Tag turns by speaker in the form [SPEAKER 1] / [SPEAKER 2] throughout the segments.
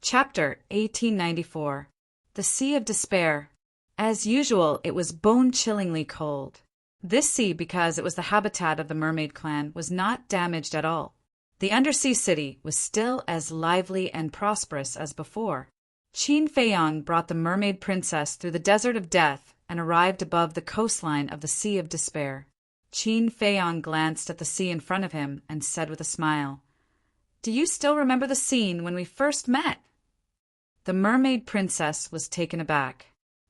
[SPEAKER 1] Chapter 1894. The Sea of Despair. As usual, it was bone-chillingly cold. This sea, because it was the habitat of the mermaid clan, was not damaged at all. The undersea city was still as lively and prosperous as before. Qin Feiyang brought the mermaid princess through the desert of death and arrived above the coastline of the Sea of Despair. Qin Feiyang glanced at the sea in front of him and said with a smile, "Do you still remember the scene when we first met?" The mermaid princess was taken aback.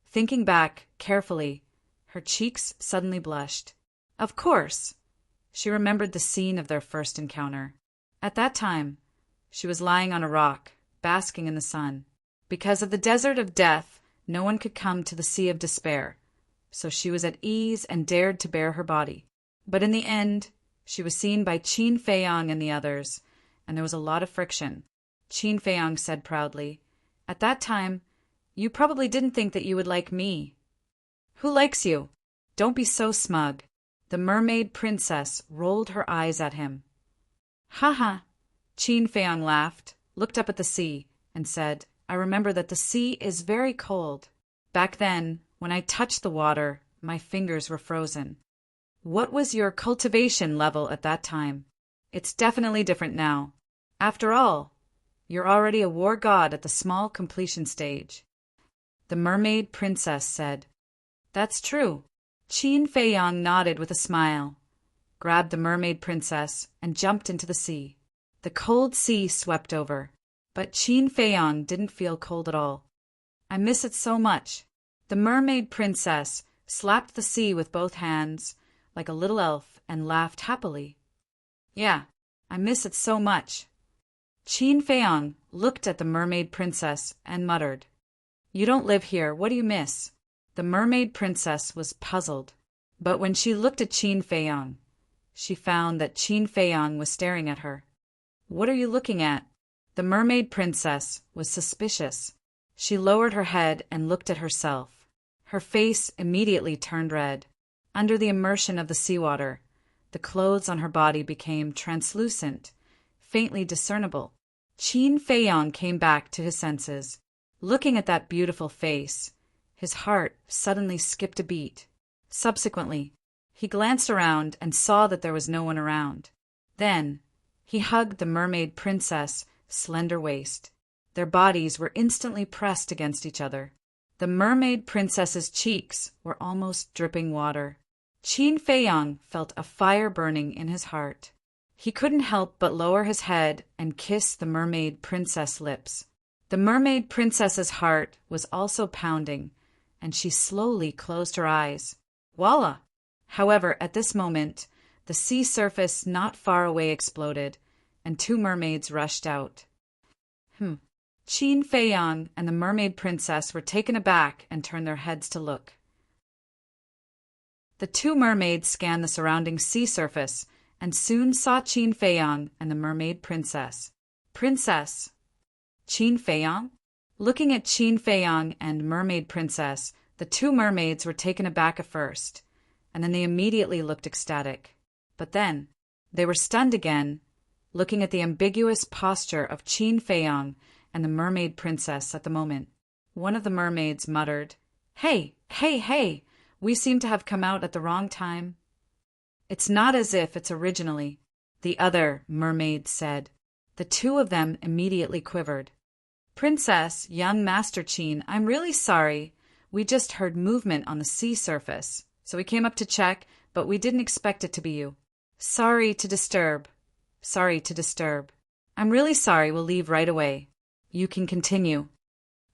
[SPEAKER 1] Thinking back carefully, her cheeks suddenly blushed. Of course, she remembered the scene of their first encounter. At that time, she was lying on a rock, basking in the sun. Because of the desert of death, no one could come to the Sea of Despair, so she was at ease and dared to bare her body. But in the end, she was seen by Qin Feiyang and the others, and there was a lot of friction. Qin Feiyang said proudly, "At that time, you probably didn't think that you would like me." "Who likes you? Don't be so smug." The mermaid princess rolled her eyes at him. "Ha ha!" Qin Feiyang laughed, looked up at the sea, and said, "I remember that the sea is very cold. Back then, when I touched the water, my fingers were frozen." "What was your cultivation level at that time?" "It's definitely different now. After all, you're already a war god at the small completion stage." The mermaid princess said, "That's true." Qin Feiyang nodded with a smile, grabbed the mermaid princess, and jumped into the sea. The cold sea swept over, but Qin Feiyang didn't feel cold at all. "I miss it so much." The mermaid princess slapped the sea with both hands, like a little elf, and laughed happily. "Yeah, I miss it so much." Qin Feiyang looked at the mermaid princess and muttered, "You don't live here, what do you miss?" The mermaid princess was puzzled, but when she looked at Qin Feiyang, she found that Qin Feiyang was staring at her. "What are you looking at?" The mermaid princess was suspicious. She lowered her head and looked at herself. Her face immediately turned red. Under the immersion of the seawater, the clothes on her body became translucent, faintly discernible. Qin Feiyang came back to his senses. Looking at that beautiful face, his heart suddenly skipped a beat. Subsequently, he glanced around and saw that there was no one around. Then, he hugged the mermaid princess' slender waist. Their bodies were instantly pressed against each other. The mermaid princess's cheeks were almost dripping water. Qin Feiyang felt a fire burning in his heart. He couldn't help but lower his head and kiss the mermaid princess' lips. The mermaid princess's heart was also pounding, and she slowly closed her eyes. Voila! However, at this moment, the sea surface not far away exploded, and two mermaids rushed out. Qin Feiyang and the mermaid princess were taken aback and turned their heads to look. The two mermaids scanned the surrounding sea surface and soon saw Qin Feiyang and the mermaid princess. "Princess." "Qin Feiyang?" Looking at Qin Feiyang and mermaid princess, the two mermaids were taken aback at first, and then they immediately looked ecstatic. But then, they were stunned again, looking at the ambiguous posture of Qin Feiyang and the mermaid princess at the moment. One of the mermaids muttered, Hey, hey, hey! We seem to have come out at the wrong time." "It's not as if it's originally," the other mermaid said. The two of them immediately quivered. "Princess, young Master Qin, I'm really sorry. We just heard movement on the sea surface, so we came up to check, but we didn't expect it to be you." Sorry to disturb. Sorry to disturb. I'm really sorry, we'll leave right away. You can continue."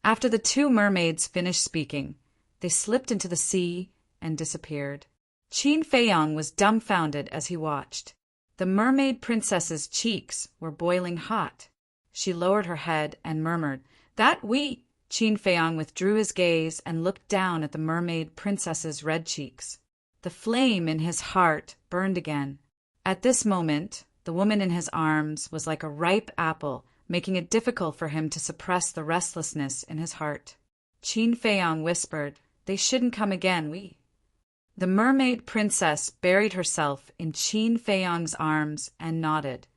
[SPEAKER 1] After the two mermaids finished speaking, they slipped into the sea and disappeared. Qin Feiyang was dumbfounded as he watched. The mermaid princess's cheeks were boiling hot. She lowered her head and murmured, "That we—" Qin Feiyang withdrew his gaze and looked down at the mermaid princess's red cheeks. The flame in his heart burned again. At this moment, the woman in his arms was like a ripe apple, making it difficult for him to suppress the restlessness in his heart. Qin Feiyang whispered, "They shouldn't come again, we." The mermaid princess buried herself in Qin Feiyang's arms and nodded.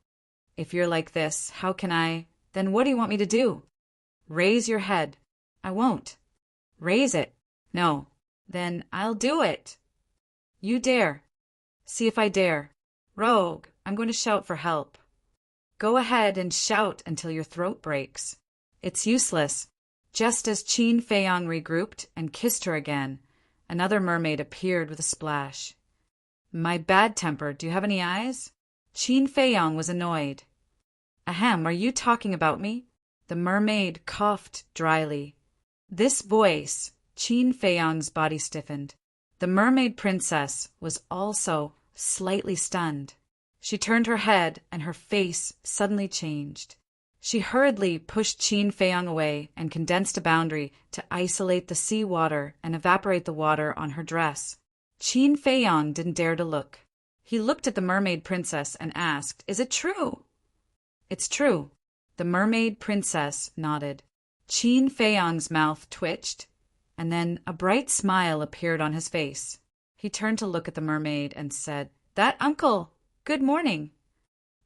[SPEAKER 1] "If you're like this, how can I— Then what do you want me to do?" Raise your head. I won't. Raise it. No. Then I'll do it. You dare. See if I dare. Rogue, I'm going to shout for help. Go ahead and shout until your throat breaks. It's useless. Just as Qin Feiyang regrouped and kissed her again, another mermaid appeared with a splash. My bad temper, do you have any eyes? Qin Feiyang was annoyed. Ahem, are you talking about me? The mermaid coughed dryly. This voice, Qin Feiyang's body stiffened. The mermaid princess was also slightly stunned. She turned her head and her face suddenly changed. She hurriedly pushed Qin Feiyang away and condensed a boundary to isolate the sea water and evaporate the water on her dress. Qin Feiyang didn't dare to look. He looked at the mermaid princess and asked, "Is it true?" "It's true." The mermaid princess nodded. Qin Feiyang's mouth twitched, and then a bright smile appeared on his face. He turned to look at the mermaid and said, "That uncle! Good morning."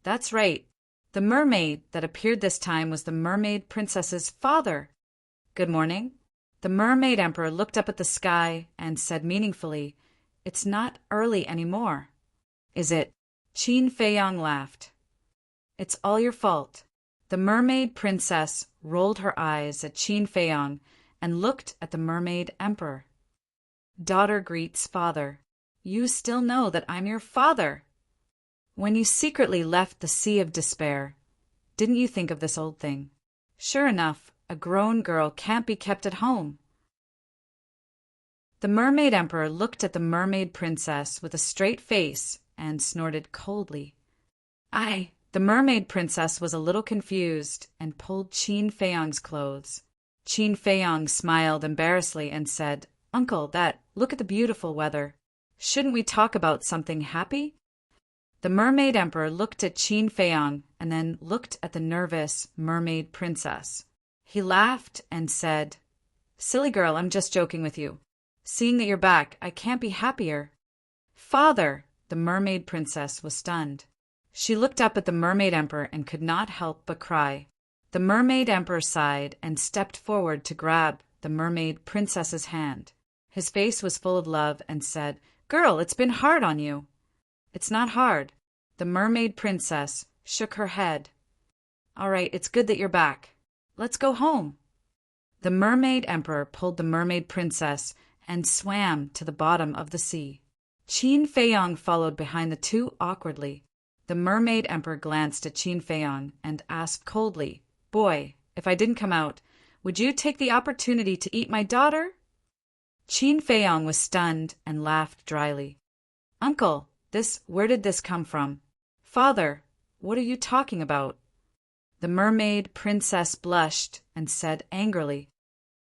[SPEAKER 1] That's right. The mermaid that appeared this time was the mermaid princess's father. Good morning. The mermaid emperor looked up at the sky and said meaningfully, "It's not early anymore." Is it? Qin Feiyang laughed. It's all your fault. The mermaid princess rolled her eyes at Qin Feiyang and looked at the mermaid emperor. Daughter greets father. You still know that I'm your father. When you secretly left the Sea of Despair, didn't you think of this old thing? Sure enough, a grown girl can't be kept at home. The mermaid emperor looked at the mermaid princess with a straight face and snorted coldly. The mermaid princess was a little confused and pulled Qin Feiyang's clothes. Qin Feiyang smiled embarrassedly and said, "Uncle, look at the beautiful weather. Shouldn't we talk about something happy?" The mermaid emperor looked at Qin Feiyang and then looked at the nervous mermaid princess. He laughed and said, "Silly girl, I'm just joking with you. Seeing that you're back, I can't be happier." "Father!" The mermaid princess was stunned. She looked up at the mermaid emperor and could not help but cry. The mermaid emperor sighed and stepped forward to grab the mermaid princess's hand. His face was full of love and said, "Girl, it's been hard on you." "It's not hard." The mermaid princess shook her head. "All right, it's good that you're back. Let's go home." The mermaid emperor pulled the mermaid princess and swam to the bottom of the sea. Qin Feiyang followed behind the two awkwardly. The mermaid emperor glanced at Qin Feiyang and asked coldly, "Boy, if I didn't come out, would you take the opportunity to eat my daughter?" Qin Feiyang was stunned and laughed dryly. "Uncle, where did this come from?" "Father, what are you talking about?" The mermaid princess blushed and said angrily,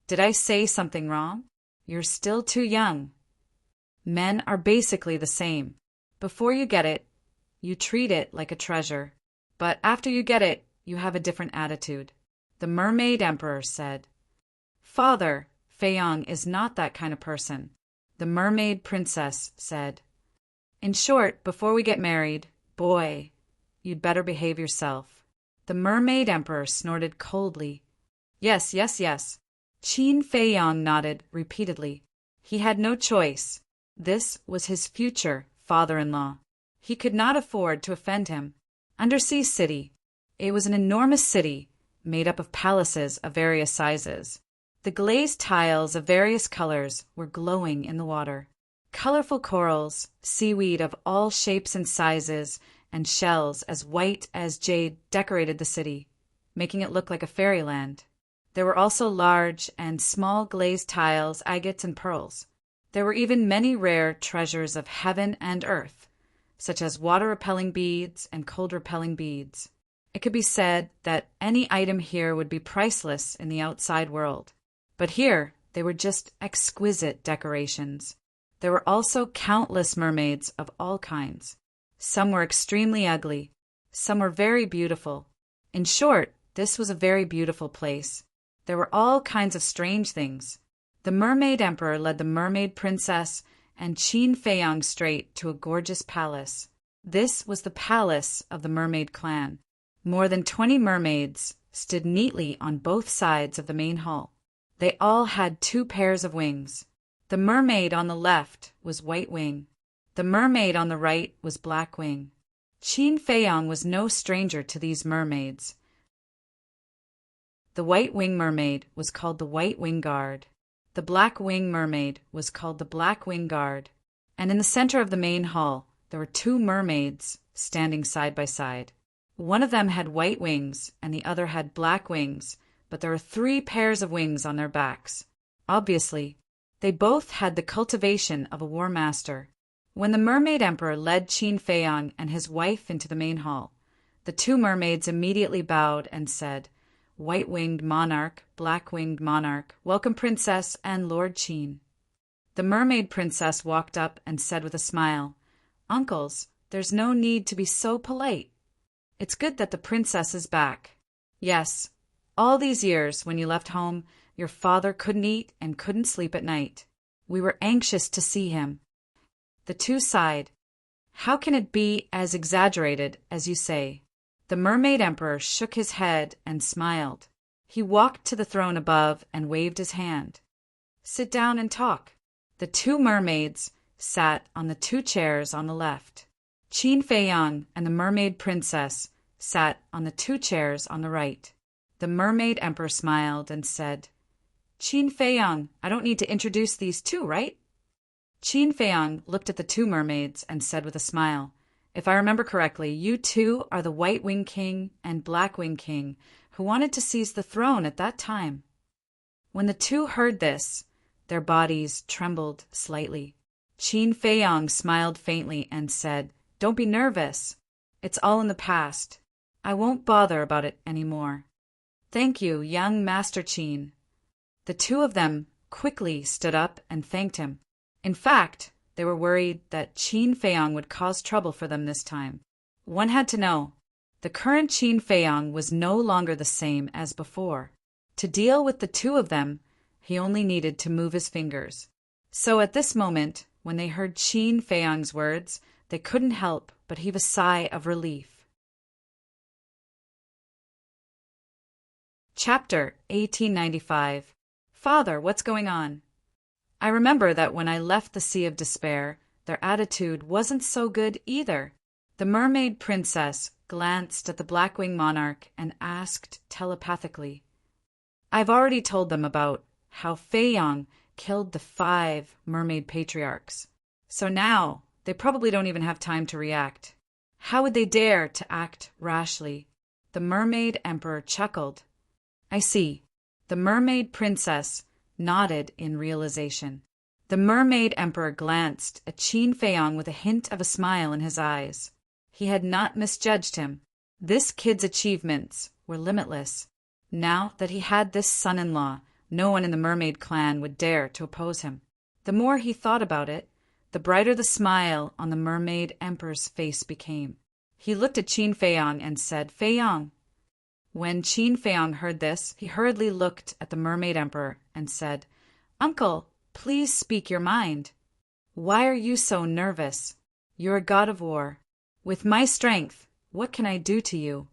[SPEAKER 1] "Did I say something wrong? You're still too young. Men are basically the same. Before you get it, you treat it like a treasure. But after you get it, you have a different attitude." The mermaid emperor said. "Father, Feiyang is not that kind of person," the mermaid princess said. "In short, before we get married, boy, you'd better behave yourself." The mermaid emperor snorted coldly. Yes, yes, yes. Qin Feiyang nodded repeatedly. He had no choice. This was his future father-in-law. He could not afford to offend him. Undersea City. It was an enormous city made up of palaces of various sizes. The glazed tiles of various colors were glowing in the water. Colorful corals, seaweed of all shapes and sizes, and shells as white as jade decorated the city, making it look like a fairyland. There were also large and small glazed tiles, agates, and pearls. There were even many rare treasures of heaven and earth, such as water-repelling beads and cold-repelling beads. It could be said that any item here would be priceless in the outside world. But here, they were just exquisite decorations. There were also countless mermaids of all kinds. Some were extremely ugly. Some were very beautiful. In short, this was a very beautiful place. There were all kinds of strange things. The mermaid emperor led the mermaid princess and Qin Feiyang straight to a gorgeous palace. This was the palace of the mermaid clan. More than 20 mermaids stood neatly on both sides of the main hall. They all had 2 pairs of wings. The mermaid on the left was White Wing. The mermaid on the right was Black Wing. Qin Feiyang was no stranger to these mermaids. The White Wing Mermaid was called the White Wing Guard. The Black Wing Mermaid was called the Black Wing Guard. And in the center of the main hall, there were 2 mermaids standing side by side. One of them had white wings and the other had black wings, but there were 3 pairs of wings on their backs. Obviously, they both had the cultivation of a war master. When the Mermaid Emperor led Qin Feiyang and his wife into the main hall, the 2 mermaids immediately bowed and said, "White-winged monarch, black-winged monarch, welcome Princess and Lord Qin." The mermaid princess walked up and said with a smile, "Uncles, there's no need to be so polite. It's good that the princess is back. Yes, all these years when you left home, your father couldn't eat and couldn't sleep at night. We were anxious to see him." The 2 sighed. "How can it be as exaggerated as you say?" The Mermaid Emperor shook his head and smiled. He walked to the throne above and waved his hand. "Sit down and talk." The 2 mermaids sat on the 2 chairs on the left. Qin Feiyang and the Mermaid Princess sat on the 2 chairs on the right. The Mermaid Emperor smiled and said, "Qin Feiyang, I don't need to introduce these 2, right?" Qin Feiyang looked at the 2 mermaids and said with a smile, "If I remember correctly, you 2 are the White Wing King and Black Wing King who wanted to seize the throne at that time." When the 2 heard this, their bodies trembled slightly. Qin Feiyang smiled faintly and said, "Don't be nervous. It's all in the past. I won't bother about it anymore." "Thank you, young Master Qin." The 2 of them quickly stood up and thanked him. In fact, they were worried that Qin Feiyang would cause trouble for them this time. One had to know, the current Qin Feiyang was no longer the same as before. To deal with the 2 of them, he only needed to move his fingers. So at this moment, when they heard Qin Feiyang's words, they couldn't help but heave a sigh of relief. Chapter 1895. Father, what's going on? I remember that when I left the Sea of Despair, their attitude wasn't so good either. The Mermaid Princess glanced at the Blackwing Monarch and asked telepathically, "I've already told them about how Feiyang killed the 5 mermaid patriarchs. So now they probably don't even have time to react. How would they dare to act rashly?" The Mermaid Emperor chuckled. "I see." The Mermaid Princess nodded in realization. The Mermaid Emperor glanced at Qin Feiyang with a hint of a smile in his eyes. He had not misjudged him. This kid's achievements were limitless. Now that he had this son-in-law, no one in the mermaid clan would dare to oppose him. The more he thought about it, the brighter the smile on the Mermaid Emperor's face became. He looked at Qin Feiyang and said, "Feiyang." When Qin Feiyang heard this, he hurriedly looked at the Mermaid Emperor and said, "Uncle, please speak your mind. Why are you so nervous? You're a god of war. With my strength, what can I do to you?"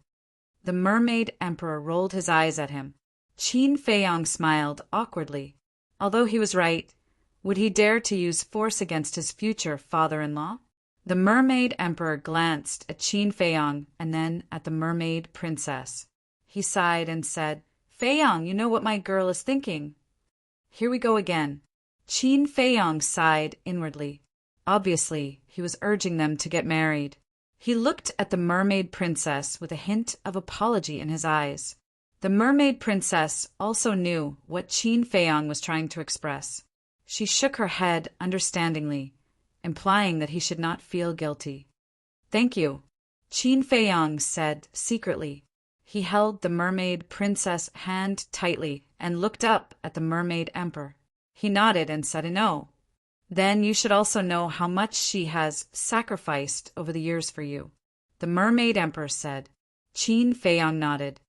[SPEAKER 1] The Mermaid Emperor rolled his eyes at him. Qin Feiyang smiled awkwardly. Although he was right, would he dare to use force against his future father-in-law? The Mermaid Emperor glanced at Qin Feiyang and then at the Mermaid Princess. He sighed and said, "Feiyang, you know what my girl is thinking." Here we go again. Qin Feiyang sighed inwardly. Obviously, he was urging them to get married. He looked at the Mermaid Princess with a hint of apology in his eyes. The Mermaid Princess also knew what Qin Feiyang was trying to express. She shook her head understandingly, implying that he should not feel guilty. "Thank you," Qin Feiyang said secretly. He held the Mermaid Princess' hand tightly and looked up at the Mermaid Emperor. He nodded and said, "No. Then you should also know how much she has sacrificed over the years for you," the Mermaid Emperor said. Qin Feiyang nodded.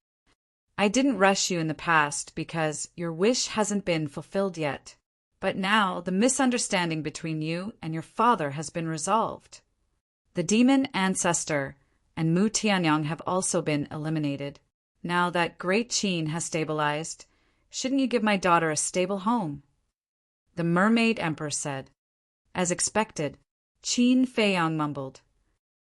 [SPEAKER 1] "I didn't rush you in the past because your wish hasn't been fulfilled yet. But now the misunderstanding between you and your father has been resolved. The demon ancestor and Mu Tianyang have also been eliminated. Now that great Qin has stabilized, shouldn't you give my daughter a stable home? The Mermaid Emperor said. As expected, Qin Feiyang mumbled.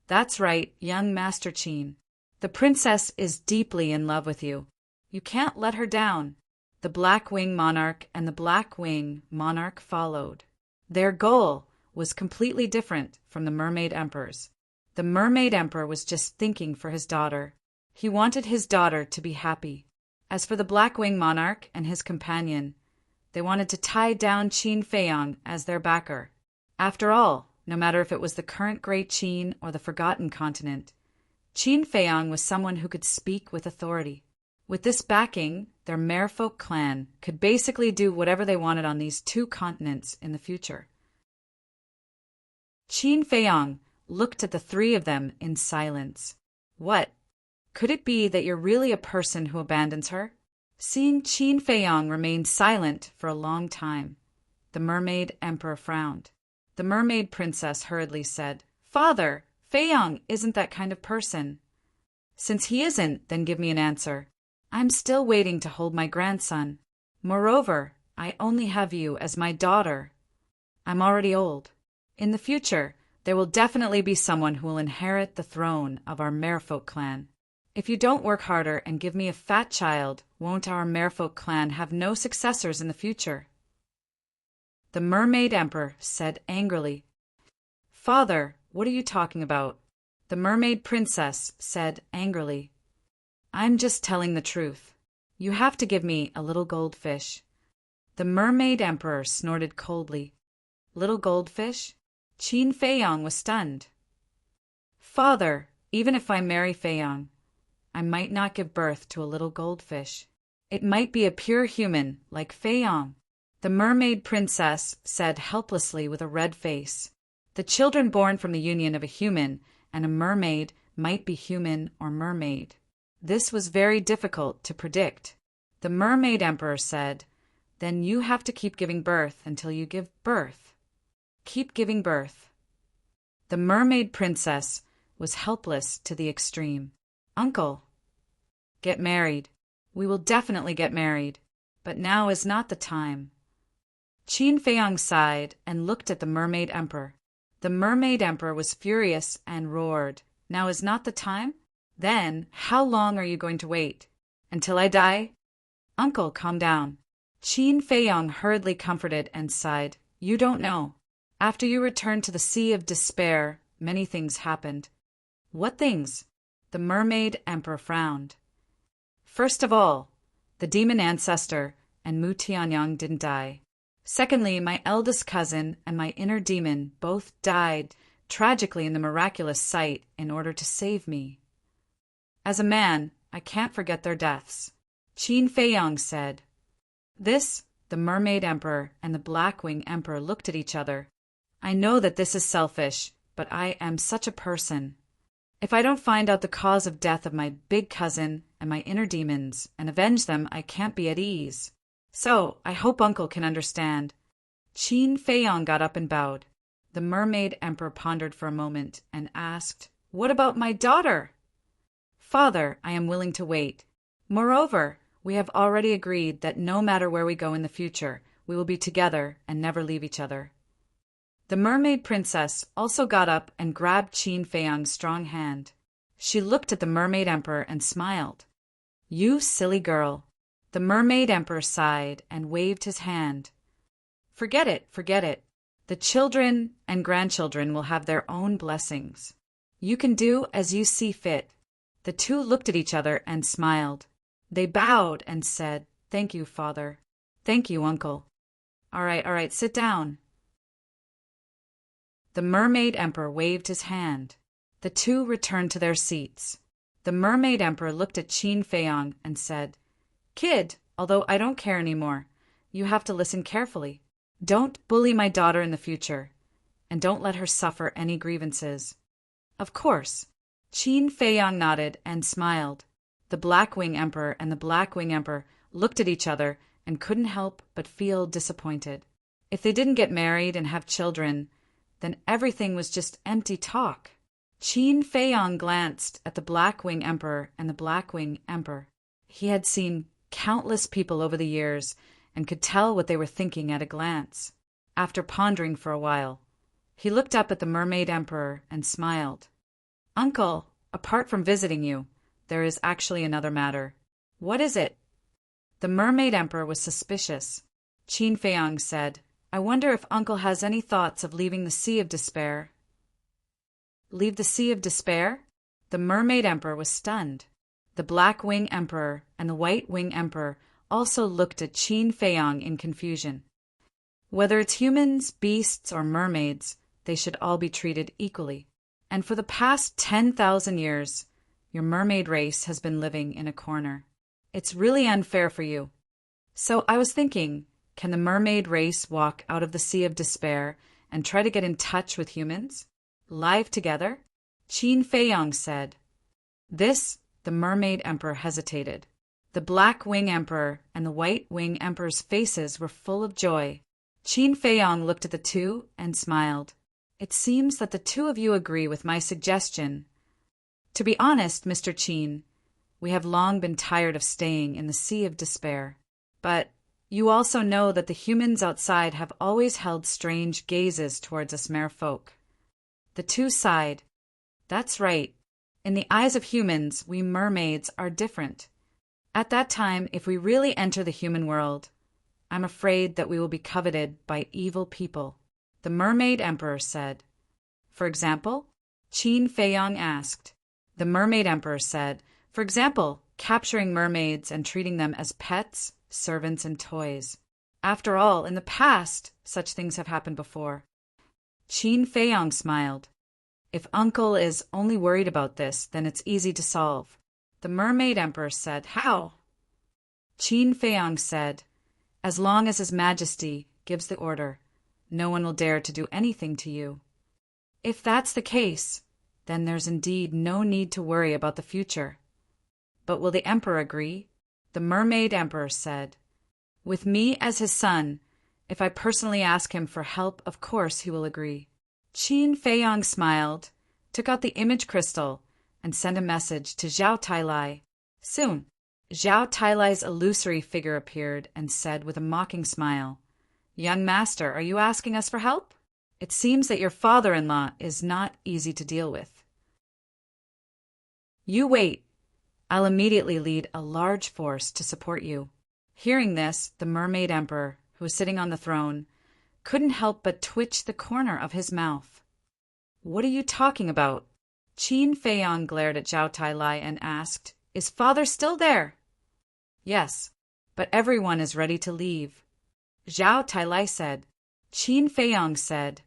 [SPEAKER 1] That's right, young Master Qin. The princess is deeply in love with you. You can't let her down. The Black Wing Monarch and the Black Wing Monarch followed. Their goal was completely different from the Mermaid Emperor's. The Mermaid Emperor was just thinking for his daughter. He wanted his daughter to be happy. As for the Black Wing Monarch and his companion, they wanted to tie down Qin Feiyang as their backer. After all, no matter if it was the current Great Qin or the Forgotten Continent, Qin Feiyang was someone who could speak with authority. With this backing, their merfolk clan could basically do whatever they wanted on these two continents in the future. Qin Feiyang looked at the three of them in silence. What? Could it be that you're really a person who abandons her? Seeing Qin Feiyang remain silent for a long time, the Mermaid Emperor frowned. The Mermaid Princess hurriedly said, Father, Feiyang isn't that kind of person. Since he isn't, then give me an answer. I'm still waiting to hold my grandson. Moreover, I only have you as my daughter. I'm already old. In the future, there will definitely be someone who will inherit the throne of our merfolk clan. If you don't work harder and give me a fat child, won't our merfolk clan have no successors in the future? The Mermaid Emperor said angrily. Father, what are you talking about? The Mermaid Princess said angrily. I'm just telling the truth. You have to give me a little goldfish. The Mermaid Emperor snorted coldly. Little goldfish? Qin Feiyang was stunned. Father, even if I marry Feiyang, I might not give birth to a little goldfish. It might be a pure human like Feiyang. The Mermaid Princess said helplessly with a red face. The children born from the union of a human and a mermaid might be human or mermaid. This was very difficult to predict. The Mermaid Emperor said, Then you have to keep giving birth until you give birth. Keep giving birth. The Mermaid Princess was helpless to the extreme. Uncle, get married. We will definitely get married, but now is not the time. Qin Feiyang sighed and looked at the Mermaid Emperor. The Mermaid Emperor was furious and roared, Now is not the time? Then, how long are you going to wait? Until I die? Uncle, calm down. Qin Feiyang hurriedly comforted and sighed, You don't know. After you returned to the Sea of Despair, many things happened. What things? The Mermaid Emperor frowned. First of all, the demon ancestor and Mu Tianyang didn't die. Secondly, my eldest cousin and my inner demon both died tragically in the miraculous sight in order to save me. As a man, I can't forget their deaths. Qin Feiyang said. The Mermaid Emperor and the Black Wing Emperor looked at each other. I know that this is selfish, but I am such a person. If I don't find out the cause of death of my big cousin and my inner demons and avenge them, I can't be at ease. So, I hope Uncle can understand. Qin Feiyang got up and bowed. The Mermaid Emperor pondered for a moment and asked, What about my daughter? Father, I am willing to wait. Moreover, we have already agreed that no matter where we go in the future, we will be together and never leave each other. The Mermaid Princess also got up and grabbed Qin Feiyang's strong hand. She looked at the Mermaid Emperor and smiled. You silly girl. The Mermaid Emperor sighed and waved his hand. Forget it, forget it. The children and grandchildren will have their own blessings. You can do as you see fit. The two looked at each other and smiled. They bowed and said, Thank you, Father. Thank you, Uncle. All right, sit down. The Mermaid Emperor waved his hand. The two returned to their seats. The Mermaid Emperor looked at Qin Feiyang and said, Kid, although I don't care anymore, you have to listen carefully. Don't bully my daughter in the future, and don't let her suffer any grievances. Of course. Qin Feiyang nodded and smiled. The Black Wing Emperor and the Black Wing Emperor looked at each other and couldn't help but feel disappointed. If they didn't get married and have children, then everything was just empty talk. Qin Feiyang glanced at the Black Wing Emperor and the Black Wing Emperor. He had seen countless people over the years and could tell what they were thinking at a glance. After pondering for a while, he looked up at the Mermaid Emperor and smiled. "Uncle, apart from visiting you, there is actually another matter." "What is it?" The Mermaid Emperor was suspicious. Qin Feiyang said, "I wonder if Uncle has any thoughts of leaving the Sea of Despair." "Leave the Sea of Despair?" The Mermaid Emperor was stunned. The Black Wing Emperor and the White Wing Emperor also looked at Qin Feiyang in confusion. Whether it's humans, beasts, or mermaids, they should all be treated equally. And for the past 10,000 years, your mermaid race has been living in a corner. It's really unfair for you. So I was thinking, can the mermaid race walk out of the Sea of Despair and try to get in touch with humans? Live together? Qin Feiyang said. The Mermaid Emperor hesitated. The Black Wing Emperor and the White Wing Emperor's faces were full of joy. Qin Feiyang looked at the two and smiled. "It seems that the two of you agree with my suggestion. To be honest, Mr. Qin, we have long been tired of staying in the Sea of Despair. But you also know that the humans outside have always held strange gazes towards us merfolk." The two sighed. "That's right. In the eyes of humans, we mermaids are different. At that time, if we really enter the human world, I'm afraid that we will be coveted by evil people," the Mermaid Emperor said. "For example?" Qin Feiyang asked. The Mermaid Emperor said, "For example, capturing mermaids and treating them as pets, servants, and toys. After all, in the past, such things have happened before." Qin Feiyang smiled. "If Uncle is only worried about this, then it's easy to solve." The Mermaid Emperor said, "How?" Qin Feiyang said, "As long as His Majesty gives the order, no one will dare to do anything to you. If that's the case, then there's indeed no need to worry about the future." "But will the Emperor agree?" The Mermaid Emperor said. "With me as his son, if I personally ask him for help, of course he will agree." Qin Feiyang smiled, took out the image crystal, and sent a message to Zhao Tailai. Soon, Zhao Tailai's illusory figure appeared and said with a mocking smile, "Young master, are you asking us for help? It seems that your father-in-law is not easy to deal with. You wait. I'll immediately lead a large force to support you." Hearing this, the Mermaid Emperor, who was sitting on the throne, couldn't help but twitch the corner of his mouth. "What are you talking about?" Qin Feiyang glared at Zhao Tailai and asked, "Is father still there?" "Yes, but everyone is ready to leave," Zhao Tailai said. Qin Feiyang said,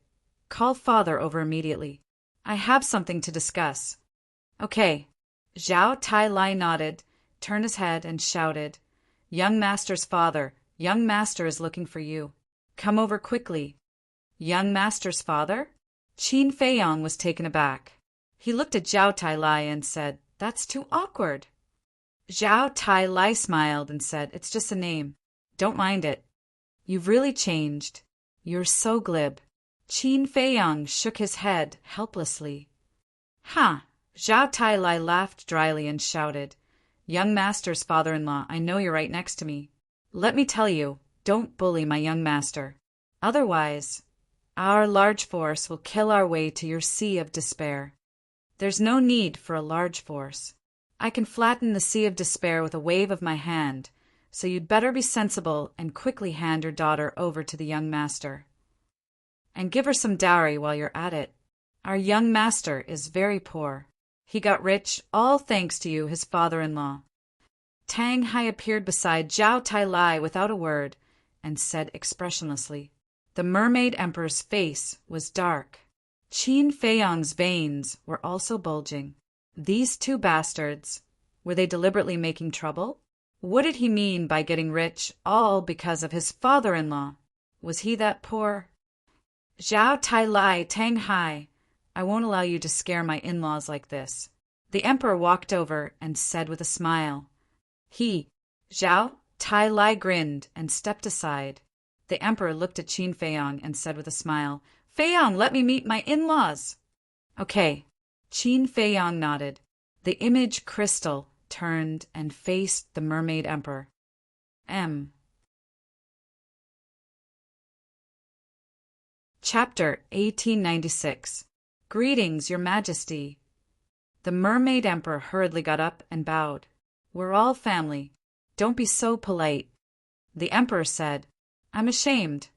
[SPEAKER 1] "Call father over immediately. I have something to discuss." "Okay." Zhao Tailai nodded, turned his head, and shouted, "Young master's father, young master is looking for you. Come over quickly." "Young master's father?" Qin Feiyang was taken aback. He looked at Zhao Tailai and said, "That's too awkward." Zhao Tailai smiled and said, "It's just a name. Don't mind it. You've really changed. You're so glib." Qin Feiyang shook his head helplessly. "Ha!" Zhao Tailai laughed dryly and shouted, "Young master's father-in-law, I know you're right next to me. Let me tell you, don't bully my young master. Otherwise, our large force will kill our way to your Sea of Despair. There's no need for a large force. I can flatten the Sea of Despair with a wave of my hand, so you'd better be sensible and quickly hand your daughter over to the young master. And give her some dowry while you're at it. Our young master is very poor. He got rich all thanks to you, his father-in-law." Tang Hai appeared beside Zhao Tailai without a word and said expressionlessly. The Mermaid Emperor's face was dark. Qin Feiyang's veins were also bulging. These two bastards, were they deliberately making trouble? What did he mean by getting rich all because of his father-in-law? Was he that poor? "Zhao Tailai, Tang Hai, I won't allow you to scare my in-laws like this." The Emperor walked over and said with a smile. Zhao Tailai grinned and stepped aside. The Emperor looked at Qin Feiyang and said with a smile, "Feiyang, let me meet my in-laws." "Okay." Qin Feiyang nodded. The image crystal turned and faced the Mermaid Emperor. Chapter 1896. Greetings, Your Majesty. The Mermaid Emperor hurriedly got up and bowed. We're all family. Don't be so polite. The Emperor said, I'm ashamed.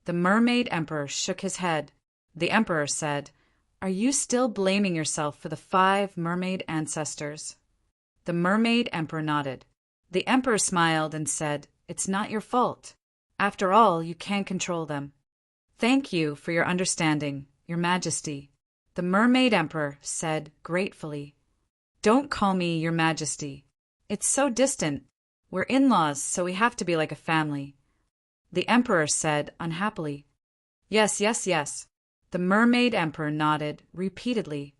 [SPEAKER 1] The Mermaid Emperor shook his head. The Emperor said, Are you still blaming yourself for the 5 mermaid ancestors? The Mermaid Emperor nodded. The Emperor smiled and said, It's not your fault. After all, you can't control them. Thank you for your understanding, Your Majesty. The Mermaid Emperor said gratefully. Don't call me Your Majesty. It's so distant. We're in-laws, so we have to be like a family. The Emperor said unhappily. Yes, yes, yes. The Mermaid Emperor nodded repeatedly.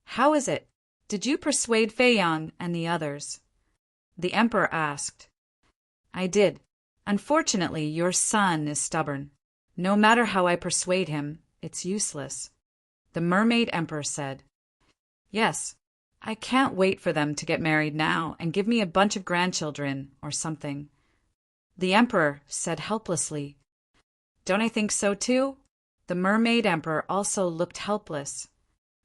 [SPEAKER 1] How is it? Did you persuade Feiyang and the others? The Emperor asked. I did. Unfortunately, your son is stubborn. No matter how I persuade him, it's useless. The Mermaid Emperor said. Yes, I can't wait for them to get married now and give me a bunch of grandchildren or something. The Emperor said helplessly. Don't I think so too? The Mermaid Emperor also looked helpless.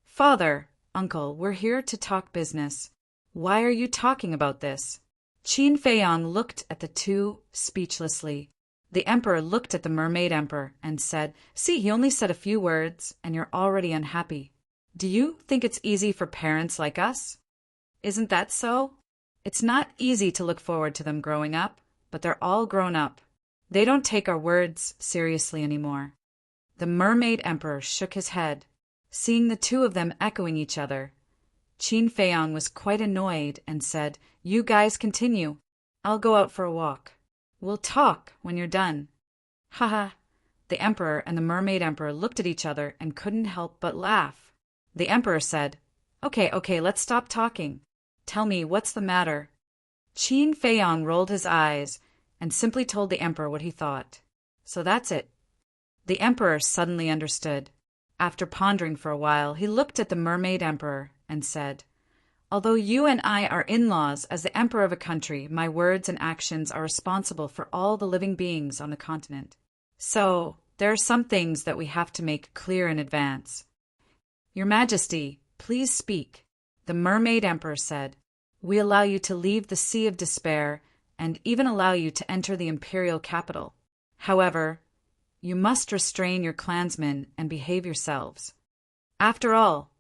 [SPEAKER 1] Father, Uncle, we're here to talk business. Why are you talking about this? Qin Feiyang looked at the two speechlessly. The Emperor looked at the Mermaid Emperor and said, See, he only said a few words, and you're already unhappy. Do you think it's easy for parents like us? Isn't that so? It's not easy to look forward to them growing up, but they're all grown up. They don't take our words seriously anymore. The Mermaid Emperor shook his head, seeing the two of them echoing each other. Qin Feiyang was quite annoyed and said, You guys continue. I'll go out for a walk. We'll talk when you're done. Haha. The Emperor and the Mermaid Emperor looked at each other and couldn't help but laugh. The Emperor said, Okay, let's stop talking. Tell me, what's the matter? Qin Feiyang rolled his eyes and simply told the Emperor what he thought. So that's it. The Emperor suddenly understood. After pondering for a while, he looked at the Mermaid Emperor and said, Although you and I are in-laws as the Emperor of a country, my words and actions are responsible for all the living beings on the continent. So, there are some things that we have to make clear in advance. Your Majesty, please speak. The Mermaid Emperor said, We allow you to leave the Sea of Despair and even allow you to enter the imperial capital. However, you must restrain your clansmen and behave yourselves. After all,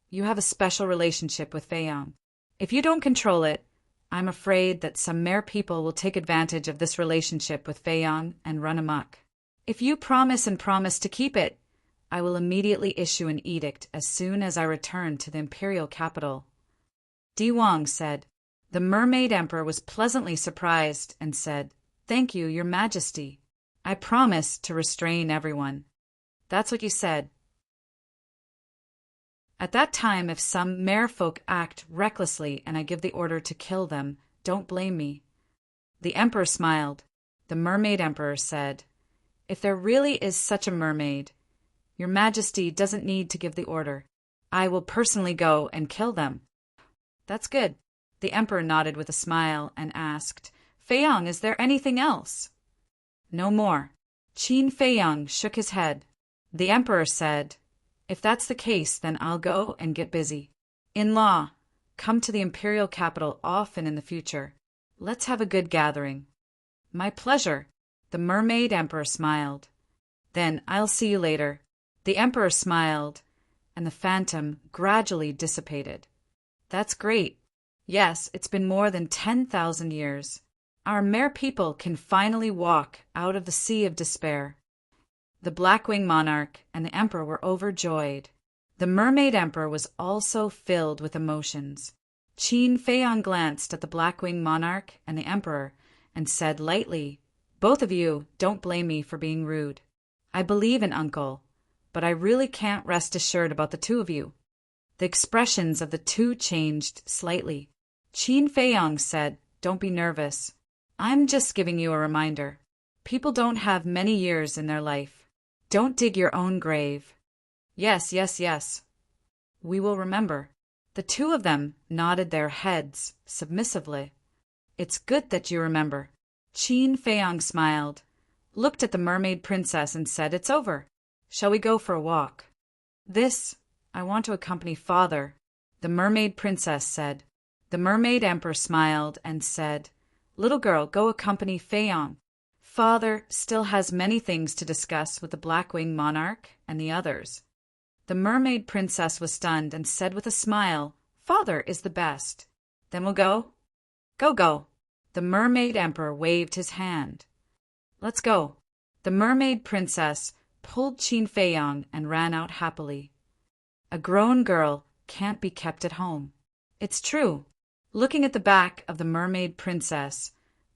[SPEAKER 1] you have a special relationship with Feiyang. If you don't control it, I'm afraid that some mere people will take advantage of this relationship with Feiyang and run amok. If you promise to keep it, I will immediately issue an edict as soon as I return to the imperial capital. Di Wang said. The Mermaid Emperor was pleasantly surprised and said, Thank you, Your Majesty. I promise to restrain everyone. That's what you said. At that time, if some merfolk act recklessly and I give the order to kill them, don't blame me. The Emperor smiled. The Mermaid Emperor said, If there really is such a mermaid, Your Majesty doesn't need to give the order. I will personally go and kill them. That's good. The Emperor nodded with a smile and asked, Feiyang, is there anything else? No more. Qin Feiyang shook his head. The Emperor said, If that's the case, then I'll go and get busy. In-law, come to the imperial capital often in the future. Let's have a good gathering. My pleasure. The Mermaid Emperor smiled. Then I'll see you later. The Emperor smiled, and the phantom gradually dissipated. That's great. Yes, it's been more than 10,000 years. Our mere people can finally walk out of the Sea of Despair. The Blackwing Monarch and the Emperor were overjoyed. The Mermaid Emperor was also filled with emotions. Qin Feiyang glanced at the Blackwing Monarch and the Emperor and said lightly, Both of you, don't blame me for being rude. I believe in Uncle, but I really can't rest assured about the two of you. The expressions of the two changed slightly. Qin Feiyang said, Don't be nervous. I'm just giving you a reminder. People don't have many years in their life. Don't dig your own grave. Yes. We will remember. The two of them nodded their heads submissively. It's good that you remember. Qin Feiyang smiled, looked at the mermaid princess and said, It's over. Shall we go for a walk? I want to accompany father, the mermaid princess said. The mermaid emperor smiled and said, Little girl, go accompany Feiyang. Father still has many things to discuss with the Blackwing monarch and the others. The mermaid princess was stunned and said with a smile, Father is the best. Then we'll go? Go. The mermaid emperor waved his hand. Let's go. The mermaid princess pulled Qin Feiyang and ran out happily. A grown girl can't be kept at home. It's true. Looking at the back of the mermaid princess,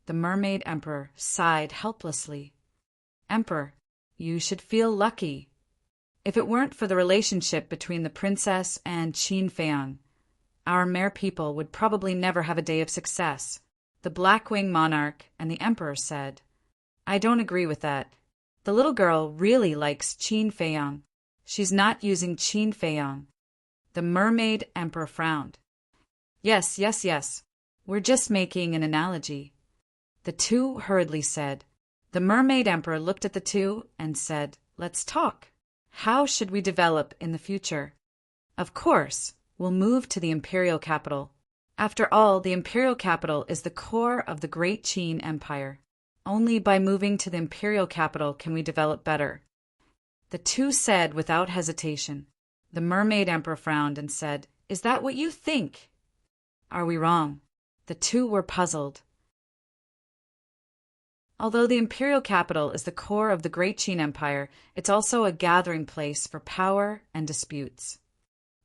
[SPEAKER 1] the mermaid emperor sighed helplessly. Emperor, you should feel lucky. If it weren't for the relationship between the princess and Qin Feiyang, our mere people would probably never have a day of success. The Blackwing monarch and the emperor said, I don't agree with that. The little girl really likes Qin Feiyang. She's not using Qin Feiyang. The mermaid emperor frowned. Yes. We're just making an analogy. The two hurriedly said. The mermaid emperor looked at the two and said, Let's talk. How should we develop in the future? Of course, we'll move to the imperial capital. After all, the imperial capital is the core of the great Qin Empire. Only by moving to the imperial capital can we develop better. The two said without hesitation. The mermaid emperor frowned and said, Is that what you think? Are we wrong? The two were puzzled. Although the imperial capital is the core of the great Qin Empire, it's also a gathering place for power and disputes.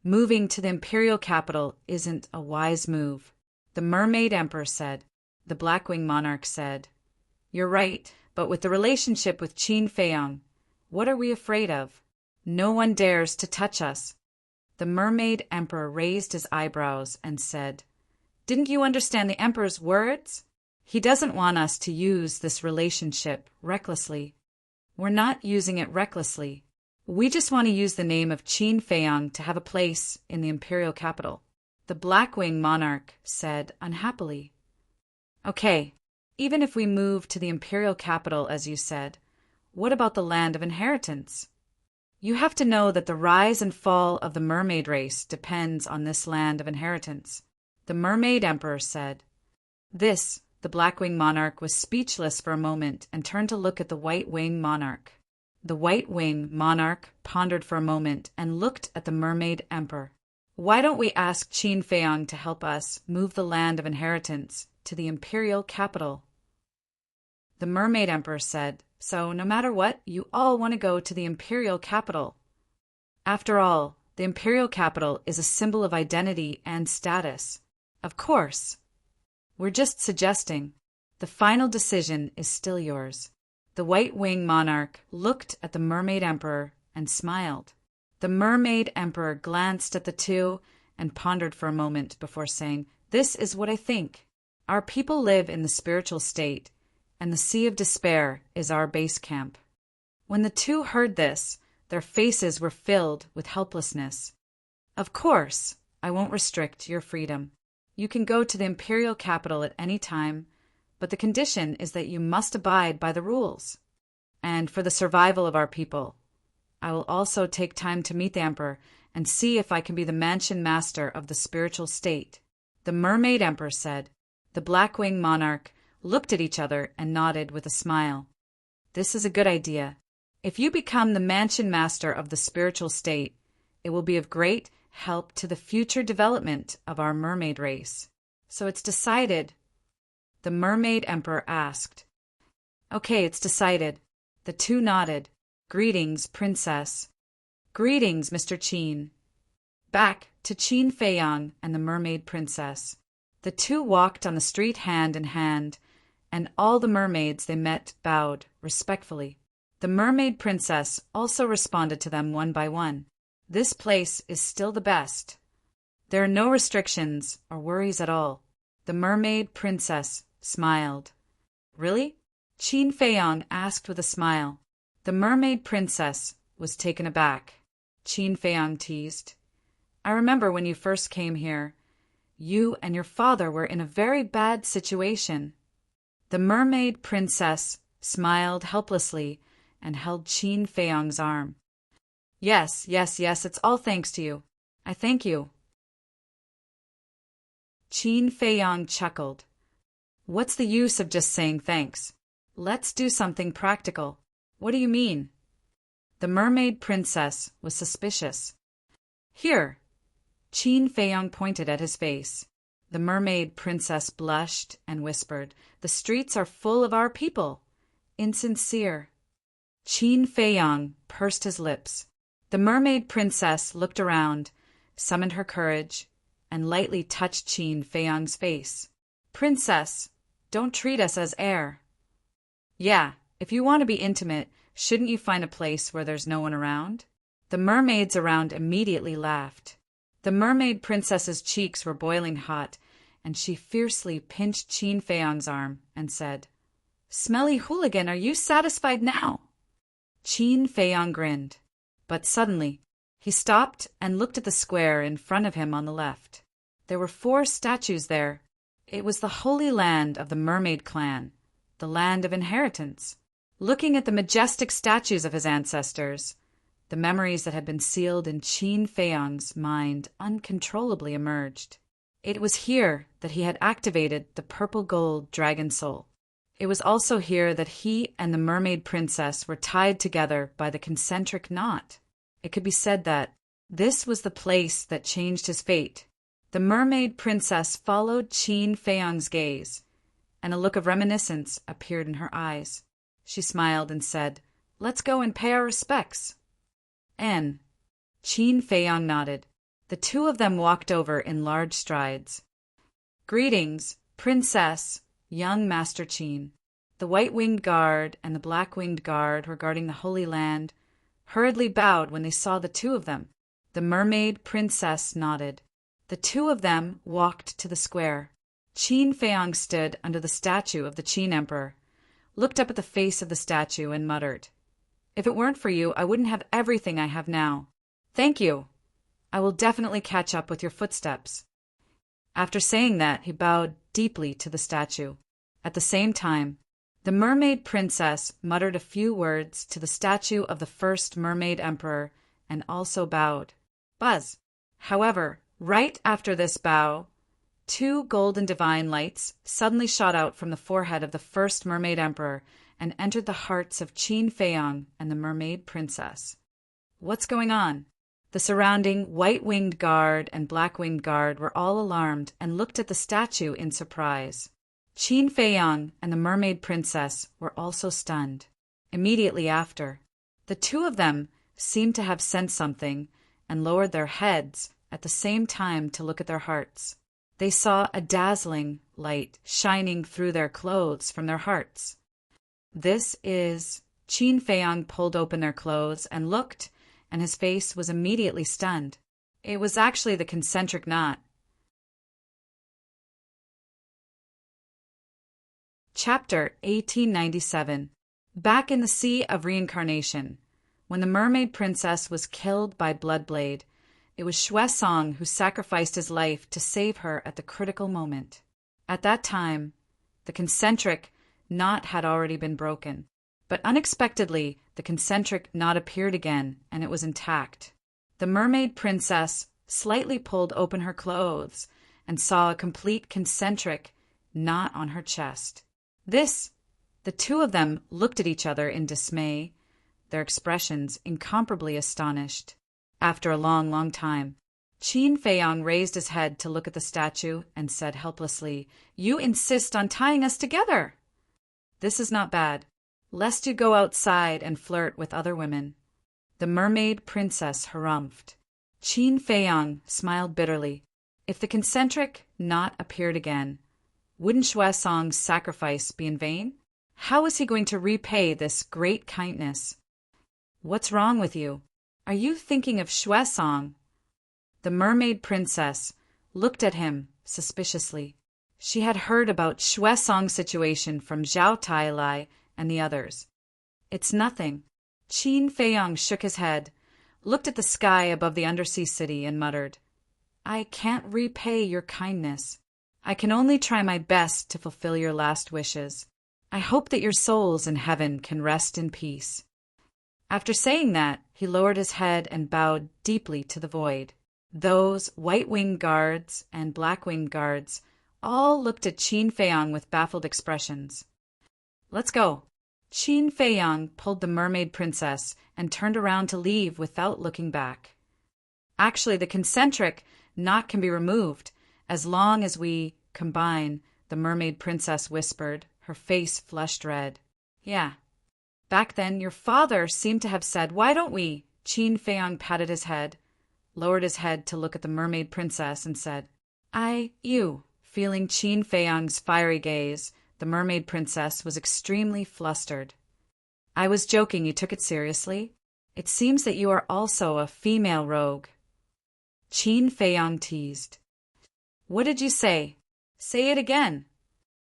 [SPEAKER 1] Moving to the imperial capital isn't a wise move. The mermaid emperor said. The Blackwing monarch said, You're right, but with the relationship with Qin Feiyang, what are we afraid of? No one dares to touch us. The mermaid emperor raised his eyebrows and said, Didn't you understand the emperor's words? He doesn't want us to use this relationship recklessly. We're not using it recklessly. We just want to use the name of Qin Feiyang to have a place in the imperial capital. The Blackwing monarch said unhappily. Okay, even if we move to the imperial capital, as you said, what about the land of inheritance? You have to know that the rise and fall of the mermaid race depends on this land of inheritance. The mermaid emperor said. The Blackwing monarch was speechless for a moment and turned to look at the White Wing monarch. The White Wing monarch pondered for a moment and looked at the mermaid emperor. Why don't we ask Qin Feiyang to help us move the land of inheritance to the imperial capital? The mermaid emperor said, So no matter what, you all want to go to the imperial capital. After all, the imperial capital is a symbol of identity and status. Of course. We're just suggesting. The final decision is still yours. The White Wing monarch looked at the mermaid emperor and smiled. The mermaid emperor glanced at the two and pondered for a moment before saying, This is what I think. Our people live in the spiritual state, and the Sea of Despair is our base camp. When the two heard this, their faces were filled with helplessness. Of course, I won't restrict your freedom. You can go to the imperial capital at any time, but the condition is that you must abide by the rules. And for the survival of our people, I will also take time to meet the emperor and see if I can be the mansion master of the spiritual state. The mermaid emperor said. The Blackwing monarch looked at each other and nodded with a smile. This is a good idea. If you become the mansion master of the spiritual state, it will be of great help to the future development of our mermaid race. So it's decided? The mermaid emperor asked. Okay, it's decided. The two nodded. Greetings, princess. Greetings, Mr. Qin. Back to Qin Feiyang and the mermaid princess. The two walked on the street hand in hand, and all the mermaids they met bowed respectfully. The mermaid princess also responded to them one by one. This place is still the best. There are no restrictions or worries at all. The mermaid princess smiled. Really? Qin Feiyang asked with a smile. The mermaid princess was taken aback. Qin Feiyang teased. I remember when you first came here. You and your father were in a very bad situation." The mermaid princess smiled helplessly and held Qin Feiyang's arm. "Yes, yes, yes, it's all thanks to you. I thank you." Qin Feiyang chuckled. "What's the use of just saying thanks? Let's do something practical." "What do you mean?" The mermaid princess was suspicious. "Here." Qin Feiyang pointed at his face. The mermaid princess blushed and whispered, "The streets are full of our people. Insincere." Qin Feiyang pursed his lips. The mermaid princess looked around, summoned her courage, and lightly touched Qin Feiyang's face. "Princess, don't treat us as air." "Yeah, if you want to be intimate, shouldn't you find a place where there's no one around?" The mermaids around immediately laughed. The mermaid princess's cheeks were boiling hot, and she fiercely pinched Qin Feiyang's arm and said, "Smelly hooligan, are you satisfied now?" Qin Feiyang grinned, but suddenly he stopped and looked at the square in front of him on the left. There were 4 statues there. It was the holy land of the mermaid clan, the land of inheritance. Looking at the majestic statues of his ancestors, the memories that had been sealed in Qin Feiyang's mind uncontrollably emerged. It was here that he had activated the purple gold dragon soul. It was also here that he and the mermaid princess were tied together by the concentric knot. It could be said that this was the place that changed his fate. The mermaid princess followed Qin Feiyang's gaze, and a look of reminiscence appeared in her eyes. She smiled and said, "Let's go and pay our respects." "N." Qin Feiyang nodded. The 2 of them walked over in large strides. "Greetings, Princess, young Master Qin." The white-winged guard and the black-winged guard were guarding the Holy Land hurriedly bowed when they saw the 2 of them. The mermaid princess nodded. The 2 of them walked to the square. Qin Feiyang stood under the statue of the Qin Emperor, looked up at the face of the statue, and muttered, "If it weren't for you, I wouldn't have everything I have now. Thank you. I will definitely catch up with your footsteps." After saying that, he bowed deeply to the statue. At the same time, the mermaid princess muttered a few words to the statue of the first mermaid emperor and also bowed. Buzz. However, right after this bow, 2 golden divine lights suddenly shot out from the forehead of the first mermaid emperor and entered the hearts of Qin Feiyang and the mermaid princess. "What's going on?" The surrounding white-winged guard and black-winged guard were all alarmed and looked at the statue in surprise. Qin Feiyang and the mermaid princess were also stunned. Immediately after, the 2 of them seemed to have sensed something and lowered their heads at the same time to look at their hearts. They saw a dazzling light shining through their clothes from their hearts. "This is..." Qin Feiyang pulled open their clothes and looked, and his face was immediately stunned. It was actually the concentric knot. Chapter 1897. Back in the Sea of Reincarnation. When the mermaid princess was killed by Bloodblade, it was Xue Song who sacrificed his life to save her at the critical moment. At that time, the concentric knot had already been broken, but unexpectedly the concentric knot appeared again, and it was intact. The mermaid princess slightly pulled open her clothes and saw a complete concentric knot on her chest. The 2 of them looked at each other in dismay, their expressions incomparably astonished. After a long, long time, Qin Feiyang raised his head to look at the statue and said helplessly, "You insist on tying us together. This is not bad, lest you go outside and flirt with other women." The mermaid princess harumphed. Qin Feiyang smiled bitterly. If the concentric knot appeared again, wouldn't Xue Song's sacrifice be in vain? How was he going to repay this great kindness? "What's wrong with you? Are you thinking of Xue Song?" The mermaid princess looked at him suspiciously. She had heard about Xue Song's situation from Zhao Tailai and the others. "It's nothing." Qin Feiyang shook his head, looked at the sky above the undersea city, and muttered, I can't repay your kindness. I can only try my best to fulfill your last wishes. I hope that your souls in heaven can rest in peace." After saying that, he lowered his head and bowed deeply to the void. Those white-winged guards and black-winged guards all looked at Qin Feiyang with baffled expressions. "Let's go." Qin Feiyang pulled the mermaid princess and turned around to leave without looking back. "Actually, the concentric knot can be removed as long as we combine," the mermaid princess whispered, her face flushed red. "Yeah. Back then, your father seemed to have said, 'Why don't we?'" Qin Feiyang patted his head, lowered his head to look at the mermaid princess, and said, "You." Feeling Qin Feiyang's fiery gaze, the mermaid princess was extremely flustered. "I was joking. You took it seriously? It seems that you are also a female rogue." Qin Feiyang teased. "What did you say? Say it again."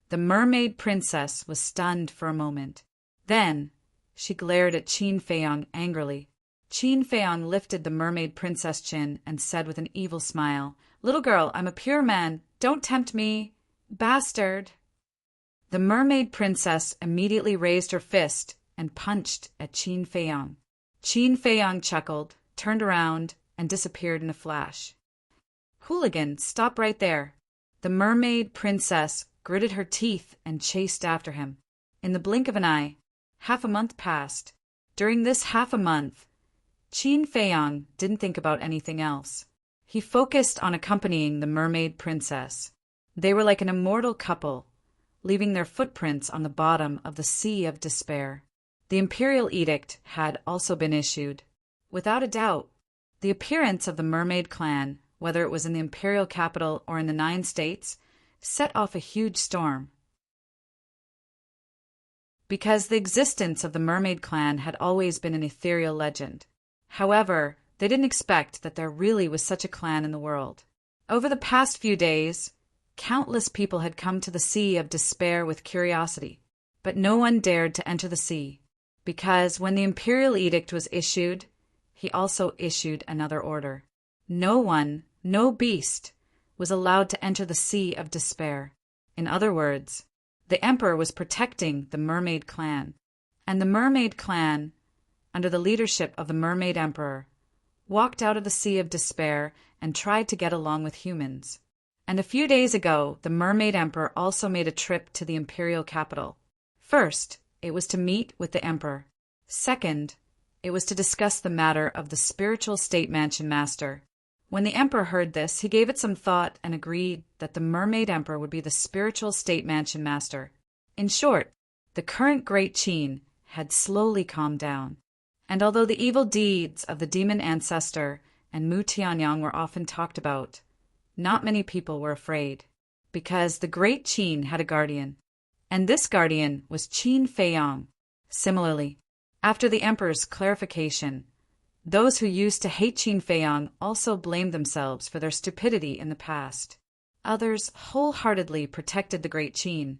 [SPEAKER 1] The mermaid princess was stunned for a moment. Then she glared at Qin Feiyang angrily. Qin Feiyang lifted the mermaid princess' chin and said with an evil smile, "Little girl, I'm a pure man. Don't tempt me, bastard." The mermaid princess immediately raised her fist and punched at Qin Feiyang. Qin Feiyang chuckled, turned around, and disappeared in a flash. "Hooligan, stop right there." The mermaid princess gritted her teeth and chased after him. In the blink of an eye, half a month passed. During this half a month, Qin Feiyang didn't think about anything else. He focused on accompanying the mermaid princess. They were like an immortal couple, leaving their footprints on the bottom of the Sea of Despair. The imperial edict had also been issued. Without a doubt, the appearance of the mermaid clan, whether it was in the imperial capital or in the 9 states, set off a huge storm. Because the existence of the mermaid clan had always been an ethereal legend. However, they didn't expect that there really was such a clan in the world. Over the past few days, countless people had come to the Sea of Despair with curiosity, but no one dared to enter the sea, because when the imperial edict was issued, he also issued another order. No one, no beast, was allowed to enter the Sea of Despair. In other words, the emperor was protecting the mermaid clan, and the mermaid clan, under the leadership of the mermaid emperor, walked out of the Sea of Despair and tried to get along with humans. And a few days ago, the mermaid emperor also made a trip to the imperial capital. First, it was to meet with the emperor. Second, it was to discuss the matter of the spiritual state mansion master. When the emperor heard this, he gave it some thought and agreed that the mermaid emperor would be the spiritual state mansion master. In short, the current Great Qin had slowly calmed down. And although the evil deeds of the demon ancestor and Mu Tianyang were often talked about, not many people were afraid, because the Great Qin had a guardian, and this guardian was Qin Feiyang. Similarly, after the emperor's clarification, those who used to hate Qin Feiyang also blamed themselves for their stupidity in the past. Others wholeheartedly protected the Great Qin.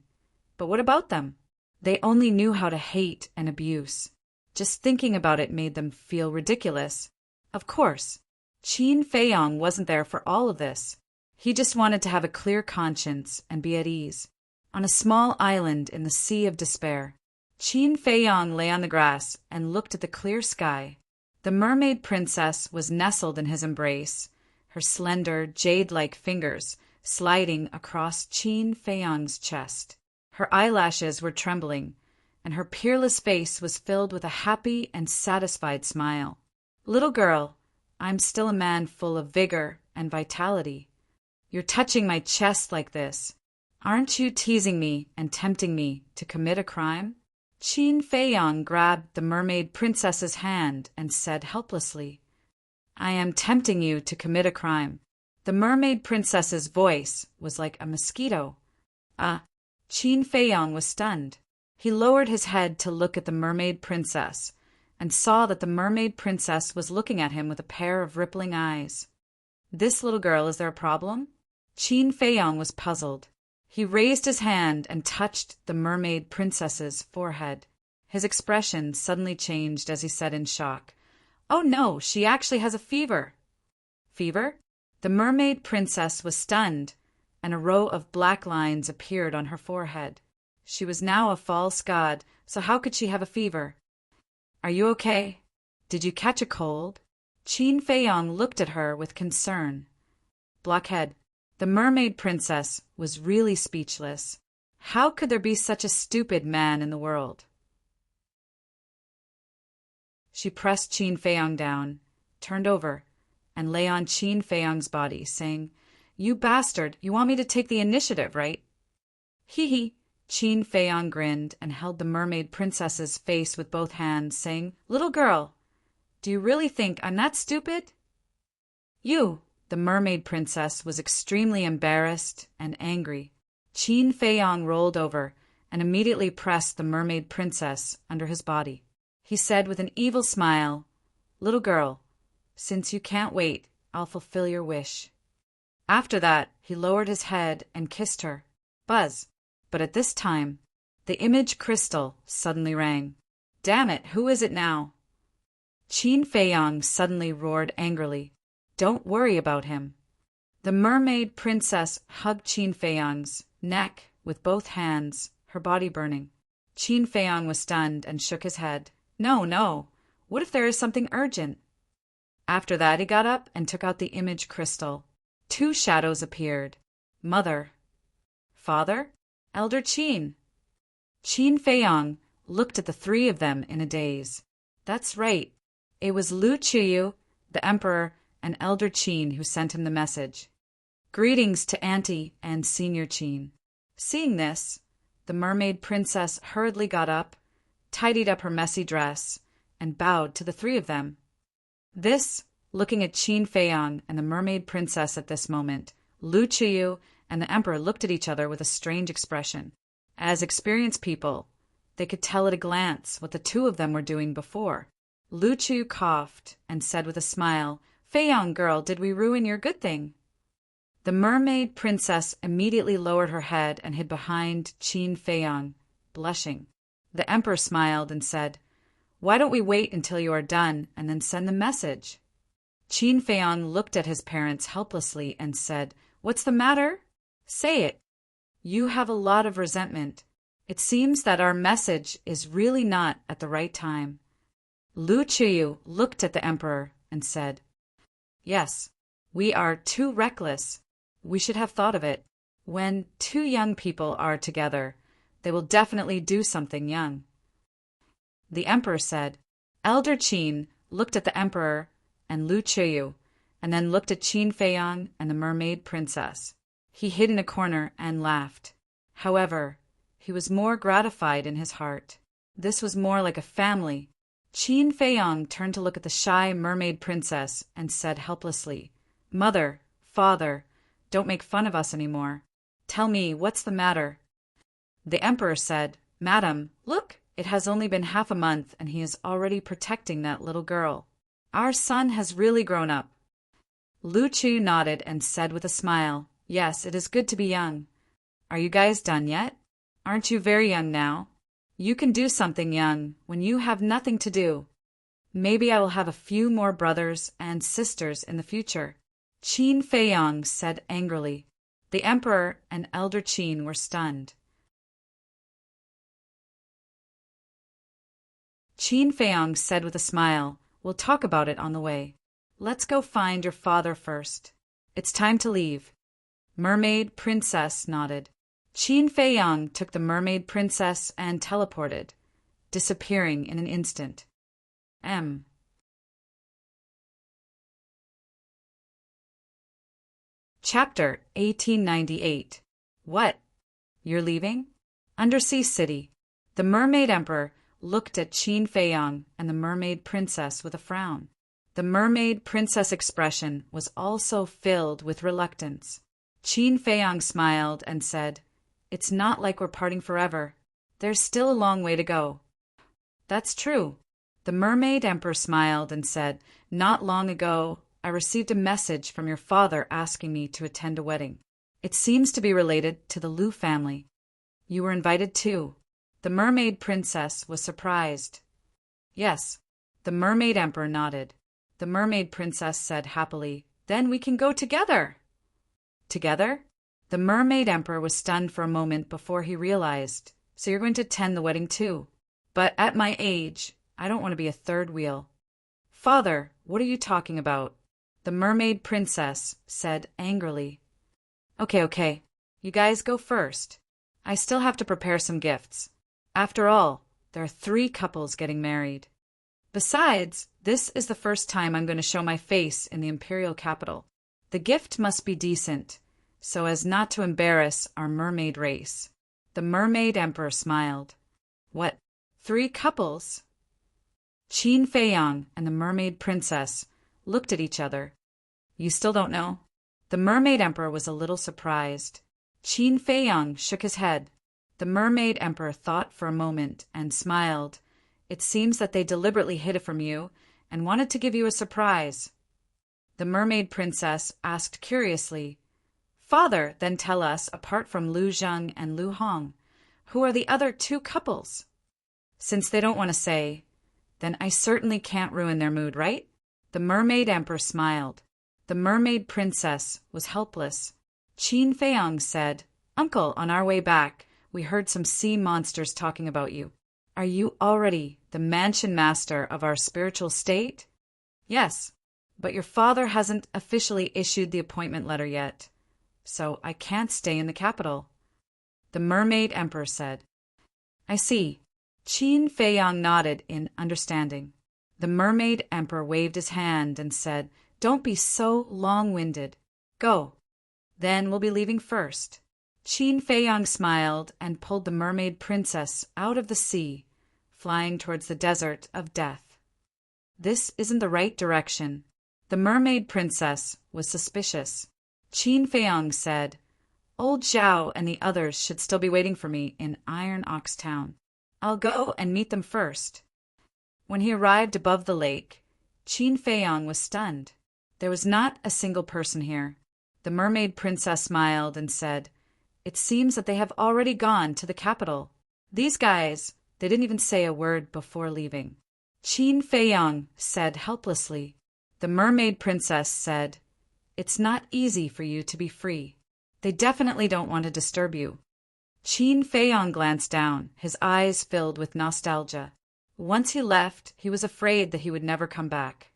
[SPEAKER 1] But what about them? They only knew how to hate and abuse. Just thinking about it made them feel ridiculous. Of course, Qin Feiyang wasn't there for all of this. He just wanted to have a clear conscience and be at ease. On a small island in the Sea of Despair, Qin Feiyang lay on the grass and looked at the clear sky. The mermaid princess was nestled in his embrace, her slender, jade-like fingers sliding across Qin Feiyang's chest. Her eyelashes were trembling, and her peerless face was filled with a happy and satisfied smile. "Little girl, I'm still a man full of vigor and vitality. You're touching my chest like this. Aren't you teasing me and tempting me to commit a crime?" Qin Feiyang grabbed the mermaid princess's hand and said helplessly, "I am tempting you to commit a crime." The mermaid princess's voice was like a mosquito. Qin Feiyang was stunned. He lowered his head to look at the mermaid princess and saw that the mermaid princess was looking at him with a pair of rippling eyes. "This little girl, is there a problem?" Qin Feiyang was puzzled. He raised his hand and touched the mermaid princess's forehead. His expression suddenly changed as he said in shock, "Oh no, she actually has a fever." "Fever?" The mermaid princess was stunned, and a row of black lines appeared on her forehead. She was now a false god, so how could she have a fever? Are you okay? Did you catch a cold? Qin Feiyong looked at her with concern. Blockhead. The mermaid princess was really speechless. How could there be such a stupid man in the world? She pressed Qin Feiyong down, turned over, and lay on Qin Feiyong's body, saying, "You bastard, you want me to take the initiative, right?" Hee hee. Qin Feiyong grinned and held the mermaid princess's face with both hands, saying, "Little girl, do you really think I'm that stupid?" You. The mermaid princess was extremely embarrassed and angry. Qin Feiyong rolled over and immediately pressed the mermaid princess under his body. He said with an evil smile, "Little girl, since you can't wait, I'll fulfill your wish." After that, he lowered his head and kissed her. Buzz. But at this time, the image crystal suddenly rang. "Damn it, who is it now?" Qin Feiyong suddenly roared angrily. "Don't worry about him." The mermaid princess hugged Qin Feiyong's neck with both hands, her body burning. Qin Feiyong was stunned and shook his head. "No, no. What if there is something urgent?" After that, he got up and took out the image crystal. Two shadows appeared. Mother. Father? Elder Qin. Qin Feiyong looked at the three of them in a daze. That's right. It was Lu Qiyu, the emperor, and Elder Qin who sent him the message. Greetings to Auntie and Senior Qin. Seeing this, the mermaid princess hurriedly got up, tidied up her messy dress, and bowed to the three of them. This, looking at Qin Feiyong and the mermaid princess at this moment, Lu Qiyu and the emperor looked at each other with a strange expression. As experienced people, they could tell at a glance what the two of them were doing before. Lu Qiyu coughed and said with a smile, "Feiyong girl, did we ruin your good thing?" The mermaid princess immediately lowered her head and hid behind Qin Feiyong, blushing. The emperor smiled and said, "Why don't we wait until you are done and then send the message?" Qin Feiyong looked at his parents helplessly and said, "What's the matter? Say it. You have a lot of resentment. It seems that our message is really not at the right time." Lu Qiyu looked at the emperor and said, "Yes, we are too reckless. We should have thought of it. When two young people are together, they will definitely do something young." The emperor said. Elder Qin looked at the emperor and Lu Qiyu, and then looked at Qin Feiyong and the mermaid princess. He hid in a corner and laughed. However, he was more gratified in his heart. This was more like a family. Qin Feiyong turned to look at the shy mermaid princess and said helplessly, "Mother, father, don't make fun of us anymore. Tell me, what's the matter?" The emperor said, "Madam, look, it has only been half a month and he is already protecting that little girl. Our son has really grown up." Lu Qiyu nodded and said with a smile, "Yes, it is good to be young. Are you guys done yet? Aren't you very young now? You can do something young when you have nothing to do. Maybe I will have a few more brothers and sisters in the future." Qin Feiyong said angrily. The emperor and Elder Qin were stunned. Qin Feiyong said with a smile, "We'll talk about it on the way. Let's go find your father first. It's time to leave." Mermaid Princess nodded. Qin Feiyong took the mermaid princess and teleported, disappearing in an instant. Chapter 1898. What? You're leaving? Undersea City. The Mermaid Emperor looked at Qin Feiyong and the mermaid princess with a frown. The mermaid princess expression was also filled with reluctance. Qin Feiyong smiled and said, "It's not like we're parting forever. There's still a long way to go." "That's true." The mermaid emperor smiled and said, "Not long ago, I received a message from your father asking me to attend a wedding. It seems to be related to the Lu family. You were invited too." The mermaid princess was surprised. "Yes." The mermaid emperor nodded. The mermaid princess said happily, Then we can go together. Together? The Mermaid Emperor was stunned for a moment before he realized. So you're going to attend the wedding too. But at my age, I don't want to be a third wheel. Father, what are you talking about? The Mermaid Princess said angrily. Okay. You guys go first. I still have to prepare some gifts. After all, there are 3 couples getting married. Besides, this is the first time I'm going to show my face in the imperial capital. The gift must be decent, so as not to embarrass our mermaid race. The Mermaid Emperor smiled. What, 3 couples? Qin Feiyang and the Mermaid Princess looked at each other. You still don't know? The Mermaid Emperor was a little surprised. Qin Feiyang shook his head. The Mermaid Emperor thought for a moment and smiled. It seems that they deliberately hid it from you and wanted to give you a surprise. The Mermaid Princess asked curiously, Father, then tell us, apart from Lu Zheng and Lu Hong, who are the other 2 couples? Since they don't want to say, then I certainly can't ruin their mood, right? The Mermaid Emperor smiled. The Mermaid Princess was helpless. Qin Feiyang said, Uncle, on our way back, we heard some sea monsters talking about you. Are you already the mansion master of our spiritual state? Yes, but your father hasn't officially issued the appointment letter yet, so I can't stay in the capital. The Mermaid Emperor said. I see. Qin Feiyang nodded in understanding. The Mermaid Emperor waved his hand and said, Don't be so long-winded. Go. Then we'll be leaving first. Qin Feiyang smiled and pulled the Mermaid Princess out of the sea, flying towards the desert of death. This isn't the right direction. The Mermaid Princess was suspicious. Qin Feiyang said, Old Zhao and the others should still be waiting for me in Iron Ox Town. I'll go and meet them first. When he arrived above the lake, Qin Feiyang was stunned. There was not a single person here. The Mermaid Princess smiled and said, It seems that they have already gone to the capital. These guys, they didn't even say a word before leaving. Qin Feiyang said helplessly. The Mermaid Princess said, It's not easy for you to be free. They definitely don't want to disturb you. Qin Feiyang glanced down, his eyes filled with nostalgia. Once he left, he was afraid that he would never come back.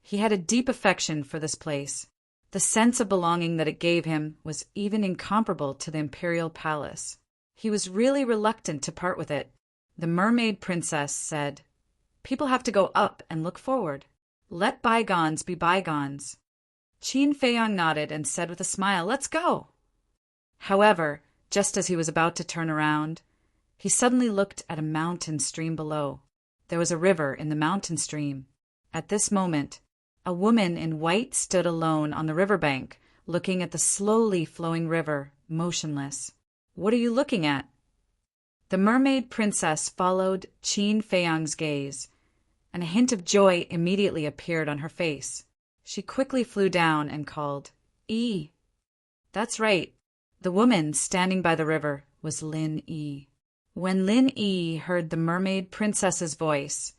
[SPEAKER 1] He had a deep affection for this place. The sense of belonging that it gave him was even incomparable to the imperial palace. He was really reluctant to part with it. The Mermaid Princess said, People have to go up and look forward. Let bygones be bygones. Qin Feiyang nodded and said with a smile, Let's go. However, just as he was about to turn around, he suddenly looked at a mountain stream below. There was a river in the mountain stream. At this moment, a woman in white stood alone on the riverbank, looking at the slowly flowing river, motionless. What are you looking at? The Mermaid Princess followed Qin Feiyang's gaze, and a hint of joy immediately appeared on her face. She quickly flew down and called, Yi. That's right. The woman standing by the river was Lin Yi. When Lin Yi heard the Mermaid Princess's voice,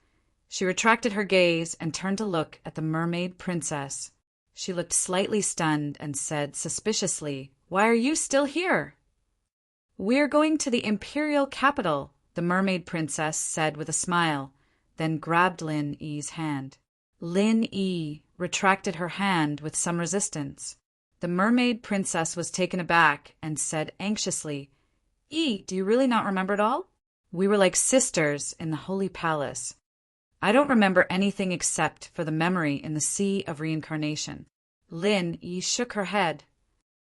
[SPEAKER 1] she retracted her gaze and turned to look at the Mermaid Princess. She looked slightly stunned and said suspiciously, Why are you still here? We're going to the imperial capital, the Mermaid Princess said with a smile, then grabbed Lin Yi's hand. Lin Yi retracted her hand with some resistance. The Mermaid Princess was taken aback and said anxiously, Yi, do you really not remember it all? We were like sisters in the Holy Palace. I don't remember anything except for the memory in the Sea of Reincarnation. Lin Yi shook her head.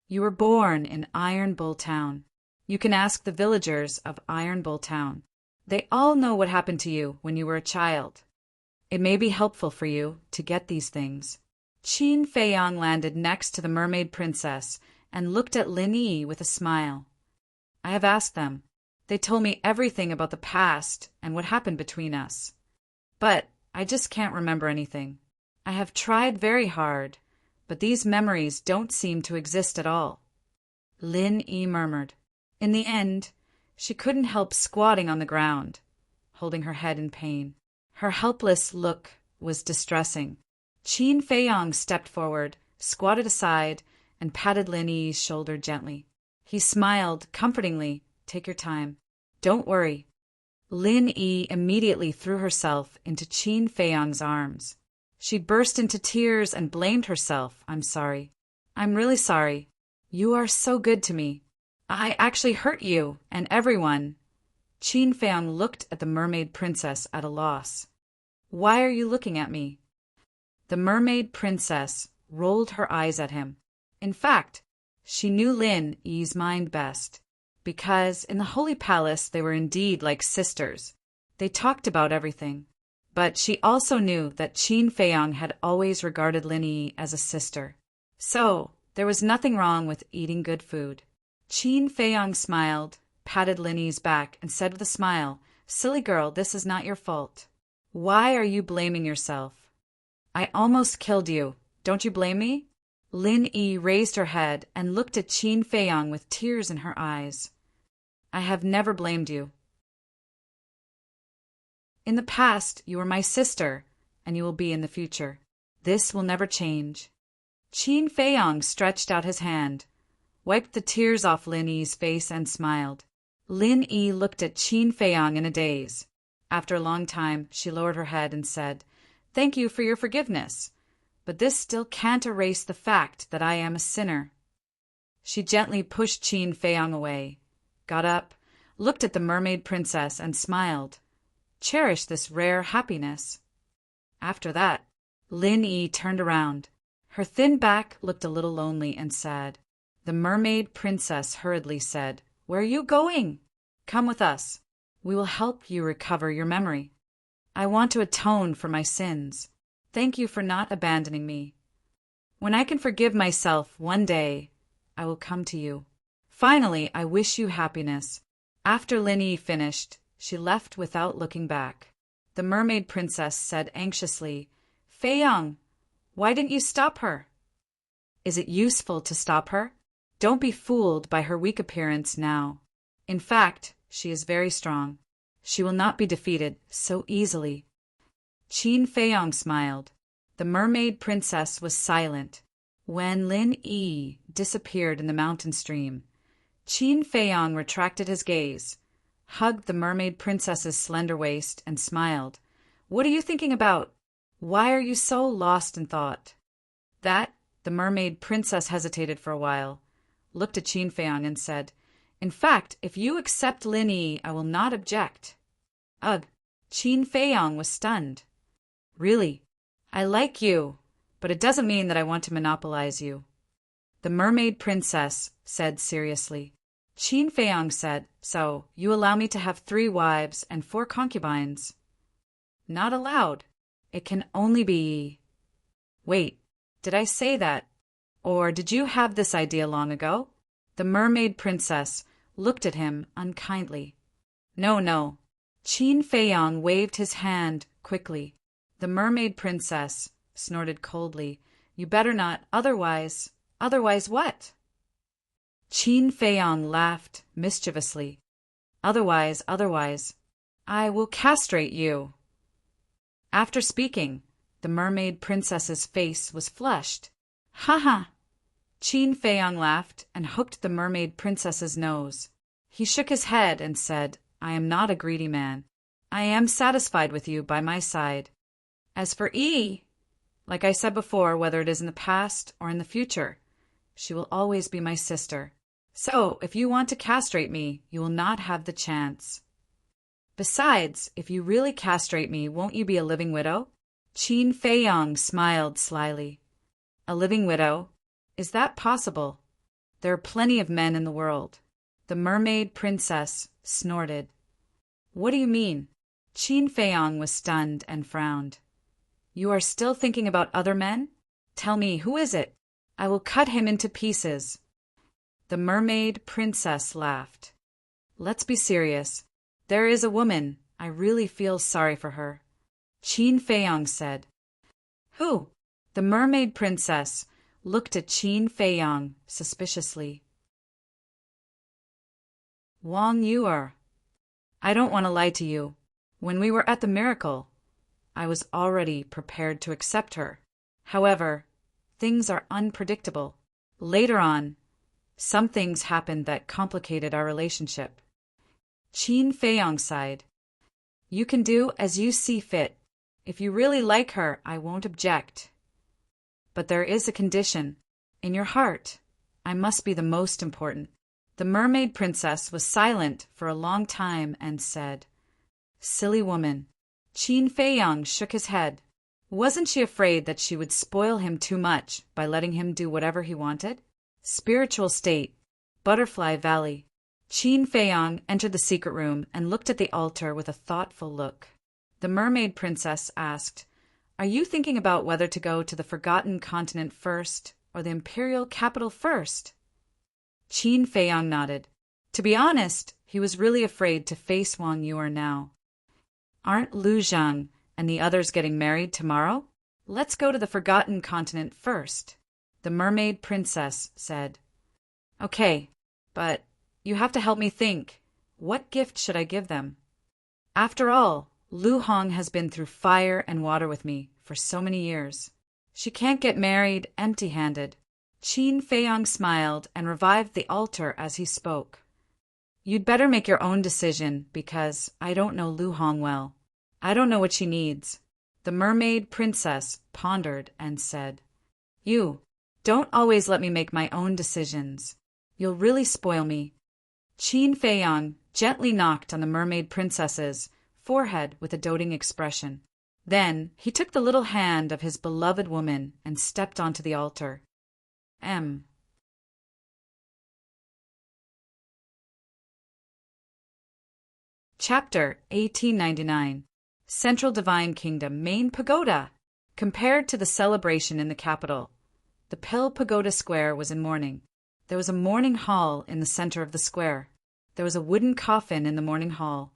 [SPEAKER 1] You were born in Iron Bull Town. You can ask the villagers of Iron Bull Town. They all know what happened to you when you were a child. It may be helpful for you to get these things. Qin Feiyang landed next to the Mermaid Princess and looked at Lin Yi with a smile. I have asked them. They told me everything about the past and what happened between us. But I just can't remember anything. I have tried very hard, but these memories don't seem to exist at all. Lin Yi murmured. In the end, she couldn't help squatting on the ground, holding her head in pain. Her helpless look was distressing. Qin Feiyong stepped forward, squatted aside, and patted Lin Yi's shoulder gently. He smiled comfortingly. Take your time. Don't worry. Lin Yi immediately threw herself into Qin Feiyong's arms. She burst into tears and blamed herself. I'm sorry. I'm really sorry. You are so good to me. I actually hurt you and everyone. Qin Feiyong looked at the mermaid princess at a loss. Why are you looking at me? The mermaid princess rolled her eyes at him. In fact, she knew Lin Yi's mind best, because in the Holy Palace they were indeed like sisters. They talked about everything. But she also knew that Qin Feiyong had always regarded Lin Yi as a sister. So, there was nothing wrong with eating good food. Qin Feiyong smiled, patted Lin Yi's back, and said with a smile, Silly girl, this is not your fault. Why are you blaming yourself? I almost killed you. Don't you blame me? Lin Yi raised her head and looked at Qin Feiyong with tears in her eyes. I have never blamed you. In the past, you were my sister, and you will be in the future. This will never change. Qin Feiyong stretched out his hand, wiped the tears off Lin Yi's face, and smiled. Lin Yi looked at Qin Feiyong in a daze. After a long time, she lowered her head and said, Thank you for your forgiveness, but this still can't erase the fact that I am a sinner. She gently pushed Qin Feiyong away, got up, looked at the mermaid princess, and smiled. Cherish this rare happiness. After that, Lin Yi turned around. Her thin back looked a little lonely and sad. The mermaid princess hurriedly said, Where are you going? Come with us. We will help you recover your memory. I want to atone for my sins. Thank you for not abandoning me. When I can forgive myself one day, I will come to you. Finally, I wish you happiness. After Lin Yi finished, she left without looking back. The mermaid princess said anxiously, Feiyong, why didn't you stop her? Is it useful to stop her? Don't be fooled by her weak appearance now. In fact, she is very strong. She will not be defeated so easily. Qin Feiyong smiled. The mermaid princess was silent. When Lin Yi disappeared in the mountain stream, Qin Feiyong retracted his gaze, hugged the mermaid princess's slender waist, and smiled. What are you thinking about? Why are you so lost in thought? That, the mermaid princess hesitated for a while, looked at Qin Feiyong and said, In fact, if you accept Lin Yi, I will not object. Ugh, Qin Feiyong was stunned. Really? I like you, but it doesn't mean that I want to monopolize you. The mermaid princess said seriously. Qin Feiyong said, So, you allow me to have 3 wives and 4 concubines? Not allowed. It can only be... Wait, did I say that? Or did you have this idea long ago? The mermaid princess looked at him unkindly. No. Qin Feiyong waved his hand quickly. The mermaid princess snorted coldly. You better not, otherwise... Otherwise what? Qin Feiyong laughed mischievously. Otherwise, I will castrate you. After speaking, the mermaid princess's face was flushed. Ha ha! Qin Feiyong laughed and hooked the mermaid princess's nose. He shook his head and said, I am not a greedy man. I am satisfied with you by my side. As for Yi, like I said before, whether it is in the past or in the future, she will always be my sister. So, if you want to castrate me, you will not have the chance. Besides, if you really castrate me, won't you be a living widow? Qin Feiyong smiled slyly. A living widow? Is that possible? There are plenty of men in the world. The mermaid princess snorted. What do you mean? Qin Feiyong was stunned and frowned. You are still thinking about other men? Tell me, who is it? I will cut him into pieces. The mermaid princess laughed. Let's be serious. There is a woman. I really feel sorry for her. Qin Feiyong said. Who? The mermaid princess looked at Qin Feiyong suspiciously. Wang Yuer. I don't want to lie to you. When we were at the miracle, I was already prepared to accept her. However, things are unpredictable. Later on, some things happened that complicated our relationship. Qin Feiyong sighed. You can do as you see fit. If you really like her, I won't object. But there is a condition. In your heart, I must be the most important. The mermaid princess was silent for a long time and said, Silly woman. Qin Feiyong shook his head. Wasn't she afraid that she would spoil him too much by letting him do whatever he wanted? Spiritual state, Butterfly Valley. Qin Feiyong entered the secret room and looked at the altar with a thoughtful look. The mermaid princess asked, Are you thinking about whether to go to the Forgotten Continent first or the imperial capital first? Qin Feiyong nodded. To be honest, he was really afraid to face Wang Yuer now. Aren't Lu Zhang and the others getting married tomorrow? Let's go to the Forgotten Continent first, the mermaid princess said. Okay, but you have to help me think. What gift should I give them? After all, Lu Hong has been through fire and water with me for so many years. She can't get married empty-handed. Qin Feiyong smiled and revived the altar as he spoke. You'd better make your own decision because I don't know Lu Hong well. I don't know what she needs. The mermaid princess pondered and said, You, don't always let me make my own decisions. You'll really spoil me. Qin Feiyong gently knocked on the mermaid princess's forehead with a doting expression. Then he took the little hand of his beloved woman and stepped onto the altar. Chapter 1899. Central Divine Kingdom Main Pagoda. Compared to the celebration in the capital, the Pale Pagoda Square was in mourning. There was a mourning hall in the center of the square. There was a wooden coffin in the mourning hall,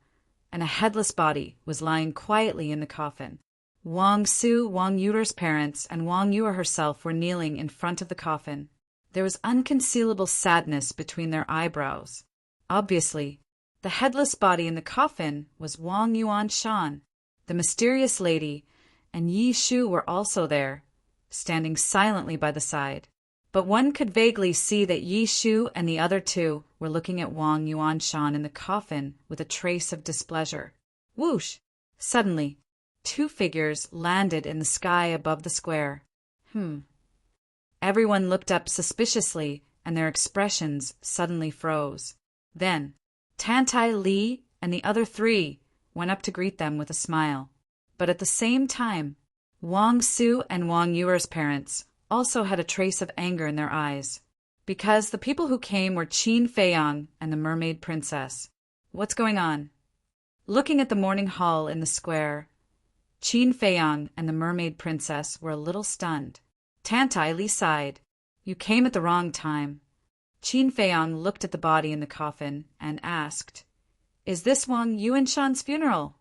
[SPEAKER 1] and a headless body was lying quietly in the coffin. Wang Su, Wang Yuer's parents, and Wang Yuer herself were kneeling in front of the coffin. There was unconcealable sadness between their eyebrows. Obviously, the headless body in the coffin was Wang Yuanshan. The mysterious lady and Yi Shu were also there, standing silently by the side. But one could vaguely see that Yi Shu and the other two were looking at Wang Yuanshan in the coffin with a trace of displeasure. Whoosh! Suddenly, two figures landed in the sky above the square. Everyone looked up suspiciously, and their expressions suddenly froze. Then, Tantai Li and the other three went up to greet them with a smile. But at the same time, Wang Su and Wang Yuer's parents also had a trace of anger in their eyes, because the people who came were Qin Feiyong and the mermaid princess. What's going on? Looking at the mourning hall in the square, Qin Feiyong and the mermaid princess were a little stunned. Tantai Li sighed. You came at the wrong time. Qin Feiyong looked at the body in the coffin and asked, Is this Wang Yuanshan's funeral?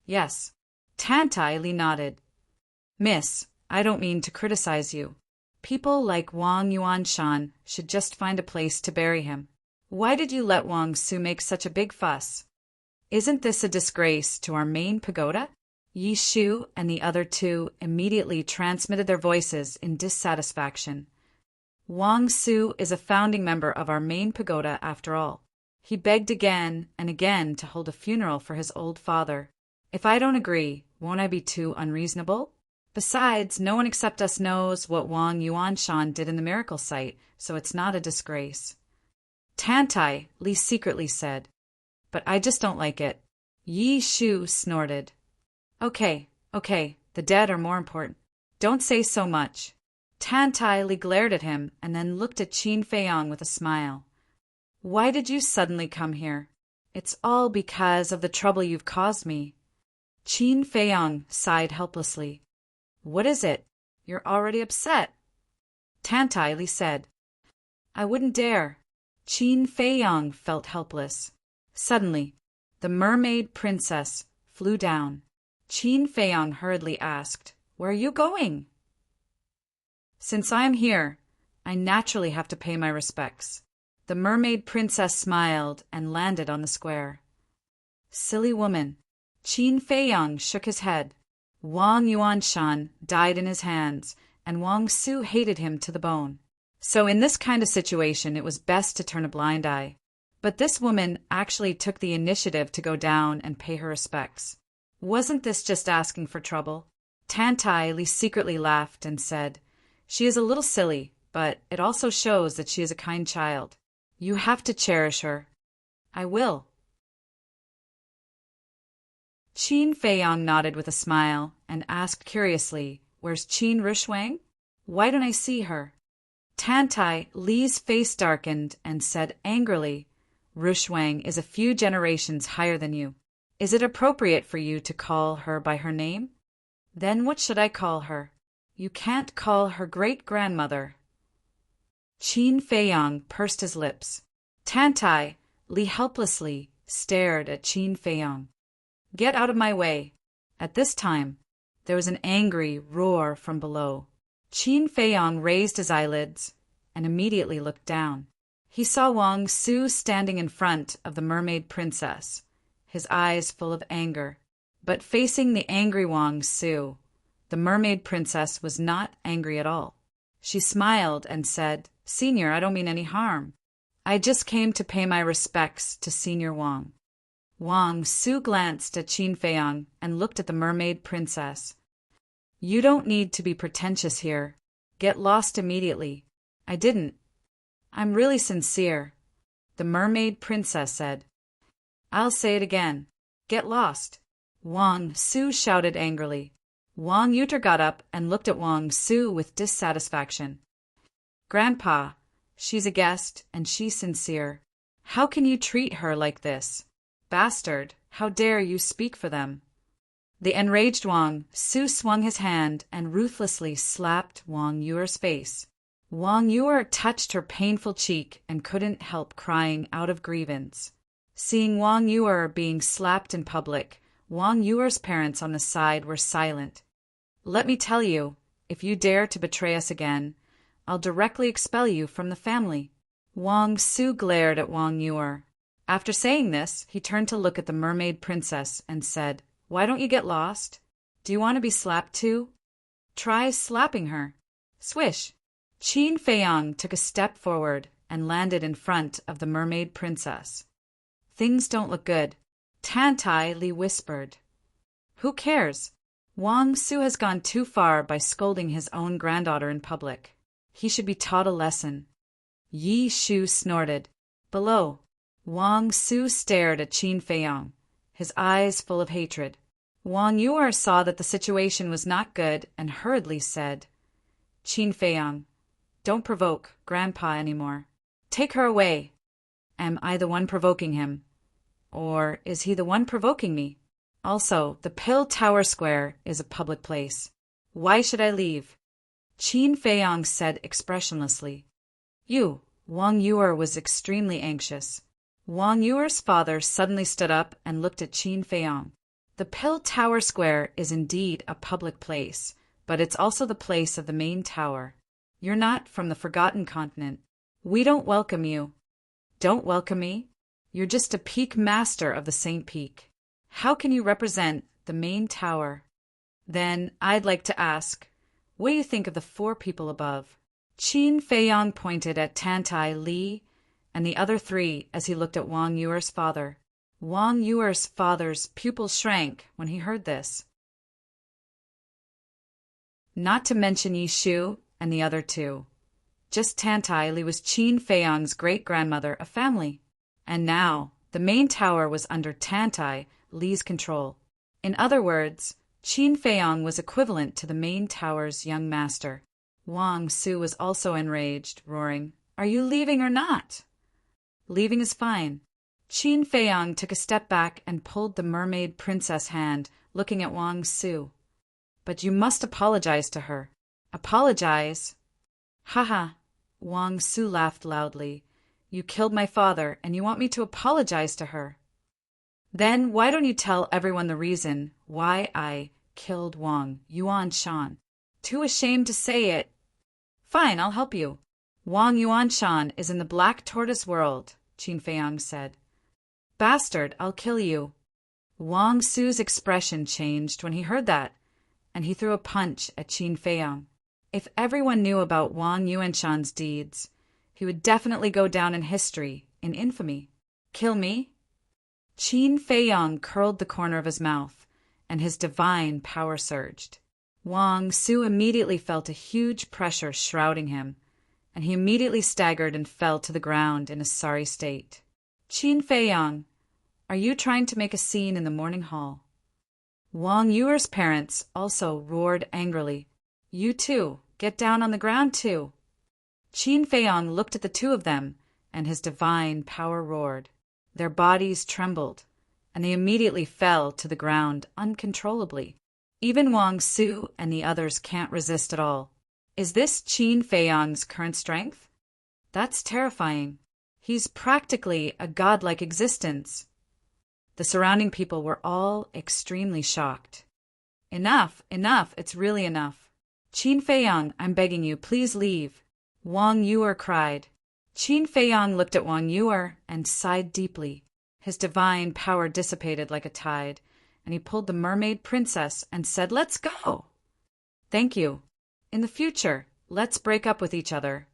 [SPEAKER 1] Yes. Tantai Li nodded. Miss, I don't mean to criticize you. People like Wang Yuanshan should just find a place to bury him. Why did you let Wang Su make such a big fuss? Isn't this a disgrace to our main pagoda? Yi Shu and the other two immediately transmitted their voices in dissatisfaction. Wang Su is a founding member of our main pagoda after all. He begged again and again to hold a funeral for his old father. If I don't agree, won't I be too unreasonable? Besides, no one except us knows what Wang Yuanshan did in the miracle site, so it's not a disgrace. Tantai Li secretly said, But I just don't like it. Yi Shu snorted. Okay, the dead are more important. Don't say so much. Tantai Li glared at him and then looked at Qin Feiyong with a smile. Why did you suddenly come here? It's all because of the trouble you've caused me. Qin Feiyong sighed helplessly. What is it? You're already upset. Tantai Li said. I wouldn't dare. Qin Feiyong felt helpless. Suddenly, the mermaid princess flew down. Qin Feiyong hurriedly asked, Where are you going? Since I'm here, I naturally have to pay my respects. The mermaid princess smiled and landed on the square. Silly woman. Qin Feiyong shook his head. Wang Yuanshan died in his hands, and Wang Su hated him to the bone. So in this kind of situation, it was best to turn a blind eye. But this woman actually took the initiative to go down and pay her respects. Wasn't this just asking for trouble? Tantai Li secretly laughed and said, "She is a little silly, but it also shows that she is a kind child. You have to cherish her." "I will." Qin Feiyang nodded with a smile and asked curiously, "Where's Qin Rushwang? Why don't I see her?" Tantai Li's face darkened and said angrily, "Rushwang is a few generations higher than you. Is it appropriate for you to call her by her name? Then what should I call her? You can't call her great-grandmother." Qin Feiyang pursed his lips. Tantai Li helplessly stared at Qin Feiyang. "Get out of my way." At this time, there was an angry roar from below. Qin Feiyang raised his eyelids and immediately looked down. He saw Wang Su standing in front of the mermaid princess, his eyes full of anger. But facing the angry Wang Su, the mermaid princess was not angry at all. She smiled and said, "Senior, I don't mean any harm. I just came to pay my respects to Senior Wang." Wang Su glanced at Qin Feiyang and looked at the mermaid princess. "You don't need to be pretentious here. Get lost immediately." "I didn't. I'm really sincere," the mermaid princess said. "I'll say it again. Get lost." Wang Su shouted angrily. Wang Yuter got up and looked at Wang Su with dissatisfaction. "Grandpa, she's a guest and she's sincere. How can you treat her like this? Bastard, how dare you speak for them?" The enraged Wang Su swung his hand and ruthlessly slapped Wang Yuer's face. Wang Yuer touched her painful cheek and couldn't help crying out of grievance. Seeing Wang Yuer being slapped in public, Wang Yuer's parents on the side were silent. "Let me tell you, if you dare to betray us again, I'll directly expel you from the family." Wang Su glared at Wang Yuer. After saying this, he turned to look at the mermaid princess and said, "Why don't you get lost? Do you want to be slapped too? Try slapping her." Swish! Qin Feiyang took a step forward and landed in front of the mermaid princess. "Things don't look good," Tantai Li whispered. "Who cares? Wang Su has gone too far by scolding his own granddaughter in public. He should be taught a lesson." Yi Shu snorted. Below, Wang Su stared at Qin Feiyang, his eyes full of hatred. Wang Yuer saw that the situation was not good and hurriedly said, "Qin Feiyang, don't provoke Grandpa anymore. Take her away. Am I the one provoking him? Or is he the one provoking me? Also, the Pill Tower Square is a public place. Why should I leave?" Qin Feiyang said expressionlessly. Wang Yuer was extremely anxious. Wang Yuer's father suddenly stood up and looked at Qin Feiyang. "The Pill Tower Square is indeed a public place, but it's also the place of the main tower. You're not from the Forgotten Continent. We don't welcome you." "Don't welcome me? You're just a peak master of the St. Peak. How can you represent the main tower? Then I'd like to ask, what do you think of the 4 people above?" Qin Feiyang pointed at Tantai Li and the other 3 as he looked at Wang Yuer's father. Wang Yuer's father's pupils shrank when he heard this. Not to mention Yi Shu and the other 2. Just Tantai Li was Qin Feiyang's great-grandmother of family. And now, the main tower was under Tantai Li's control. In other words, Qin Feiyang was equivalent to the main tower's young master. Wang Su was also enraged, roaring, "Are you leaving or not?" "Leaving is fine." Qin Feiyang took a step back and pulled the mermaid princess' hand, looking at Wang Su. "But you must apologize to her." "Apologize? Haha!" Wang Su laughed loudly. "You killed my father, and you want me to apologize to her? Then why don't you tell everyone the reason why I killed Wang Yuanshan?" "Too ashamed to say it." "Fine, I'll help you. Wang Yuanshan is in the Black Tortoise world," Qin Feiyang said. "Bastard, I'll kill you." Wang Su's expression changed when he heard that, and he threw a punch at Qin Feiyang. If everyone knew about Wang Yuanshan's deeds, he would definitely go down in history, in infamy. Kill me? Qin Feiyang curled the corner of his mouth, and his divine power surged. Wang Su immediately felt a huge pressure shrouding him, and he immediately staggered and fell to the ground in a sorry state. Qin Feiyang, are you trying to make a scene in the morning hall? Wang Yuer's parents also roared angrily. You too, get down on the ground too. Qin Feiyang looked at the two of them, and his divine power roared. Their bodies trembled, and they immediately fell to the ground uncontrollably. Even Wang Su and the others can't resist at all. Is this Qin Feiyang's current strength? That's terrifying. He's practically a godlike existence. The surrounding people were all extremely shocked. Enough, enough, it's really enough. Qin Feiyang, I'm begging you, please leave. Wang Yuer cried. Qin Feiyang looked at Wang Yuer and sighed deeply. His divine power dissipated like a tide, and he pulled the mermaid princess and said, Let's go! Thank you. In the future, let's break up with each other.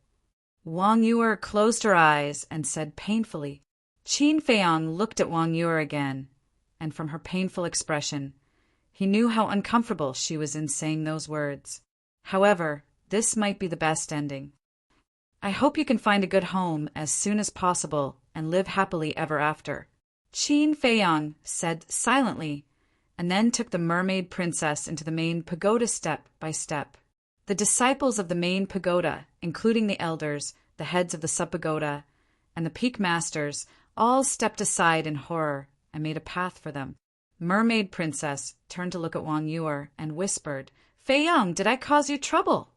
[SPEAKER 1] Wang Yuer closed her eyes and said painfully. Qin Feiyang looked at Wang Yuer again, and from her painful expression, he knew how uncomfortable she was in saying those words. However, this might be the best ending. I hope you can find a good home as soon as possible and live happily ever after. Qin Feiyang said silently, and then took the mermaid princess into the main pagoda step by step. The disciples of the main pagoda, including the elders, the heads of the sub-pagoda, and the peak masters, all stepped aside in horror and made a path for them. Mermaid princess turned to look at Wang Yuer and whispered, Feiyang, did I cause you trouble?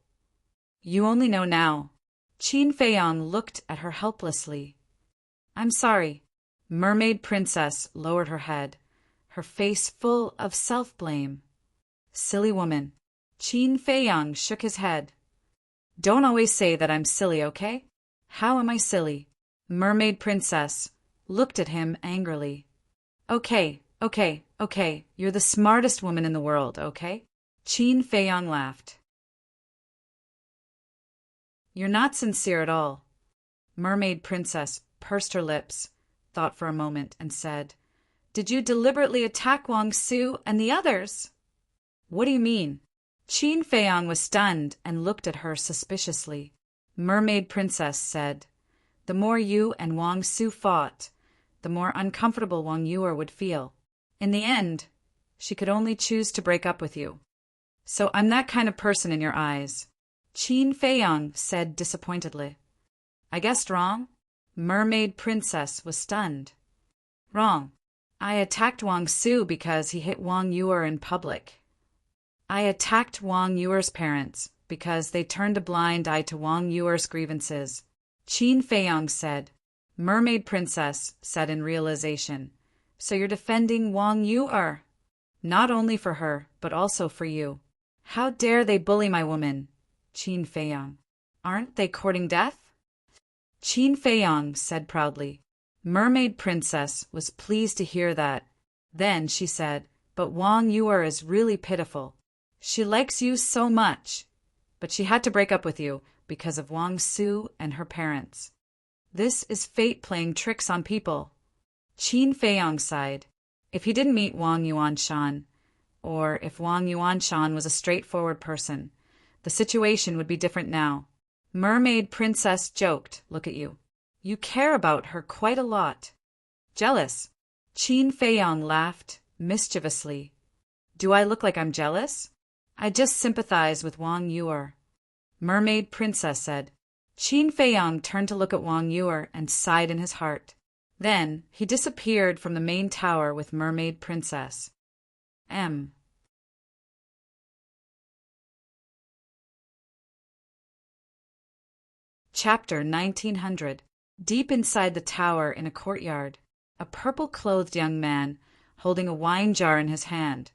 [SPEAKER 1] You only know now. Qin Feiyang looked at her helplessly. I'm sorry. Mermaid princess lowered her head, her face full of self-blame. Silly woman. Qin Feiyang shook his head. Don't always say that I'm silly, okay? How am I silly? Mermaid princess looked at him angrily. Okay, you're the smartest woman in the world, okay? Qin Feiyang laughed. You're not sincere at all. Mermaid princess pursed her lips, thought for a moment, and said, Did you deliberately attack Wang Su and the others? What do you mean? Qin Feiyang was stunned and looked at her suspiciously. Mermaid princess said, The more you and Wang Su fought, the more uncomfortable Wang Yuer would feel. In the end, she could only choose to break up with you. So I'm that kind of person in your eyes. Qin Feiyang said disappointedly. I guessed wrong? Mermaid princess was stunned. Wrong. I attacked Wang Su because he hit Wang Yuer in public. I attacked Wang Yuer's parents because they turned a blind eye to Wang Yuer's grievances. Qin Feiyang said. Mermaid princess said in realization. So you're defending Wang Yuer? Not only for her, but also for you. How dare they bully my woman? Qin Feiyang. Aren't they courting death? Qin Feiyang said proudly. Mermaid princess was pleased to hear that. Then she said, But Wang Yuer is really pitiful. She likes you so much. But she had to break up with you because of Wang Su and her parents. This is fate playing tricks on people. Qin Feiyang sighed. If he didn't meet Wang Yuanshan, or if Wang Yuanshan was a straightforward person, the situation would be different now. Mermaid princess joked, Look at you. You care about her quite a lot. Jealous? Qin Feiyang laughed mischievously. Do I look like I'm jealous? I just sympathize with Wang Yuer. Mermaid princess said. Qin Feiyang turned to look at Wang Yuer and sighed in his heart. Then he disappeared from the main tower with Mermaid princess. Chapter 1900. Deep inside the tower in a courtyard, a purple-clothed young man, holding a wine jar in his hand,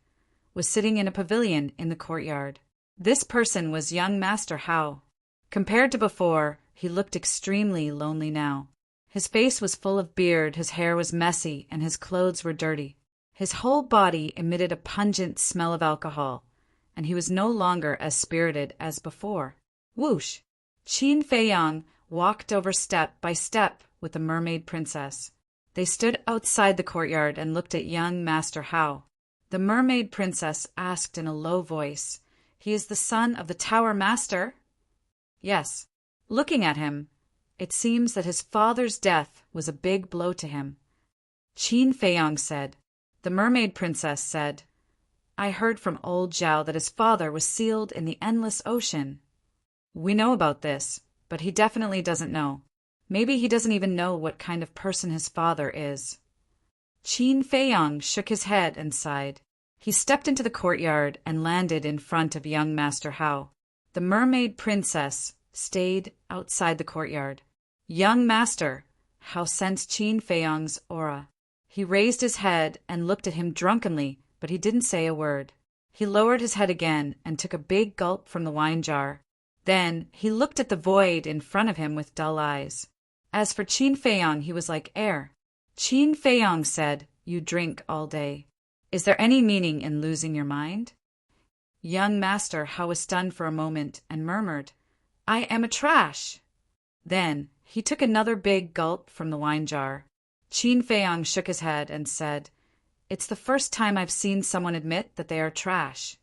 [SPEAKER 1] was sitting in a pavilion in the courtyard. This person was young Master Hao. Compared to before, he looked extremely lonely now. His face was full of beard, his hair was messy, and his clothes were dirty. His whole body emitted a pungent smell of alcohol, and he was no longer as spirited as before. Whoosh! Qin Feiyang walked over step by step with the mermaid princess. They stood outside the courtyard and looked at young Master Hao. The mermaid princess asked in a low voice, "He is the son of the Tower Master?" "Yes." Looking at him, it seems that his father's death was a big blow to him. Qin Feiyang said. The mermaid princess said, "I heard from old Zhao that his father was sealed in the endless ocean." "We know about this, but he definitely doesn't know. Maybe he doesn't even know what kind of person his father is." Qin Feiyang shook his head and sighed. He stepped into the courtyard and landed in front of young Master Hao. The mermaid princess stayed outside the courtyard. "Young Master," Hao sensed Qin Feiyang's aura. He raised his head and looked at him drunkenly, but he didn't say a word. He lowered his head again and took a big gulp from the wine jar. Then he looked at the void in front of him with dull eyes. As for Qin Feiyang, he was like air. Qin Feiyang said, "You drink all day. Is there any meaning in losing your mind?" Young Master Hao was stunned for a moment and murmured, "I am a trash." Then he took another big gulp from the wine jar. Qin Feiyang shook his head and said, "It's the first time I've seen someone admit that they are trash.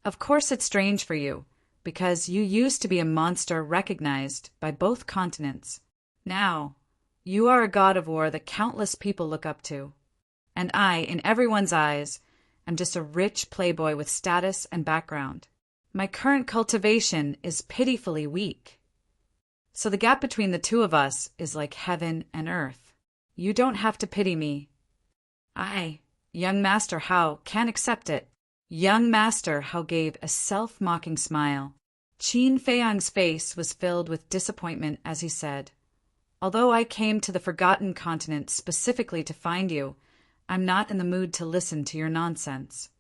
[SPEAKER 1] Of course it's strange for you, because you used to be a monster recognized by both continents. Now, you are a god of war that countless people look up to. And I, in everyone's eyes, am just a rich playboy with status and background. My current cultivation is pitifully weak. So the gap between the two of us is like heaven and earth. You don't have to pity me. I, young Master Hao, can't accept it." Young Master Hao gave a self-mocking smile. Qin Feiyang's face was filled with disappointment as he said, "Although I came to the Forgotten Continent specifically to find you, I'm not in the mood to listen to your nonsense."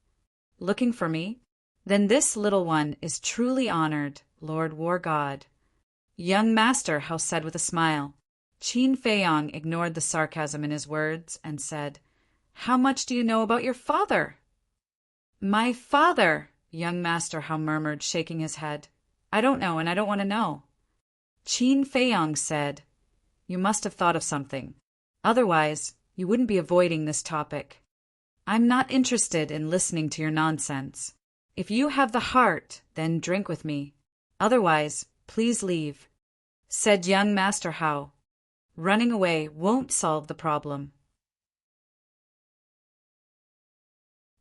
[SPEAKER 1] "Looking for me? Then this little one is truly honored, Lord War God." Young Master Hao said with a smile. Qin Feiyang ignored the sarcasm in his words and said, "How much do you know about your father?" "My father," young Master Hao murmured, shaking his head. "I don't know, and I don't want to know." Qin Feiyang said, "You must have thought of something. Otherwise, you wouldn't be avoiding this topic. I'm not interested in listening to your nonsense. If you have the heart, then drink with me. Otherwise, please leave," said young Master Hao. "Running away won't solve the problem."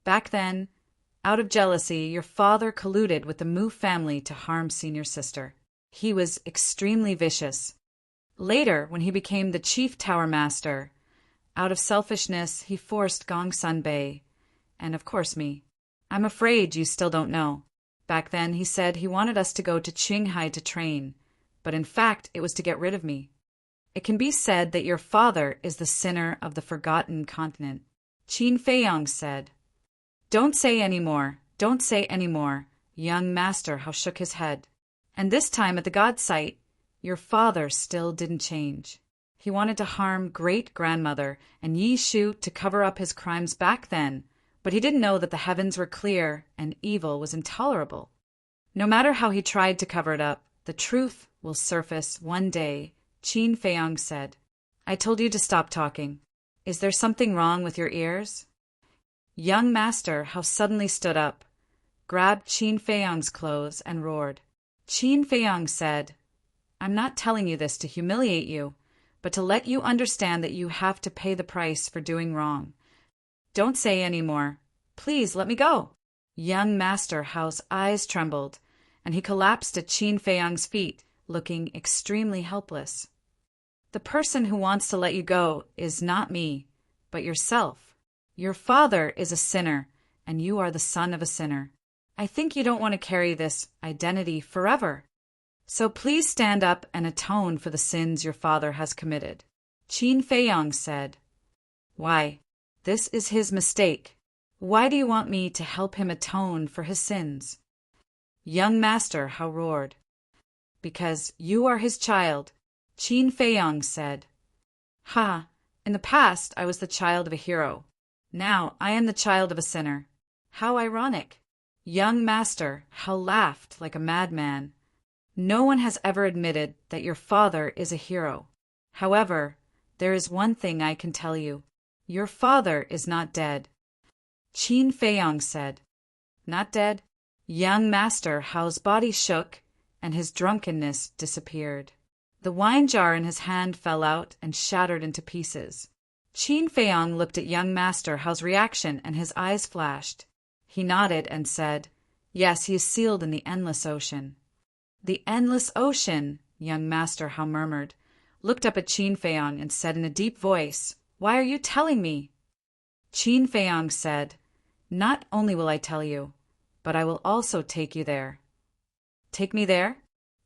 [SPEAKER 1] Back then, out of jealousy, your father colluded with the Mu family to harm senior sister. He was extremely vicious. Later, when he became the chief tower master, out of selfishness, he forced Gongsun Bei, and of course me. I'm afraid you still don't know. Back then, he said he wanted us to go to Qinghai to train, but in fact, it was to get rid of me. It can be said that your father is the sinner of the Forgotten Continent. Qin Feiyang said. "Don't say any more, don't say any more." Young Master Hao shook his head. And this time at the god site, your father still didn't change. He wanted to harm great-grandmother and Yi Shu to cover up his crimes back then, but he didn't know that the heavens were clear and evil was intolerable. No matter how he tried to cover it up, the truth will surface one day, Qin Feiyang said. "I told you to stop talking. Is there something wrong with your ears?" Young Master Hao suddenly stood up, grabbed Qin Feiyang's clothes, and roared. Qin Feiyang said, "I'm not telling you this to humiliate you, but to let you understand that you have to pay the price for doing wrong. Don't say any more. Please let me go." Young Master Hao's eyes trembled, and he collapsed at Qin Feiyang's feet, looking extremely helpless. "The person who wants to let you go is not me, but yourself. Your father is a sinner, and you are the son of a sinner. I think you don't want to carry this identity forever. So please stand up and atone for the sins your father has committed." Qin Feiyang said. "Why, this is his mistake. Why do you want me to help him atone for his sins?" Young Master Hao roared. "Because you are his child," Qin Feiyang said. "Ha, in the past I was the child of a hero. Now I am the child of a sinner. How ironic." Young master, Hao laughed like a madman. No one has ever admitted that your father is a hero. However, there is one thing I can tell you. Your father is not dead. Qin Feiyong said. Not dead? Young master Hao's body shook, and his drunkenness disappeared. The wine jar in his hand fell out and shattered into pieces. Qin Feiyong looked at young master Hao's reaction, and his eyes flashed. He nodded and said, Yes, he is sealed in the endless ocean. The endless ocean, young master Hao murmured, looked up at Qin Feiyong and said in a deep voice, Why are you telling me? Qin Feiyong said, Not only will I tell you, but I will also take you there. Take me there?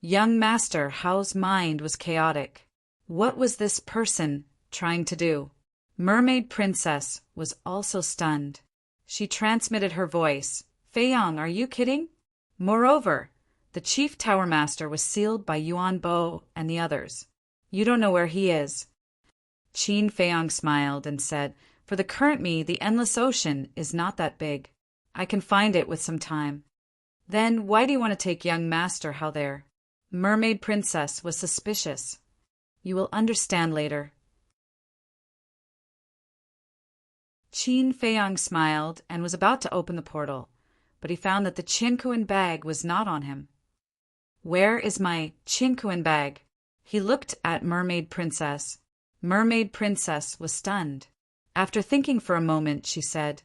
[SPEAKER 1] Young master Hao's mind was chaotic. What was this person trying to do? Mermaid Princess was also stunned. She transmitted her voice. Feiyong, are you kidding? Moreover, the chief tower master was sealed by Yuan Bo and the others. You don't know where he is. Qin Feiyong smiled and said, For the current me, the endless ocean is not that big. I can find it with some time. Then why do you want to take young master Hao there? Mermaid Princess was suspicious. You will understand later. Qin Feiyong smiled and was about to open the portal, but he found that the Qinkuan bag was not on him. Where is my Qinkuan bag? He looked at Mermaid Princess. Mermaid Princess was stunned. After thinking for a moment, she said,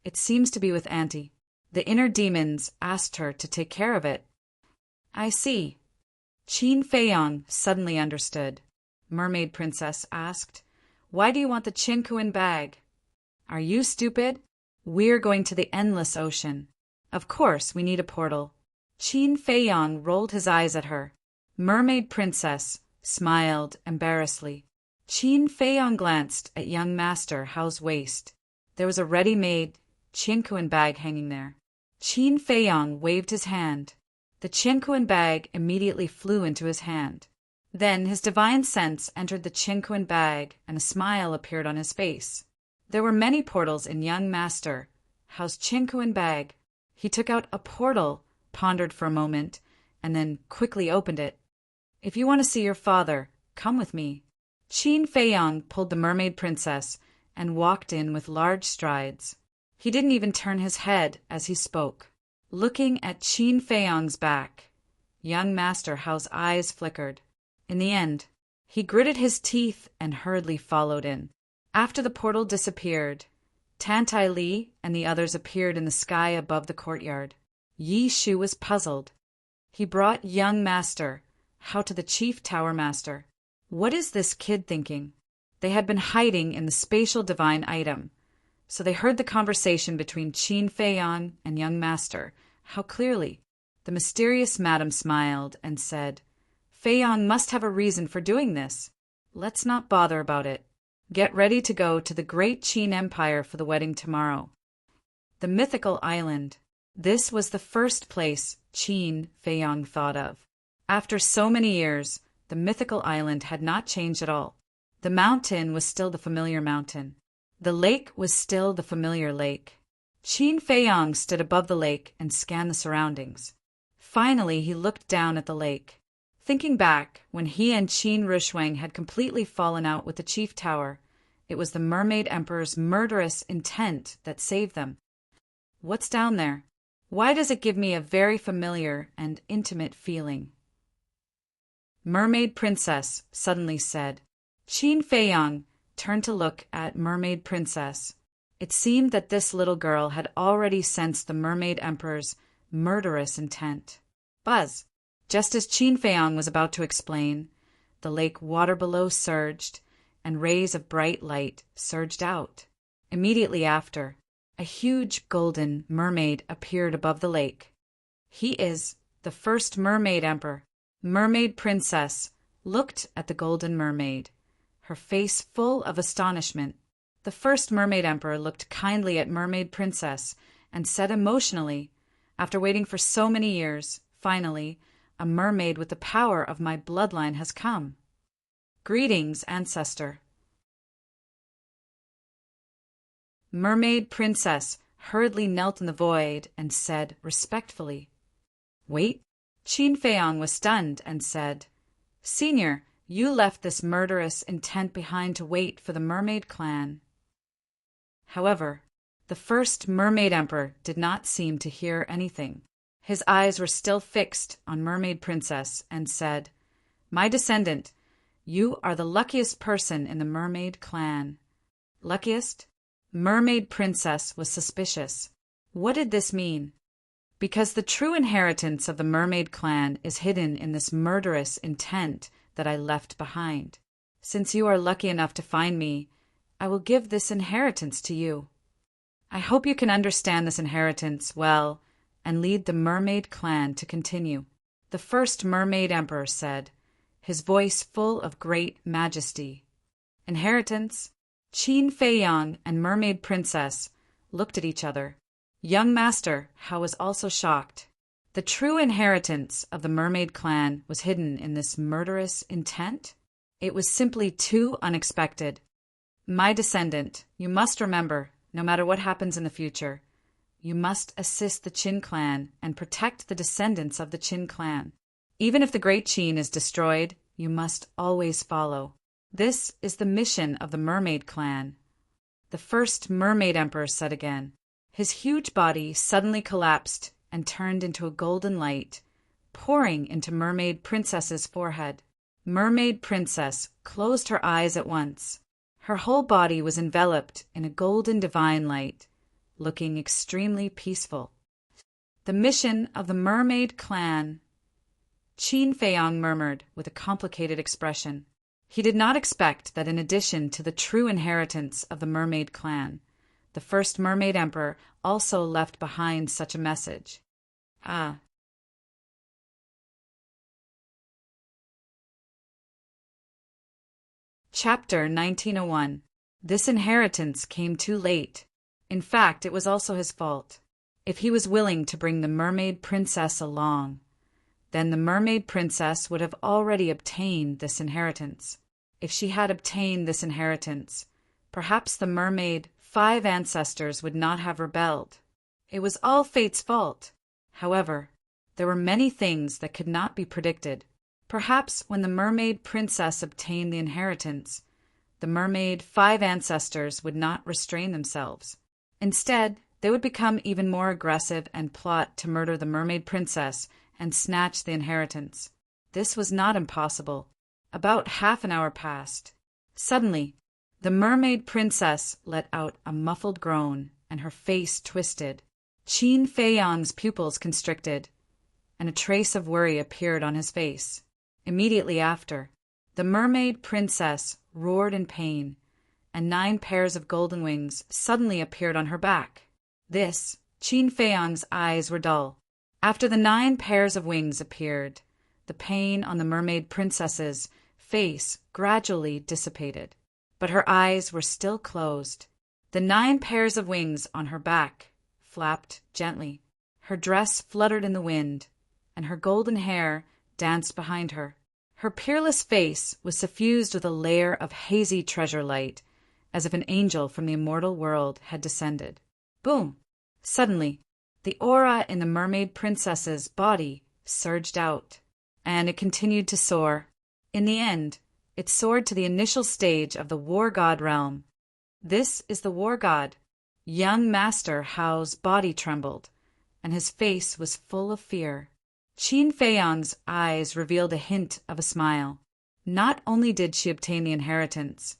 [SPEAKER 1] It seems to be with Auntie. The inner demons asked her to take care of it. I see. Qin Feiyong suddenly understood. Mermaid Princess asked, Why do you want the Qinkuan bag? Are you stupid? We're going to the endless ocean. Of course we need a portal. Qin Feiyong rolled his eyes at her. Mermaid Princess smiled embarrassedly. Qin Feiyong glanced at young master Hao's waist. There was a ready-made Qinkuan bag hanging there. Qin Feiyong waved his hand. The Qinkuan bag immediately flew into his hand. Then his divine sense entered the Qinkuan bag, and a smile appeared on his face. There were many portals in young master Hao's Qinkuan bag. He took out a portal, pondered for a moment, and then quickly opened it. If you want to see your father, come with me. Qin Feiyong pulled the Mermaid Princess and walked in with large strides. He didn't even turn his head as he spoke. Looking at Qin Feiyong's back, young master Hao's eyes flickered. In the end, he gritted his teeth and hurriedly followed in. After the portal disappeared, Tan Tai Li and the others appeared in the sky above the courtyard. Yi Shu was puzzled. He brought young master Hao to the chief tower master. What is this kid thinking? They had been hiding in the spatial divine item, so they heard the conversation between Qin Feiyong and young master Hao clearly. The mysterious madam smiled and said, Feiyong must have a reason for doing this. Let's not bother about it. Get ready to go to the great Qin Empire for the wedding tomorrow. The mythical island. This was the first place Qin Feiyong thought of. After so many years, the mythical island had not changed at all. The mountain was still the familiar mountain. The lake was still the familiar lake. Qin Feiyong stood above the lake and scanned the surroundings. Finally, he looked down at the lake. Thinking back, when he and Qin Rushuang had completely fallen out with the chief tower, it was the Mermaid Emperor's murderous intent that saved them. What's down there? Why does it give me a very familiar and intimate feeling? Mermaid Princess suddenly said. Qin Feiyong turned to look at Mermaid Princess. It seemed that this little girl had already sensed the Mermaid Emperor's murderous intent. Buzz! Just as Qin Feiyong was about to explain, the lake water below surged, and rays of bright light surged out. Immediately after, a huge golden mermaid appeared above the lake. He is the first Mermaid Emperor. Mermaid Princess looked at the golden mermaid, her face full of astonishment. The first Mermaid Emperor looked kindly at Mermaid Princess and said emotionally, After waiting for so many years, finally, a mermaid with the power of my bloodline has come. Greetings, ancestor. Mermaid Princess hurriedly knelt in the void and said respectfully, "Wait." Qin Feiyang was stunned and said, "Senior, you left this murderous intent behind to wait for the mermaid clan." However, the first mermaid emperor did not seem to hear anything. His eyes were still fixed on Mermaid Princess and said, "My descendant, you are the luckiest person in the mermaid clan." Luckiest? Mermaid Princess was suspicious. What did this mean? Because the true inheritance of the mermaid clan is hidden in this murderous intent that I left behind. Since you are lucky enough to find me, I will give this inheritance to you. I hope you can understand this inheritance well and lead the mermaid clan to continue." The first mermaid emperor said, his voice full of great majesty. Inheritance? Qin Feiyang and Mermaid Princess looked at each other. Young Master Hao was also shocked. The true inheritance of the mermaid clan was hidden in this murderous intent? It was simply too unexpected. My descendant, you must remember, no matter what happens in the future, you must assist the Qin clan and protect the descendants of the Qin clan. Even if the great Qin is destroyed, you must always follow. This is the mission of the mermaid clan. The first mermaid emperor said again. His huge body suddenly collapsed and turned into a golden light, pouring into Mermaid Princess's forehead. Mermaid Princess closed her eyes at once. Her whole body was enveloped in a golden divine light, looking extremely peaceful. The mission of the mermaid clan, Qin Feiyang murmured with a complicated expression. He did not expect that in addition to the true inheritance of the mermaid clan, the first mermaid emperor also left behind such a message. Chapter 1901. This inheritance came too late. In fact, it was also his fault. If he was willing to bring the mermaid princess along, then the mermaid princess would have already obtained this inheritance. If she had obtained this inheritance, perhaps the mermaid 5 ancestors would not have rebelled. It was all fate's fault. However, there were many things that could not be predicted. Perhaps when the mermaid princess obtained the inheritance, the mermaid 5 ancestors would not restrain themselves. Instead, they would become even more aggressive and plot to murder the mermaid princess and snatch the inheritance. This was not impossible. About half an hour passed. Suddenly, the mermaid princess let out a muffled groan, and her face twisted. Qin Feiyang's pupils constricted, and a trace of worry appeared on his face. Immediately after, the mermaid princess roared in pain, and 9 pairs of golden wings suddenly appeared on her back. Qin Feiyang's eyes were dull. After the 9 pairs of wings appeared, the pain on the mermaid princess's face gradually dissipated, but her eyes were still closed. The 9 pairs of wings on her back flapped gently. Her dress fluttered in the wind, and her golden hair danced behind her. Her peerless face was suffused with a layer of hazy treasure light, as if an angel from the immortal world had descended. Boom! Suddenly, the aura in the mermaid princess's body surged out, and it continued to soar. In the end, it soared to the initial stage of the war god realm. This is the war god. Young Master Hao's body trembled, and his face was full of fear. Qin Feiyang's eyes revealed a hint of a smile. Not only did she obtain the inheritance,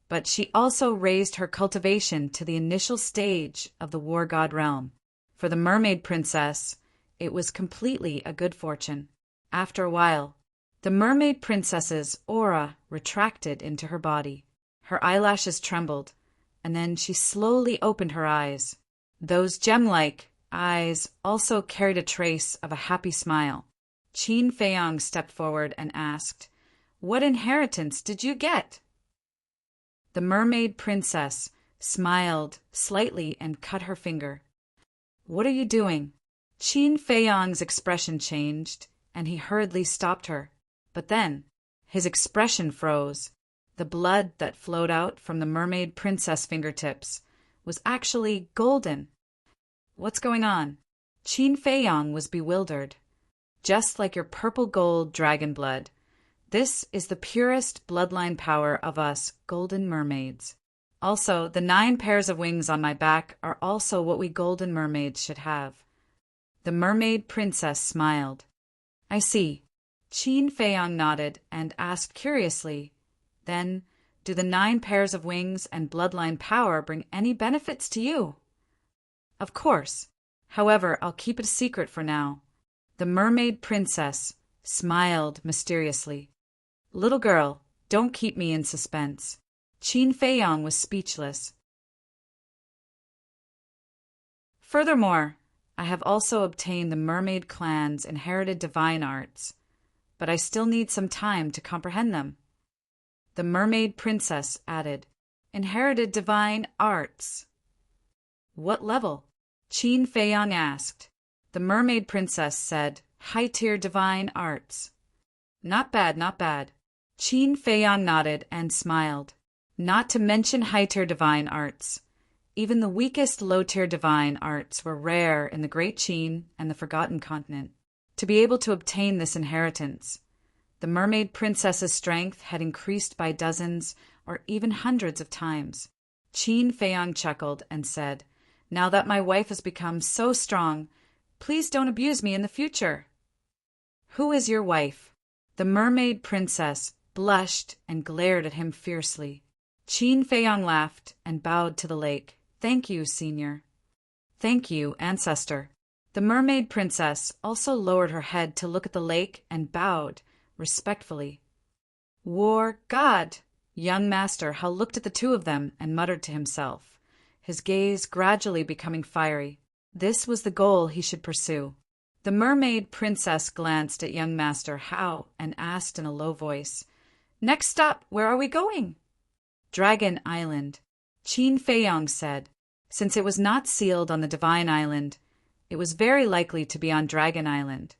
[SPEAKER 1] but she also raised her cultivation to the initial stage of the war god realm. For the mermaid princess, it was completely a good fortune. After a while, the mermaid princess's aura retracted into her body. Her eyelashes trembled, and then she slowly opened her eyes. Those gem-like eyes also carried a trace of a happy smile. Qin Feiyang stepped forward and asked, "What inheritance did you get?" The mermaid princess smiled slightly and cut her finger. "What are you doing?" Qin Feiyang's expression changed, and he hurriedly stopped her. But then, his expression froze. The blood that flowed out from the mermaid princess fingertips was actually golden. What's going on? Qin Feiyang was bewildered. Just like your purple gold dragon blood, this is the purest bloodline power of us golden mermaids. Also, the 9 pairs of wings on my back are also what we golden mermaids should have. The mermaid princess smiled. I see. Qin Feiyang nodded and asked curiously, then, do the 9 pairs of wings and bloodline power bring any benefits to you? Of course. However, I'll keep it a secret for now. The mermaid princess smiled mysteriously. Little girl, don't keep me in suspense. Qin Feiyang was speechless. Furthermore, I have also obtained the mermaid clan's inherited divine arts, but I still need some time to comprehend them. The mermaid princess added, Inherited divine arts. What level? Qin Feiyang asked. The mermaid princess said, High-tier divine arts. Not bad, not bad. Qin Feiyang nodded and smiled. Not to mention high-tier divine arts. Even the weakest low-tier divine arts were rare in the Great Qin and the Forgotten Continent. To be able to obtain this inheritance, the mermaid princess's strength had increased by dozens or even hundreds of times. Qin Feiyang chuckled and said, Now that my wife has become so strong, please don't abuse me in the future. Who is your wife? The mermaid princess blushed and glared at him fiercely. Qin Feiyang laughed and bowed to the lake. Thank you, senior. Thank you, ancestor. The mermaid princess also lowered her head to look at the lake and bowed respectfully. War God! Young Master Hao looked at the two of them and muttered to himself, his gaze gradually becoming fiery. This was the goal he should pursue. The mermaid princess glanced at young Master Hao and asked in a low voice, Next stop, where are we going? Dragon Island. Qin Feiyang said. Since it was not sealed on the Divine Island, it was very likely to be on Dragon Island,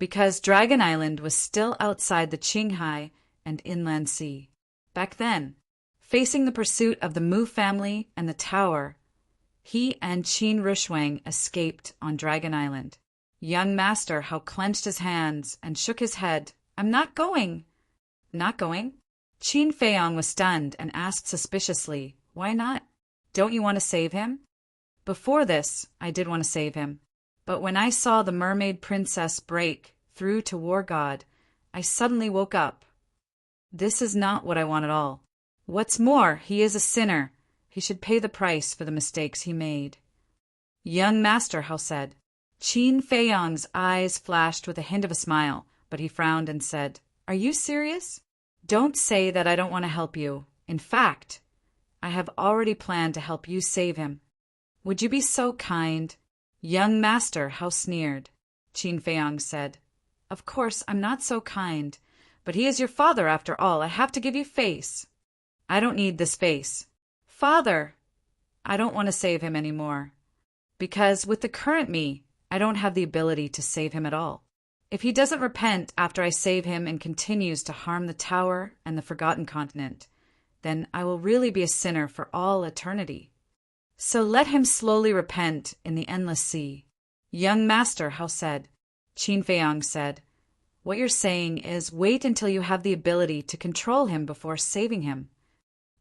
[SPEAKER 1] because Dragon Island was still outside the Qinghai and Inland Sea. Back then, facing the pursuit of the Mu family and the tower, he and Qin Rushuang escaped on Dragon Island. Young Master Hao clenched his hands and shook his head. I'm not going. Not going? Qin Feiyang was stunned and asked suspiciously, Why not? Don't you want to save him? Before this, I did want to save him. But when I saw the mermaid princess break through to War God, I suddenly woke up. This is not what I want at all. What's more, he is a sinner. He should pay the price for the mistakes he made. Young Master Hao said. Qin Feiyang's eyes flashed with a hint of a smile, but he frowned and said, Are you serious? Don't say that I don't want to help you. In fact, I have already planned to help you save him. Would you be so kind? Young Master Hao sneered. Qin Feiyang said, Of course, I'm not so kind, but he is your father after all. I have to give you face. I don't need this face. Father! I don't want to save him anymore, because with the current me, I don't have the ability to save him at all. If he doesn't repent after I save him and continues to harm the tower and the Forgotten Continent, then I will really be a sinner for all eternity. So let him slowly repent in the endless sea. Young Master Hao said. Qin Feiyang said, What you're saying is wait until you have the ability to control him before saving him.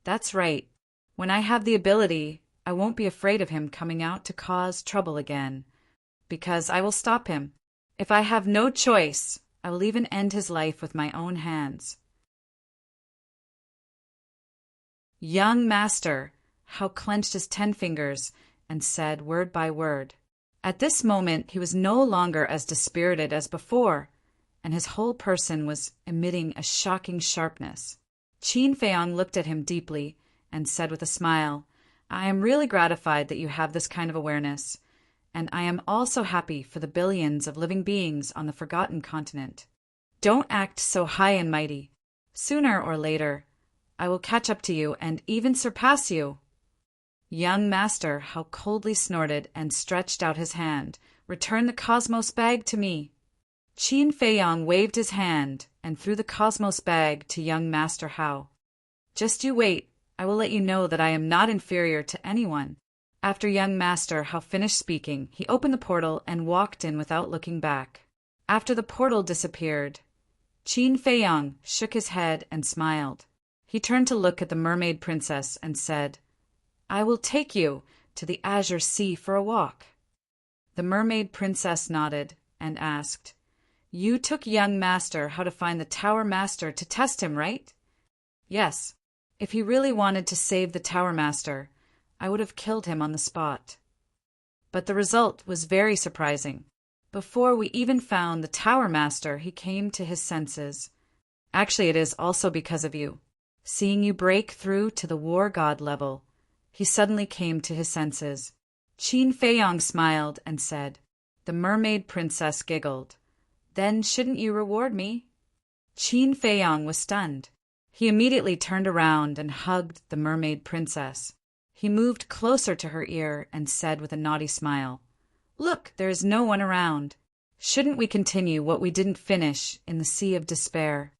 [SPEAKER 1] That's right. When I have the ability, I won't be afraid of him coming out to cause trouble again, because I will stop him. If I have no choice, I will even end his life with my own hands. Young Master Hao clenched his 10 fingers and said word by word. At this moment, he was no longer as dispirited as before, and his whole person was emitting a shocking sharpness. Qin Feiyang looked at him deeply and said with a smile, I am really gratified that you have this kind of awareness, and I am also happy for the billions of living beings on the Forgotten Continent. Don't act so high and mighty. Sooner or later, I will catch up to you and even surpass you. Young Master Hao coldly snorted and stretched out his hand. Return the Cosmos bag to me. Qin Feiyang waved his hand and threw the Cosmos bag to young Master Hao. Just you wait. I will let you know that I am not inferior to anyone. After young master had finished speaking, he opened the portal and walked in without looking back. After the portal disappeared, Qin Feiyang shook his head and smiled. He turned to look at the mermaid princess and said, "I will take you to the Azure Sea for a walk." The mermaid princess nodded and asked, "You took young master how to find the Tower Master to test him, right?" "Yes. If he really wanted to save the Tower Master, I would have killed him on the spot." But the result was very surprising. Before we even found the Tower Master, he came to his senses. Actually, it is also because of you. Seeing you break through to the war god level, he suddenly came to his senses. Qin Feiyang smiled and said. The mermaid princess giggled. "Then shouldn't you reward me?" Qin Feiyang was stunned. He immediately turned around and hugged the mermaid princess. He moved closer to her ear and said with a naughty smile, "Look, there is no one around. Shouldn't we continue what we didn't finish in the Sea of Despair?"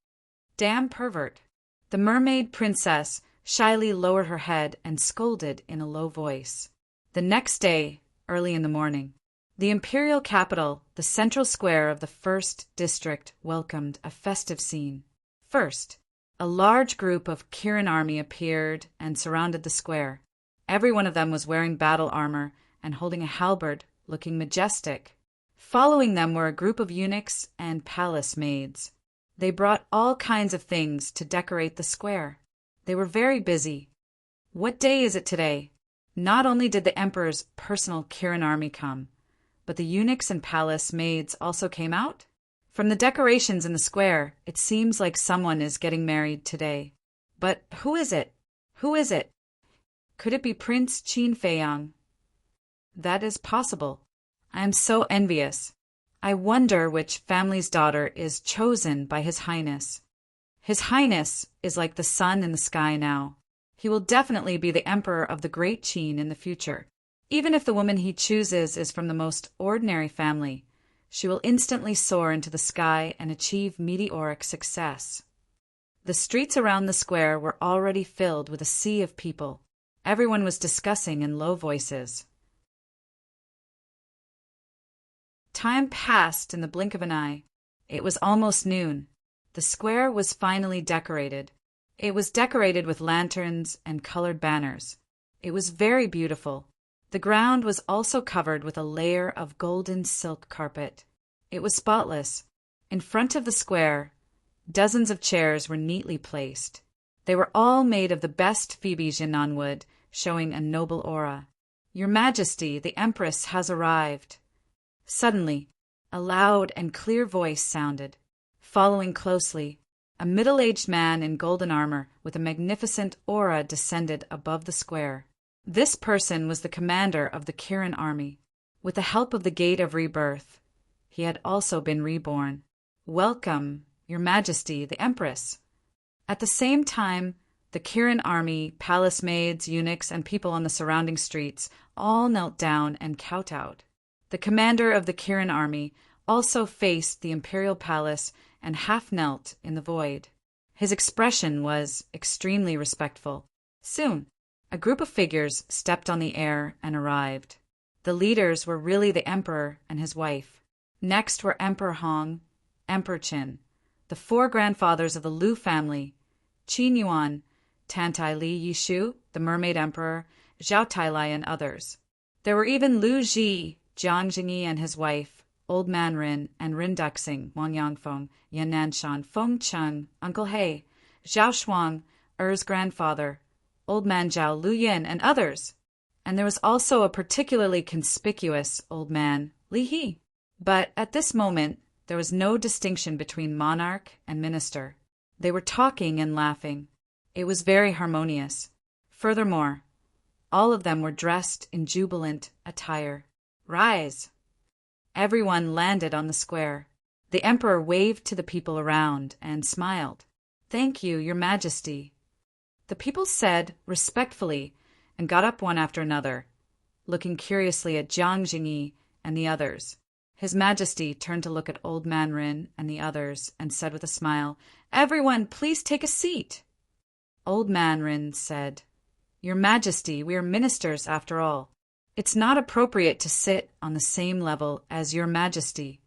[SPEAKER 1] "Damn pervert." The mermaid princess shyly lowered her head and scolded in a low voice. The next day, early in the morning, the imperial capital, the central square of the first district, welcomed a festive scene. First, a large group of Kirin army appeared and surrounded the square. Every one of them was wearing battle armor and holding a halberd, looking majestic. Following them were a group of eunuchs and palace maids. They brought all kinds of things to decorate the square. They were very busy. What day is it today? Not only did the emperor's personal Kirin army come, but the eunuchs and palace maids also came out. From the decorations in the square, it seems like someone is getting married today. But who is it? Who is it? Could it be Prince Qin Feiyang? That is possible. I am so envious. I wonder which family's daughter is chosen by His Highness. His Highness is like the sun in the sky now. He will definitely be the emperor of the great Qin in the future. Even if the woman he chooses is from the most ordinary family, she will instantly soar into the sky and achieve meteoric success. The streets around the square were already filled with a sea of people. Everyone was discussing in low voices. Time passed in the blink of an eye. It was almost noon. The square was finally decorated. It was decorated with lanterns and colored banners. It was very beautiful. The ground was also covered with a layer of golden silk carpet. It was spotless. In front of the square, dozens of chairs were neatly placed. They were all made of the best Phoebe Jinan wood, showing a noble aura. "Your Majesty, the Empress has arrived." Suddenly, a loud and clear voice sounded. Following closely, a middle-aged man in golden armor with a magnificent aura descended above the square. This person was the commander of the Kirin army. With the help of the Gate of Rebirth, he had also been reborn. "Welcome, Your Majesty, the Empress." At the same time, the Kirin army, palace maids, eunuchs, and people on the surrounding streets all knelt down and kowtowed. The commander of the Kirin army also faced the imperial palace and half knelt in the void. His expression was extremely respectful. Soon, a group of figures stepped on the air and arrived. The leaders were really the emperor and his wife. Next were Emperor Hong, Emperor Qin, the four grandfathers of the Lu family, Qin Yuan, Tantai Li Yishu, the mermaid emperor, Zhao Tailai, and others. There were even Lu Ji, Jiang Jingyi and his wife, Old Man Rin, and Rin Duxing, Wang Yangfeng, Yan Nanshan, Feng Cheng, Uncle He, Zhao Shuang, Er's grandfather, Old Man Zhao Lu Yin, and others. And there was also a particularly conspicuous old man, Li He. But at this moment, there was no distinction between monarch and minister. They were talking and laughing. It was very harmonious. Furthermore, all of them were dressed in jubilant attire. "Rise!" Everyone landed on the square. The emperor waved to the people around and smiled. "Thank you, Your Majesty." The people said respectfully and got up one after another, looking curiously at Jiang Jingyi and the others. His Majesty turned to look at Old Man Rin and the others and said with a smile, "Everyone, please take a seat." Old Man Rin said, "Your Majesty, we are ministers after all. It's not appropriate to sit on the same level as your majesty.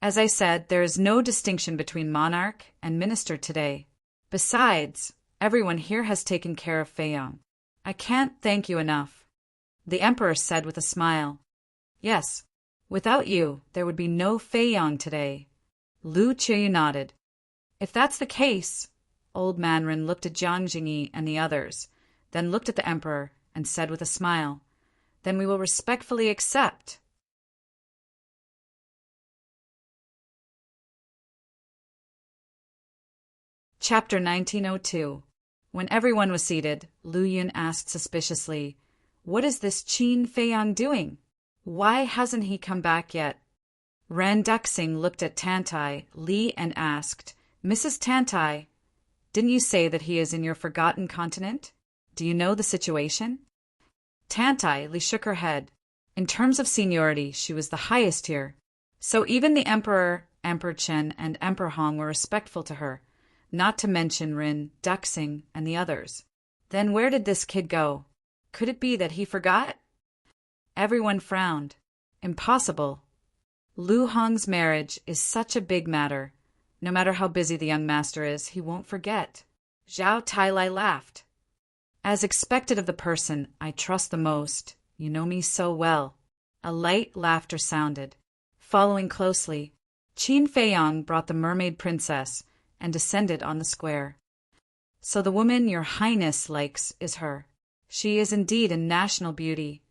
[SPEAKER 1] As I said, there is no distinction between monarch and minister today. Besides, everyone here has taken care of Feiyang. I can't thank you enough. The emperor said with a smile. Yes, without you, there would be no Feiyang today. Lu Qiyu nodded. If that's the case, old Mandarin looked at Jiang Jingyi and the others, then looked at the emperor and said with a smile, then we will respectfully accept. Chapter 1902. When everyone was seated, Lu Yun asked suspiciously, "What is this Qin Feiyang doing? Why hasn't he come back yet?" Ran Duxing looked at Tantai, Li, and asked, "Mrs. Tantai, didn't you say that he is in your forgotten continent? Do you know the situation?" Tantai, Li shook her head. In terms of seniority, she was the highest here. So even the Emperor, Emperor Chen, and Emperor Hong were respectful to her, not to mention Rin, Duxing, and the others. Then where did this kid go? Could it be that he forgot? Everyone frowned. Impossible. Lu Hong's marriage is such a big matter. No matter how busy the young master is, he won't forget. Zhao Tailai laughed. As expected of the person I trust the most, you know me so well. A light laughter sounded. Following closely, Qin Feiyang brought the mermaid princess and descended on the square. So the woman your highness likes is her. She is indeed a national beauty.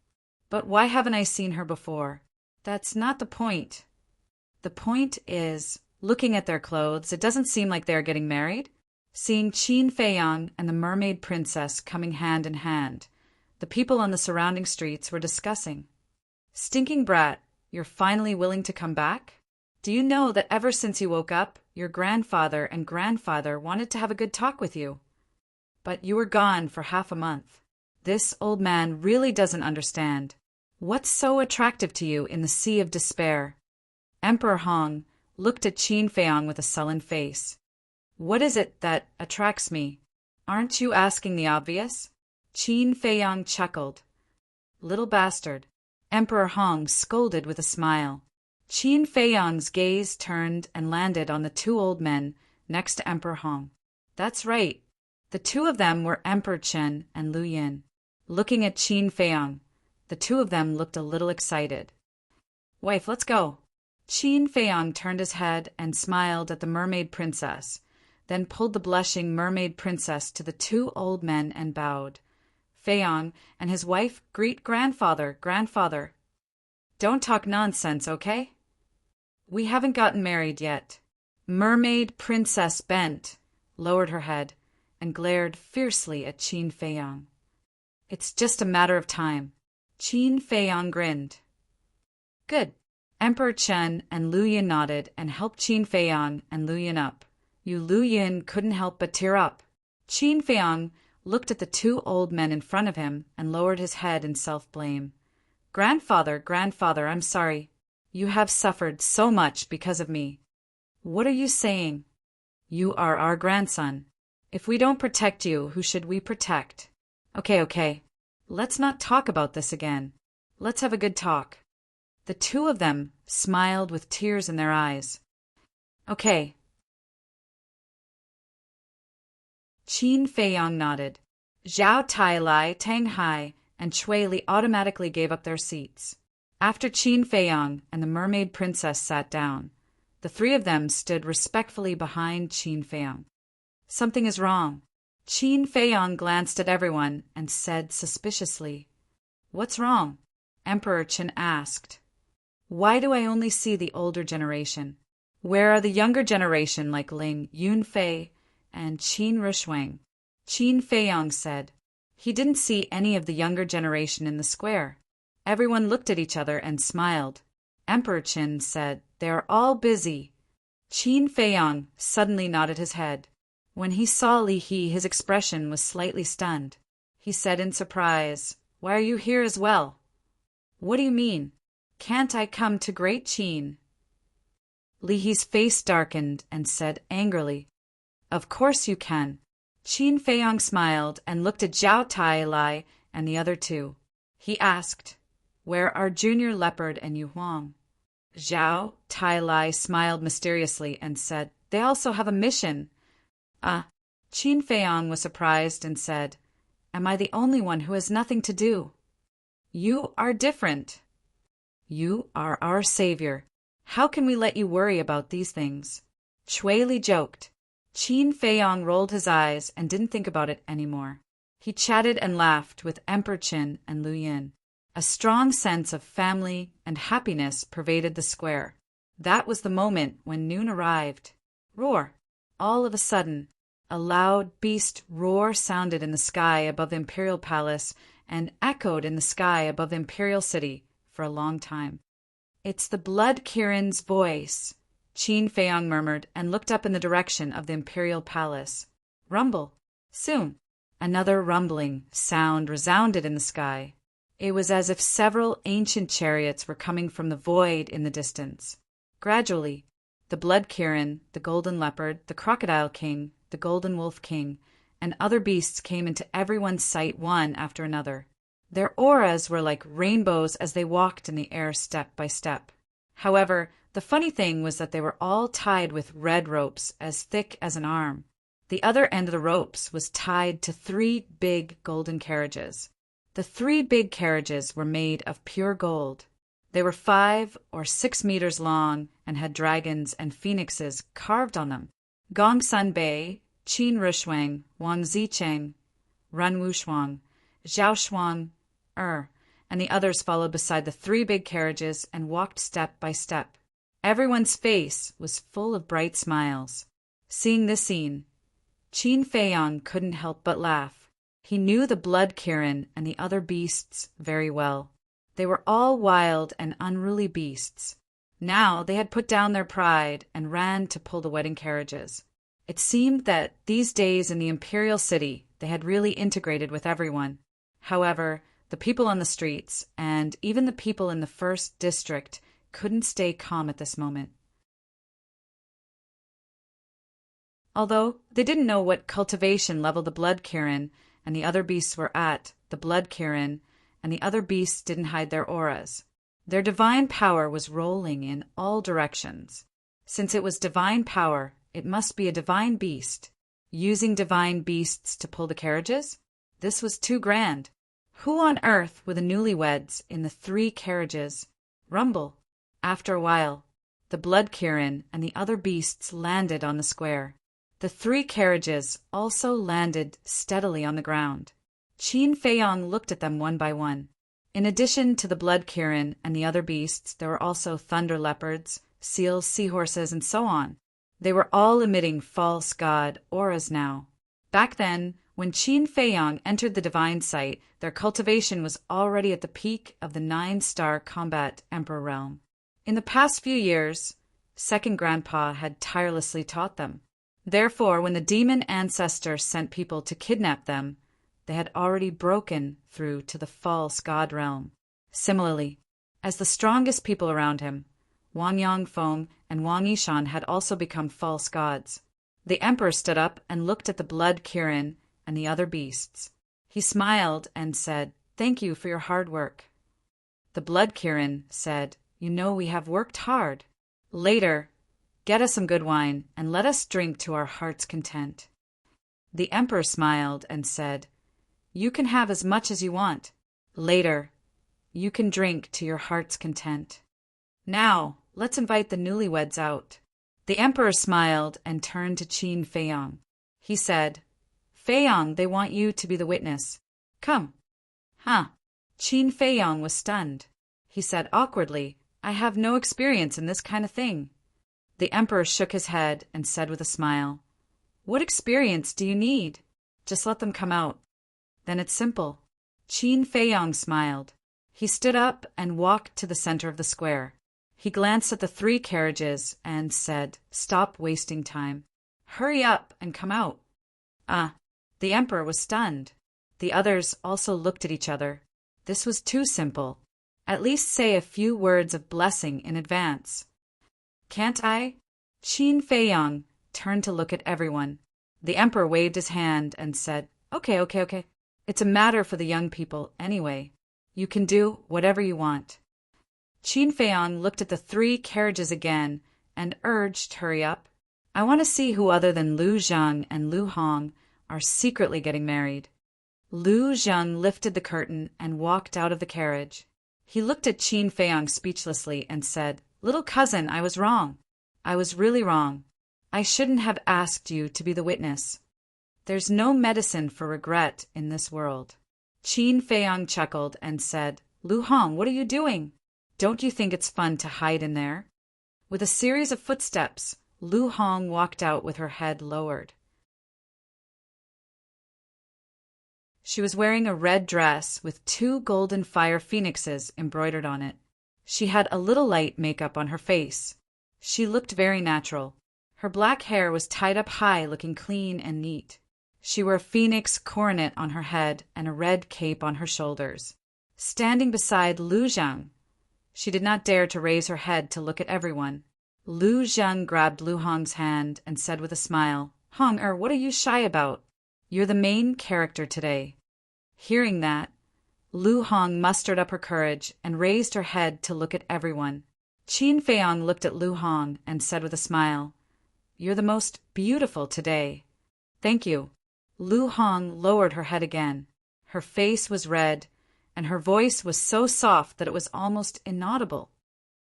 [SPEAKER 1] But why haven't I seen her before? That's not the point. The point is, looking at their clothes, it doesn't seem like they are getting married. Seeing Qin Feiyang and the mermaid princess coming hand in hand, the people on the surrounding streets were discussing. "Stinking brat, you're finally willing to come back? Do you know that ever since you woke up, your grandfather and grandfather wanted to have a good talk with you? But you were gone for half a month. This old man really doesn't understand. What's so attractive to you in the Sea of Despair?" Emperor Hong looked at Qin Feiyang with a sullen face. "What is it that attracts me? Aren't you asking the obvious?" Qin Feiyang chuckled. "Little bastard." Emperor Hong scolded with a smile. Qin Feiyang's gaze turned and landed on the two old men next to Emperor Hong. That's right. The two of them were Emperor Chen and Lu Yin. Looking at Qin Feiyang, the two of them looked a little excited. "Wife, let's go." Qin Feiyang turned his head and smiled at the mermaid princess, then pulled the blushing mermaid princess to the two old men and bowed. "Feiyang and his wife greet grandfather, grandfather." "Don't talk nonsense, okay? We haven't gotten married yet." Mermaid Princess bent, lowered her head, and glared fiercely at Qin Feiyang. "It's just a matter of time." Qin Feiyang grinned. "Good." Emperor Chen and Lu Yin nodded and helped Qin Feiyang and Lu Yin up. Lu Yin couldn't help but tear up. Qin Feiyang looked at the two old men in front of him and lowered his head in self-blame. "Grandfather, grandfather, I'm sorry. You have suffered so much because of me." "What are you saying?" "You are our grandson. If we don't protect you, who should we protect?" Okay. Let's not talk about this again. Let's have a good talk." The two of them smiled with tears in their eyes. "Okay." Qin Feiyang nodded. Zhao Tailai, Tang Hai, and Chui Li automatically gave up their seats. After Qin Feiyang and the mermaid princess sat down, the three of them stood respectfully behind Qin Feiyang. "Something is wrong." Qin Feiyang glanced at everyone and said suspiciously, "What's wrong?" Emperor Chen asked. "Why do I only see the older generation? Where are the younger generation like Ling Yunfei and Qin Rushuang?" Qin Feiyang said. He didn't see any of the younger generation in the square. Everyone looked at each other and smiled. Emperor Qin said, "They are all busy." Qin Feiyang suddenly nodded his head. When he saw Li He, his expression was slightly stunned. He said in surprise, "Why are you here as well?" "What do you mean? Can't I come to Great Qin?" Li He's face darkened and said angrily, "Of course you can." Qin Feiyang smiled and looked at Zhao Tailai and the other two. He asked, Where are Junior Leopard and Yu Huang? Zhao Tai Lai smiled mysteriously and said, They also have a mission. Ah. Qin Feiyang was surprised and said, Am I the only one who has nothing to do? You are different. You are our savior. How can we let you worry about these things? Chui Li joked. Qin Feiyang rolled his eyes and didn't think about it anymore. He chatted and laughed with Emperor Qin and Liu Yin. A strong sense of family and happiness pervaded the square. That was the moment when noon arrived. Roar! All of a sudden, a loud beast roar sounded in the sky above the Imperial Palace and echoed in the sky above the Imperial City for a long time. It's the Blood Kirin's voice, Qin Feiyang murmured and looked up in the direction of the Imperial Palace. Rumble! Soon, another rumbling sound resounded in the sky. It was as if several ancient chariots were coming from the void in the distance. Gradually, the Blood Kirin, the Golden Leopard, the Crocodile King, the Golden Wolf King, and other beasts came into everyone's sight one after another. Their auras were like rainbows as they walked in the air step by step. However, the funny thing was that they were all tied with red ropes as thick as an arm. The other end of the ropes was tied to 3 big golden carriages. The 3 big carriages were made of pure gold. They were 5 or 6 meters long and had dragons and phoenixes carved on them. Gongsun Bei, Qin Rushuang, Wang Zicheng, Ren Wushuang, Zhao Shuang, and the others followed beside the 3 big carriages and walked step by step. Everyone's face was full of bright smiles. Seeing this scene, Qin Feiyang couldn't help but laugh. He knew the Blood Kirin and the other beasts very well. They were all wild and unruly beasts. Now they had put down their pride and ran to pull the wedding carriages. It seemed that these days in the Imperial City they had really integrated with everyone. However, the people on the streets, and even the people in the first district, couldn't stay calm at this moment. Although they didn't know what cultivation level the Blood Kirin and the other beasts were at, the Blood Kirin and the other beasts didn't hide their auras. Their divine power was rolling in all directions. Since it was divine power, it must be a divine beast. Using divine beasts to pull the carriages? This was too grand. Who on earth were the newlyweds in the 3 carriages? Rumble. After a while, the Blood Kirin and the other beasts landed on the square. The 3 carriages also landed steadily on the ground. Qin Feiyang looked at them one by one. In addition to the Blood Kirin and the other beasts, there were also thunder leopards, seals, seahorses, and so on. They were all emitting false god auras now. Back then, when Qin Feiyang entered the divine site, their cultivation was already at the peak of the 9-star combat emperor realm. In the past few years, Second Grandpa had tirelessly taught them. Therefore, when the demon ancestor sent people to kidnap them, they had already broken through to the false god realm. Similarly, as the strongest people around him, Wang Yangfeng and Wang Yishan had also become false gods. The emperor stood up and looked at the Blood Kirin and the other beasts. He smiled and said, "Thank you for your hard work." The Blood Kirin said, "You know we have worked hard. Later, get us some good wine and let us drink to our heart's content." The emperor smiled and said, "You can have as much as you want. Later, you can drink to your heart's content. Now, let's invite the newlyweds out." The emperor smiled and turned to Qin Feiyang. He said, "Feiyang, they want you to be the witness. Come." Huh. Qin Feiyang was stunned. He said awkwardly, "I have no experience in this kind of thing." The emperor shook his head and said with a smile, "What experience do you need? Just let them come out. Then it's simple." Qin Feiyang smiled. He stood up and walked to the center of the square. He glanced at the 3 carriages and said, "Stop wasting time. Hurry up and come out." The emperor was stunned. The others also looked at each other. This was too simple. At least say a few words of blessing in advance. "Can't I?" Qin Feiyang turned to look at everyone. The emperor waved his hand and said, Okay. It's a matter for the young people anyway." You can do whatever you want. Qin Feiyang looked at the 3 carriages again and urged, hurry up. I want to see who other than Lu Zhang and Lu Hong are secretly getting married. Lu Zhang lifted the curtain and walked out of the carriage. He looked at Qin Feiyang speechlessly and said, Little cousin, I was wrong. I was really wrong. I shouldn't have asked you to be the witness. There's no medicine for regret in this world. Qin Feiyang chuckled and said, Lu Hong, what are you doing? Don't you think it's fun to hide in there? With a series of footsteps, Lu Hong walked out with her head lowered. She was wearing a red dress with 2 golden fire phoenixes embroidered on it. She had a little light makeup on her face. She looked very natural. Her black hair was tied up high, looking clean and neat. She wore a phoenix coronet on her head and a red cape on her shoulders. Standing beside Lu Zhang, she did not dare to raise her head to look at everyone. Lu Zhang grabbed Lu Hong's hand and said with a smile, Hong-er, what are you shy about? You're the main character today. Hearing that, Lu Hong mustered up her courage and raised her head to look at everyone. Qin Feiyang looked at Lu Hong and said with a smile, You're the most beautiful today. Thank you. Lu Hong lowered her head again. Her face was red, and her voice was so soft that it was almost inaudible.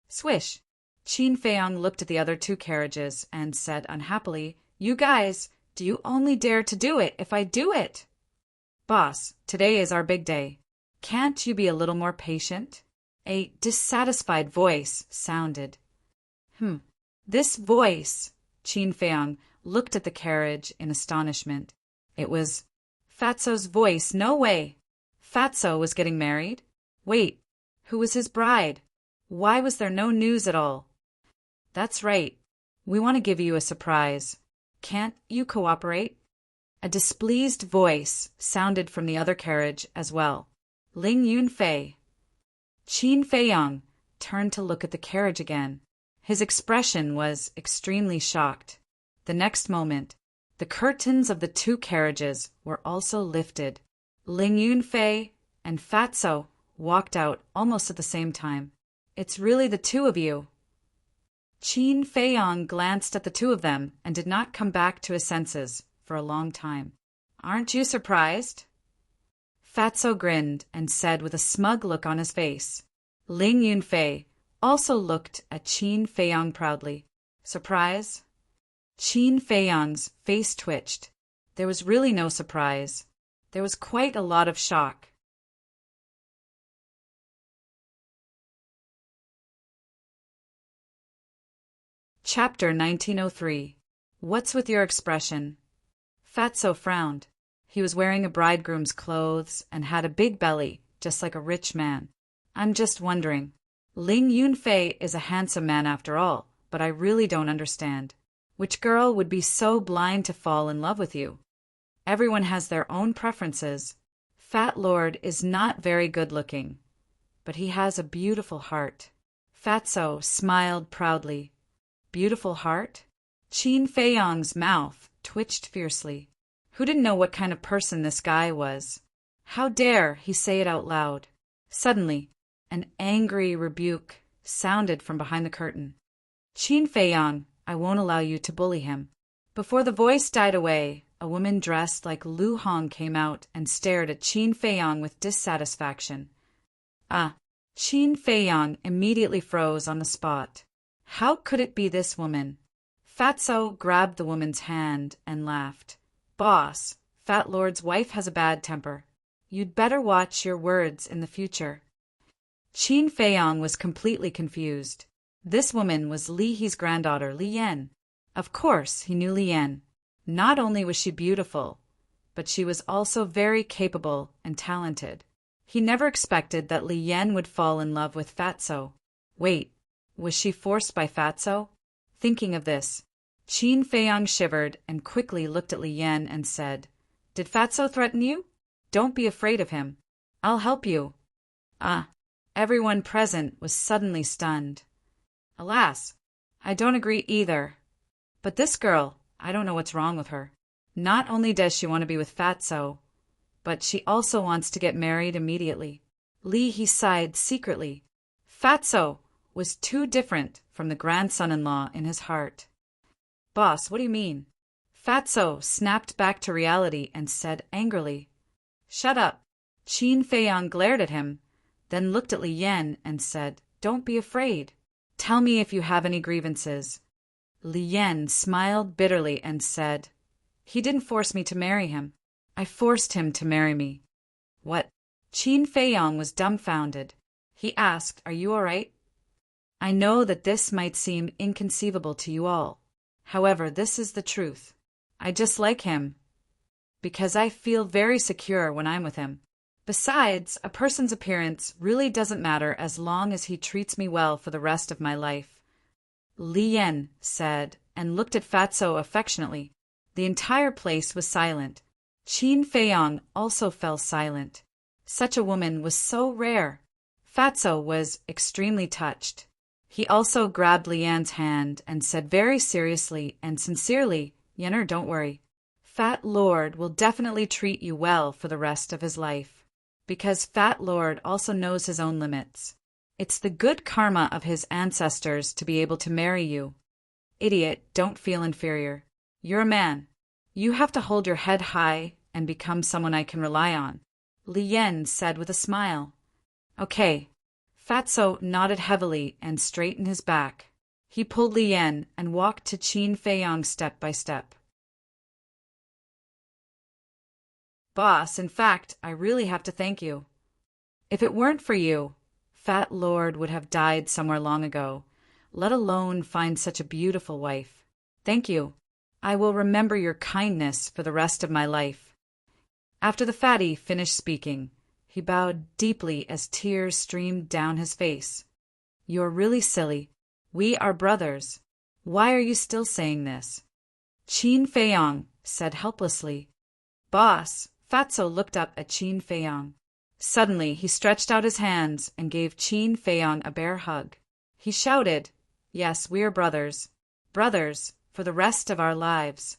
[SPEAKER 1] Swish! Qin Feiyang looked at the other 2 carriages and said unhappily, You guys, do you only dare to do it if I do it? Boss, today is our big day. Can't you be a little more patient? A dissatisfied voice sounded. This voice, Qin Feiyang looked at the carriage in astonishment. It was Fatso's voice. No way. Fatso was getting married? Wait, who was his bride? Why was there no news at all? That's right. We want to give you a surprise. Can't you cooperate? A displeased voice sounded from the other carriage as well. Ling Yunfei. Qin Feiyang turned to look at the carriage again. His expression was extremely shocked. The next moment, the curtains of the 2 carriages were also lifted. Ling Yunfei and Fatso walked out almost at the same time. It's really the 2 of you. Qin Feiyang glanced at the 2 of them and did not come back to his senses for a long time. Aren't you surprised? Fatso grinned and said with a smug look on his face. Ling Yunfei also looked at Qin Feiyang proudly. Surprise? Qin Feiyang's face twitched. There was really no surprise. There was quite a lot of shock. Chapter 1903. What's with your expression? Fatso frowned. He was wearing a bridegroom's clothes and had a big belly, just like a rich man. I'm just wondering. Ling Yunfei is a handsome man after all, but I really don't understand. Which girl would be so blind to fall in love with you? Everyone has their own preferences. Fat Lord is not very good-looking, but he has a beautiful heart. Fatso smiled proudly. Beautiful heart? Qin Feiyang's mouth twitched fiercely. Who didn't know what kind of person this guy was? How dare he say it out loud? Suddenly, an angry rebuke sounded from behind the curtain. Qin Feiyang, I won't allow you to bully him. Before the voice died away, a woman dressed like Lu Hong came out and stared at Qin Feiyang with dissatisfaction. Qin Feiyang immediately froze on the spot. How could it be this woman? Fatso grabbed the woman's hand and laughed. Boss, Fat Lord's wife has a bad temper. You'd better watch your words in the future. Qin Feiyang was completely confused. This woman was Li He's granddaughter, Li Yan. Of course, he knew Li Yan. Not only was she beautiful, but she was also very capable and talented. He never expected that Li Yan would fall in love with Fatso. Wait, was she forced by Fatso? Thinking of this, Qin Feiyang shivered and quickly looked at Li Yan and said, Did Fatso threaten you? Don't be afraid of him. I'll help you. Everyone present was suddenly stunned. Alas, I don't agree either. But this girl, I don't know what's wrong with her. Not only does she want to be with Fatso, but she also wants to get married immediately. He sighed secretly. Fatso was too different from the grandson-in-law in his heart. Boss, what do you mean? Fatso snapped back to reality and said angrily. Shut up. Qin Feiyang glared at him, then looked at Li Yan and said, Don't be afraid. Tell me if you have any grievances. Li Yan smiled bitterly and said, He didn't force me to marry him. I forced him to marry me. What? Qin Feiyang was dumbfounded. He asked, Are you all right? I know that this might seem inconceivable to you all. However, this is the truth. I just like him because I feel very secure when I'm with him. Besides, a person's appearance really doesn't matter as long as he treats me well for the rest of my life. Li Yan said, and looked at Fatso affectionately. The entire place was silent. Qin Feiyang also fell silent. Such a woman was so rare. Fatso was extremely touched. He also grabbed Li Yan's hand and said very seriously and sincerely, Yenner, don't worry. Fat Lord will definitely treat you well for the rest of his life. Because Fat Lord also knows his own limits. It's the good karma of his ancestors to be able to marry you. Idiot, don't feel inferior. You're a man. You have to hold your head high and become someone I can rely on. Li Yan said with a smile. Okay. Fatso nodded heavily and straightened his back. He pulled Li Yan and walked to Qin Feiyang step by step. Boss, in fact, I really have to thank you. If it weren't for you, Fat Lord would have died somewhere long ago, let alone find such a beautiful wife. Thank you. I will remember your kindness for the rest of my life. After the fatty finished speaking, he bowed deeply as tears streamed down his face. You're really silly. We are brothers. Why are you still saying this? Qin Feiyang said helplessly. Boss, Fatso looked up at Qin Feiyang. Suddenly, he stretched out his hands and gave Qin Feiyang a bear hug. He shouted, Yes, we are brothers. Brothers, for the rest of our lives.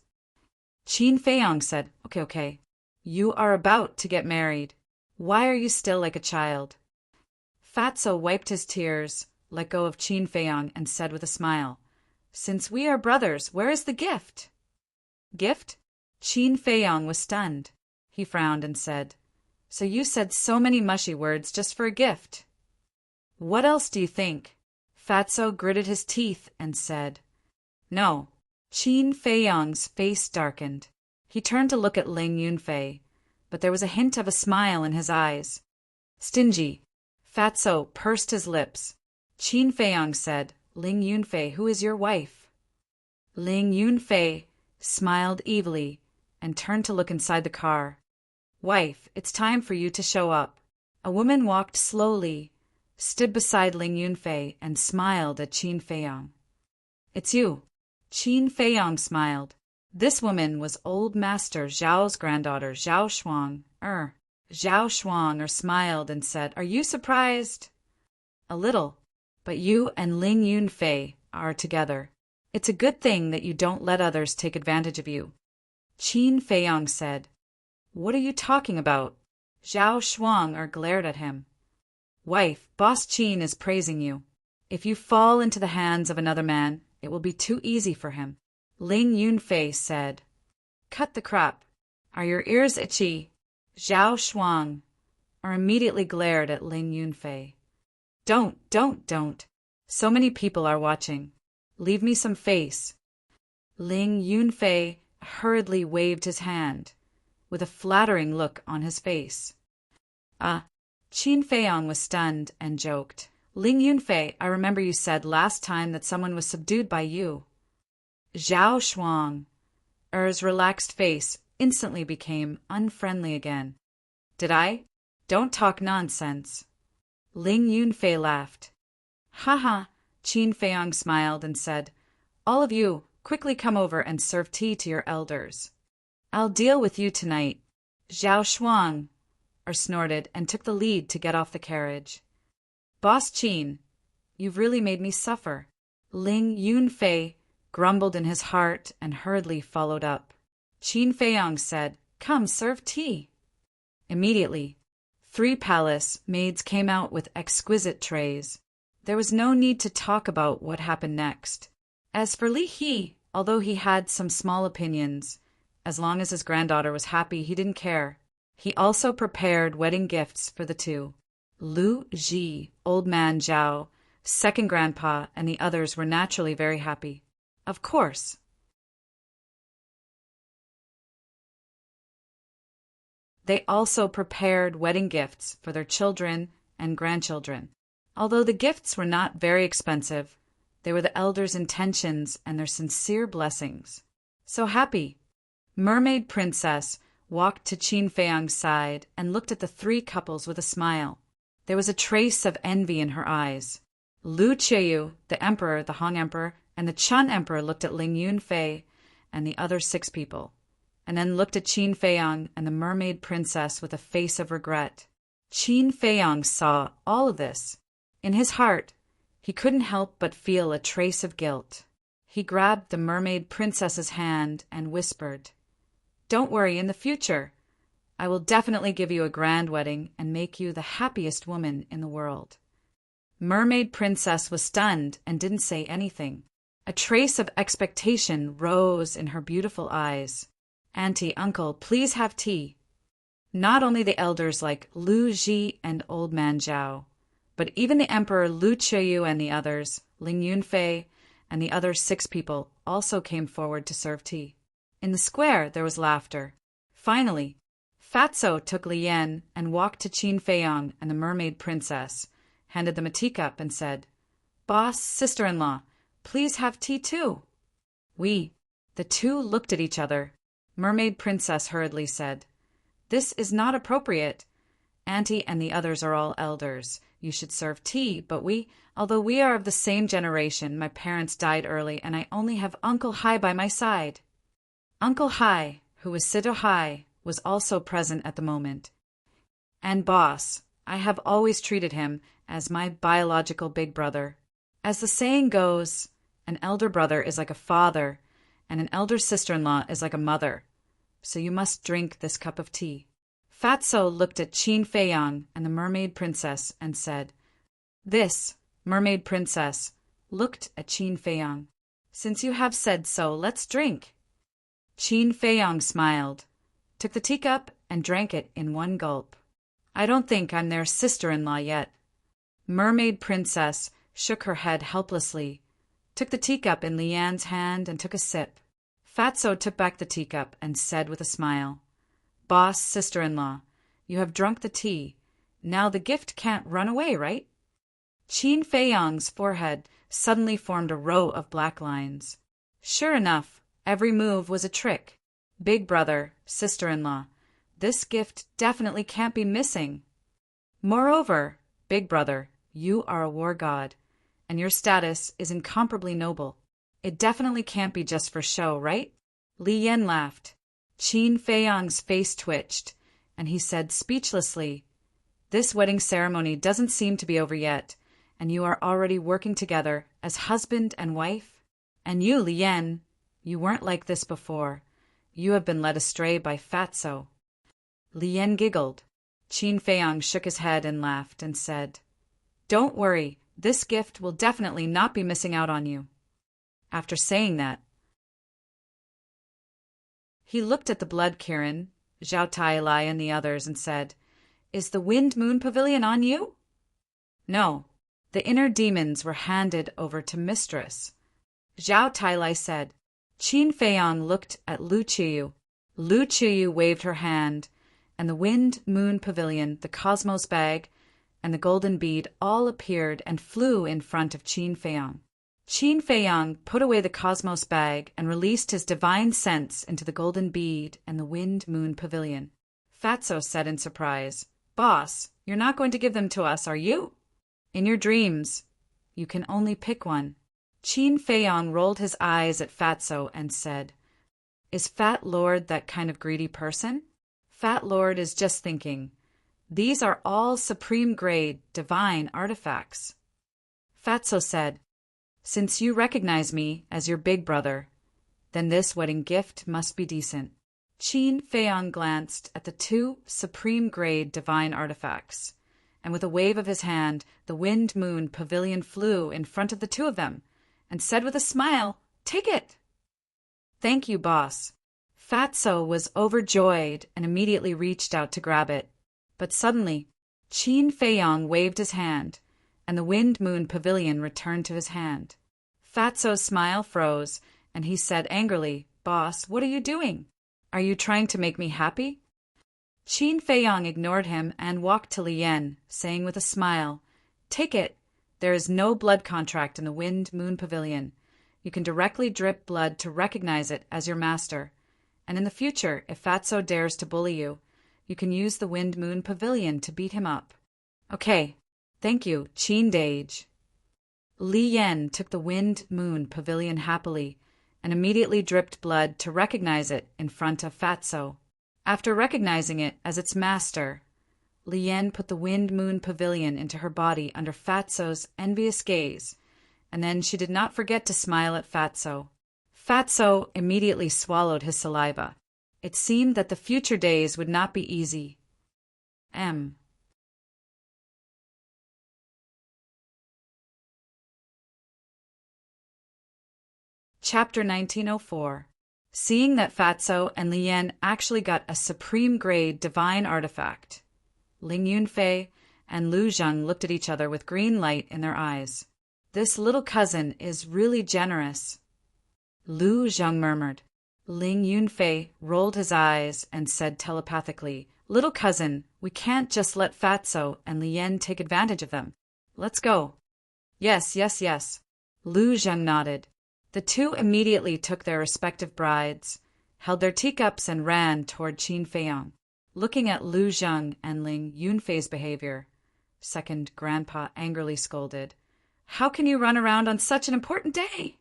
[SPEAKER 1] Qin Feiyang said, Okay. You are about to get married. Why are you still like a child? Fatso wiped his tears, let go of Qin Feiyang, and said with a smile, Since we are brothers, where is the gift? Gift? Qin Feiyang was stunned. He frowned and said, So you said so many mushy words just for a gift. What else do you think? Fatso gritted his teeth and said, No. Qin Feiyang's face darkened. He turned to look at Ling Yunfei, but there was a hint of a smile in his eyes. Stingy. Fatso pursed his lips. Qin Feiyang said, Ling Yunfei, who is your wife? Ling Yunfei smiled evilly and turned to look inside the car. Wife, it's time for you to show up. A woman walked slowly, stood beside Ling Yunfei, and smiled at Qin Feiyang. It's you. Qin Feiyang smiled. This woman was Old Master Zhao's granddaughter, Zhao Shuang. Zhao Shuang smiled and said, Are you surprised? A little, but you and Ling Yunfei are together. It's a good thing that you don't let others take advantage of you. Qin Feiyang said, What are you talking about? Zhao Shuang glared at him. Wife, Boss Qin is praising you. If you fall into the hands of another man, it will be too easy for him. Ling Yunfei said, Cut the crap. Are your ears itchy? Zhao Shuang immediately glared at Ling Yunfei. Don't. So many people are watching. Leave me some face. Ling Yunfei hurriedly waved his hand, with a flattering look on his face. Qin Feiyang was stunned and joked. Ling Yunfei, I remember you said last time that someone was subdued by you. Zhao Shuang's relaxed face instantly became unfriendly again. Did I? Don't talk nonsense. Ling Yunfei laughed. Ha. Qin Feiyang smiled and said, All of you, quickly come over and serve tea to your elders. I'll deal with you tonight. Zhao Shuang snorted and took the lead to get off the carriage. Boss Qin, you've really made me suffer. Ling Yunfei grumbled in his heart and hurriedly followed up. Qin Feiyang said, Come, serve tea. Immediately, 3 palace maids came out with exquisite trays. There was no need to talk about what happened next. As for Li He, although he had some small opinions, as long as his granddaughter was happy, he didn't care. He also prepared wedding gifts for the two. Lu Ji, old man Zhao, second grandpa, and the others were naturally very happy. Of course. They also prepared wedding gifts for their children and grandchildren. Although the gifts were not very expensive, they were the elders' intentions and their sincere blessings. So happy. Mermaid Princess walked to Qin Feiyang's side and looked at the 3 couples with a smile. There was a trace of envy in her eyes. Lu Qiyu, the emperor, the Han emperor, and the Chun emperor looked at Ling Yunfei and the other 6 people, and then looked at Qin Feiyang and the mermaid princess with a face of regret. Qin Feiyang saw all of this. In his heart, he couldn't help but feel a trace of guilt. He grabbed the mermaid princess's hand and whispered, "Don't worry, in the future, I will definitely give you a grand wedding and make you the happiest woman in the world." Mermaid Princess was stunned and didn't say anything. A trace of expectation rose in her beautiful eyes. "Auntie, uncle, please have tea." Not only the elders like Lu Ji and old man Zhao, but even the emperor Lu Qiyu and the others, Ling Yunfei and the other 6 people, also came forward to serve tea. In the square there was laughter. Finally, Fatso took Li Yan and walked to Qin Feiyang and the mermaid princess, handed them a teacup and said, "Boss, sister-in-law, please have tea too." The 2 looked at each other. Mermaid Princess hurriedly said, "This is not appropriate. Auntie and the others are all elders. You should serve tea, but although we are of the same generation, my parents died early and I only have Uncle Hai by my side." Uncle Hai, who was Sido Hai, was also present at the moment. "And boss, I have always treated him as my biological big brother. As the saying goes, an elder brother is like a father, and an elder sister-in-law is like a mother. So you must drink this cup of tea." Fatso looked at Qin Feiyang and the mermaid princess and said, "This, mermaid princess," looked at Qin Feiyang. "Since you have said so, let's drink." Qin Feiyang smiled, took the teacup and drank it in one gulp. "I don't think I'm their sister-in-law yet." Mermaid Princess shook her head helplessly, took the teacup in Lian's hand and took a sip. Fatso took back the teacup and said with a smile, "Boss, sister-in-law, you have drunk the tea. Now the gift can't run away, right?" Qin Feiyang's forehead suddenly formed a row of black lines. Sure enough, every move was a trick. Big brother, sister-in-law, this gift definitely can't be missing. Moreover, big brother, you are a war god, and your status is incomparably noble. It definitely can't be just for show, right? Li Yan laughed. Qin Feiyang's face twitched, and he said speechlessly, "This wedding ceremony doesn't seem to be over yet, and you are already working together as husband and wife? And you, Li Yan, you weren't like this before. You have been led astray by Fatso." Li Yan giggled. Qin Feiyang shook his head and laughed and said, "Don't worry, this gift will definitely not be missing out on you." After saying that, he looked at the blood Kirin, Zhao Tailai and the others and said, "Is the Wind Moon Pavilion on you?" "No, the inner demons were handed over to Mistress," Zhao Tailai said. Qin Feiyang looked at Lu Qiyu. Lu Qiyu waved her hand, and the Wind Moon Pavilion, the Cosmos Bag, and the Golden Bead all appeared and flew in front of Qin Feiyang. Qin Feiyang put away the Cosmos Bag and released his divine sense into the Golden Bead and the Wind Moon Pavilion. Fatso said in surprise, "Boss, you're not going to give them to us, are you?" "In your dreams, you can only pick one." Qin Feiyang rolled his eyes at Fatso and said, "Is Fat Lord that kind of greedy person?" Fat Lord is just thinking, "These are all supreme grade, divine artifacts." Fatso said, "Since you recognize me as your big brother, then this wedding gift must be decent." Qin Feiyang glanced at the two supreme-grade divine artifacts, and with a wave of his hand, the Wind Moon Pavilion flew in front of the two of them, and said with a smile, "Take it!" "Thank you, boss." Fatso was overjoyed and immediately reached out to grab it. But suddenly, Qin Feiyang waved his hand, and the Wind Moon Pavilion returned to his hand. Fatso's smile froze, and he said angrily, "Boss, what are you doing? Are you trying to make me happy?" Qin Feiyang ignored him and walked to Lien, saying with a smile, "Take it. There is no blood contract in the Wind Moon Pavilion. You can directly drip blood to recognize it as your master. And in the future, if Fatso dares to bully you, you can use the Wind Moon Pavilion to beat him up." "Okay. Thank you, Qin Dage." Li Yen took the Wind Moon Pavilion happily and immediately dripped blood to recognize it in front of Fatso. After recognizing it as its master, Li Yen put the Wind Moon Pavilion into her body under Fatso's envious gaze, and then she did not forget to smile at Fatso. Fatso immediately swallowed his saliva. It seemed that the future days would not be easy. Chapter 1904. Seeing that Fatso and Lien actually got a supreme-grade divine artifact, Ling Yunfei and Lu Zheng looked at each other with green light in their eyes. "This little cousin is really generous," Lu Zheng murmured. Ling Yunfei rolled his eyes and said telepathically, "Little cousin, we can't just let Fatso and Lien take advantage of them. Let's go." "Yes, yes, yes." Lu Zheng nodded. The two immediately took their respective brides, held their teacups and ran toward Qin Feiyang. Looking at Lu Zheng and Ling Yunfei's behavior, second grandpa angrily scolded, "How can you run around on such an important day?"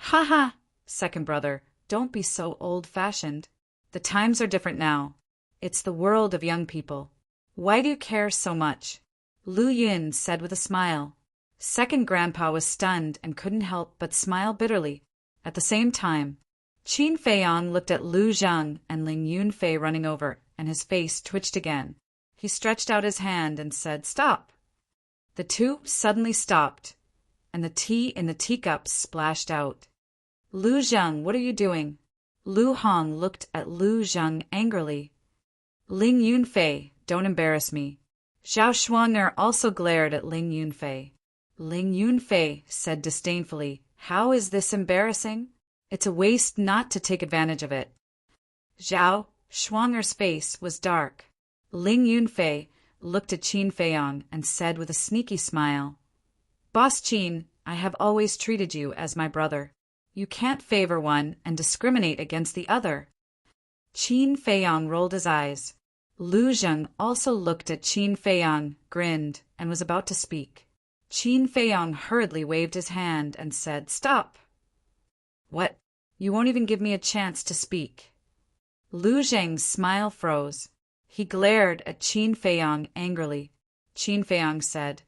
[SPEAKER 1] "Ha ha," second brother, "don't be so old-fashioned. The times are different now. It's the world of young people. Why do you care so much?" Lu Yun said with a smile. Second grandpa was stunned and couldn't help but smile bitterly. At the same time, Qin Feiyang looked at Lu Zheng and Ling Yunfei running over, and his face twitched again. He stretched out his hand and said, "Stop." The two suddenly stopped, and the tea in the teacups splashed out. "Lu Zheng, what are you doing?" Lu Hong looked at Lu Zheng angrily. "Ling Yunfei, don't embarrass me." Zhao Shuanger also glared at Ling Yunfei. Ling Yunfei said disdainfully, "How is this embarrassing? It's a waste not to take advantage of it." Zhao Shuanger's face was dark. Ling Yunfei looked at Qin Feiyang and said with a sneaky smile, "Boss Qin, I have always treated you as my brother. You can't favor one and discriminate against the other." Qin Feiyang rolled his eyes. Lu Zheng also looked at Qin Feiyang, grinned, and was about to speak. Qin Feiyang hurriedly waved his hand and said, "Stop." "What? You won't even give me a chance to speak." Lu Zheng's smile froze. He glared at Qin Feiyang angrily. Qin Feiyang said,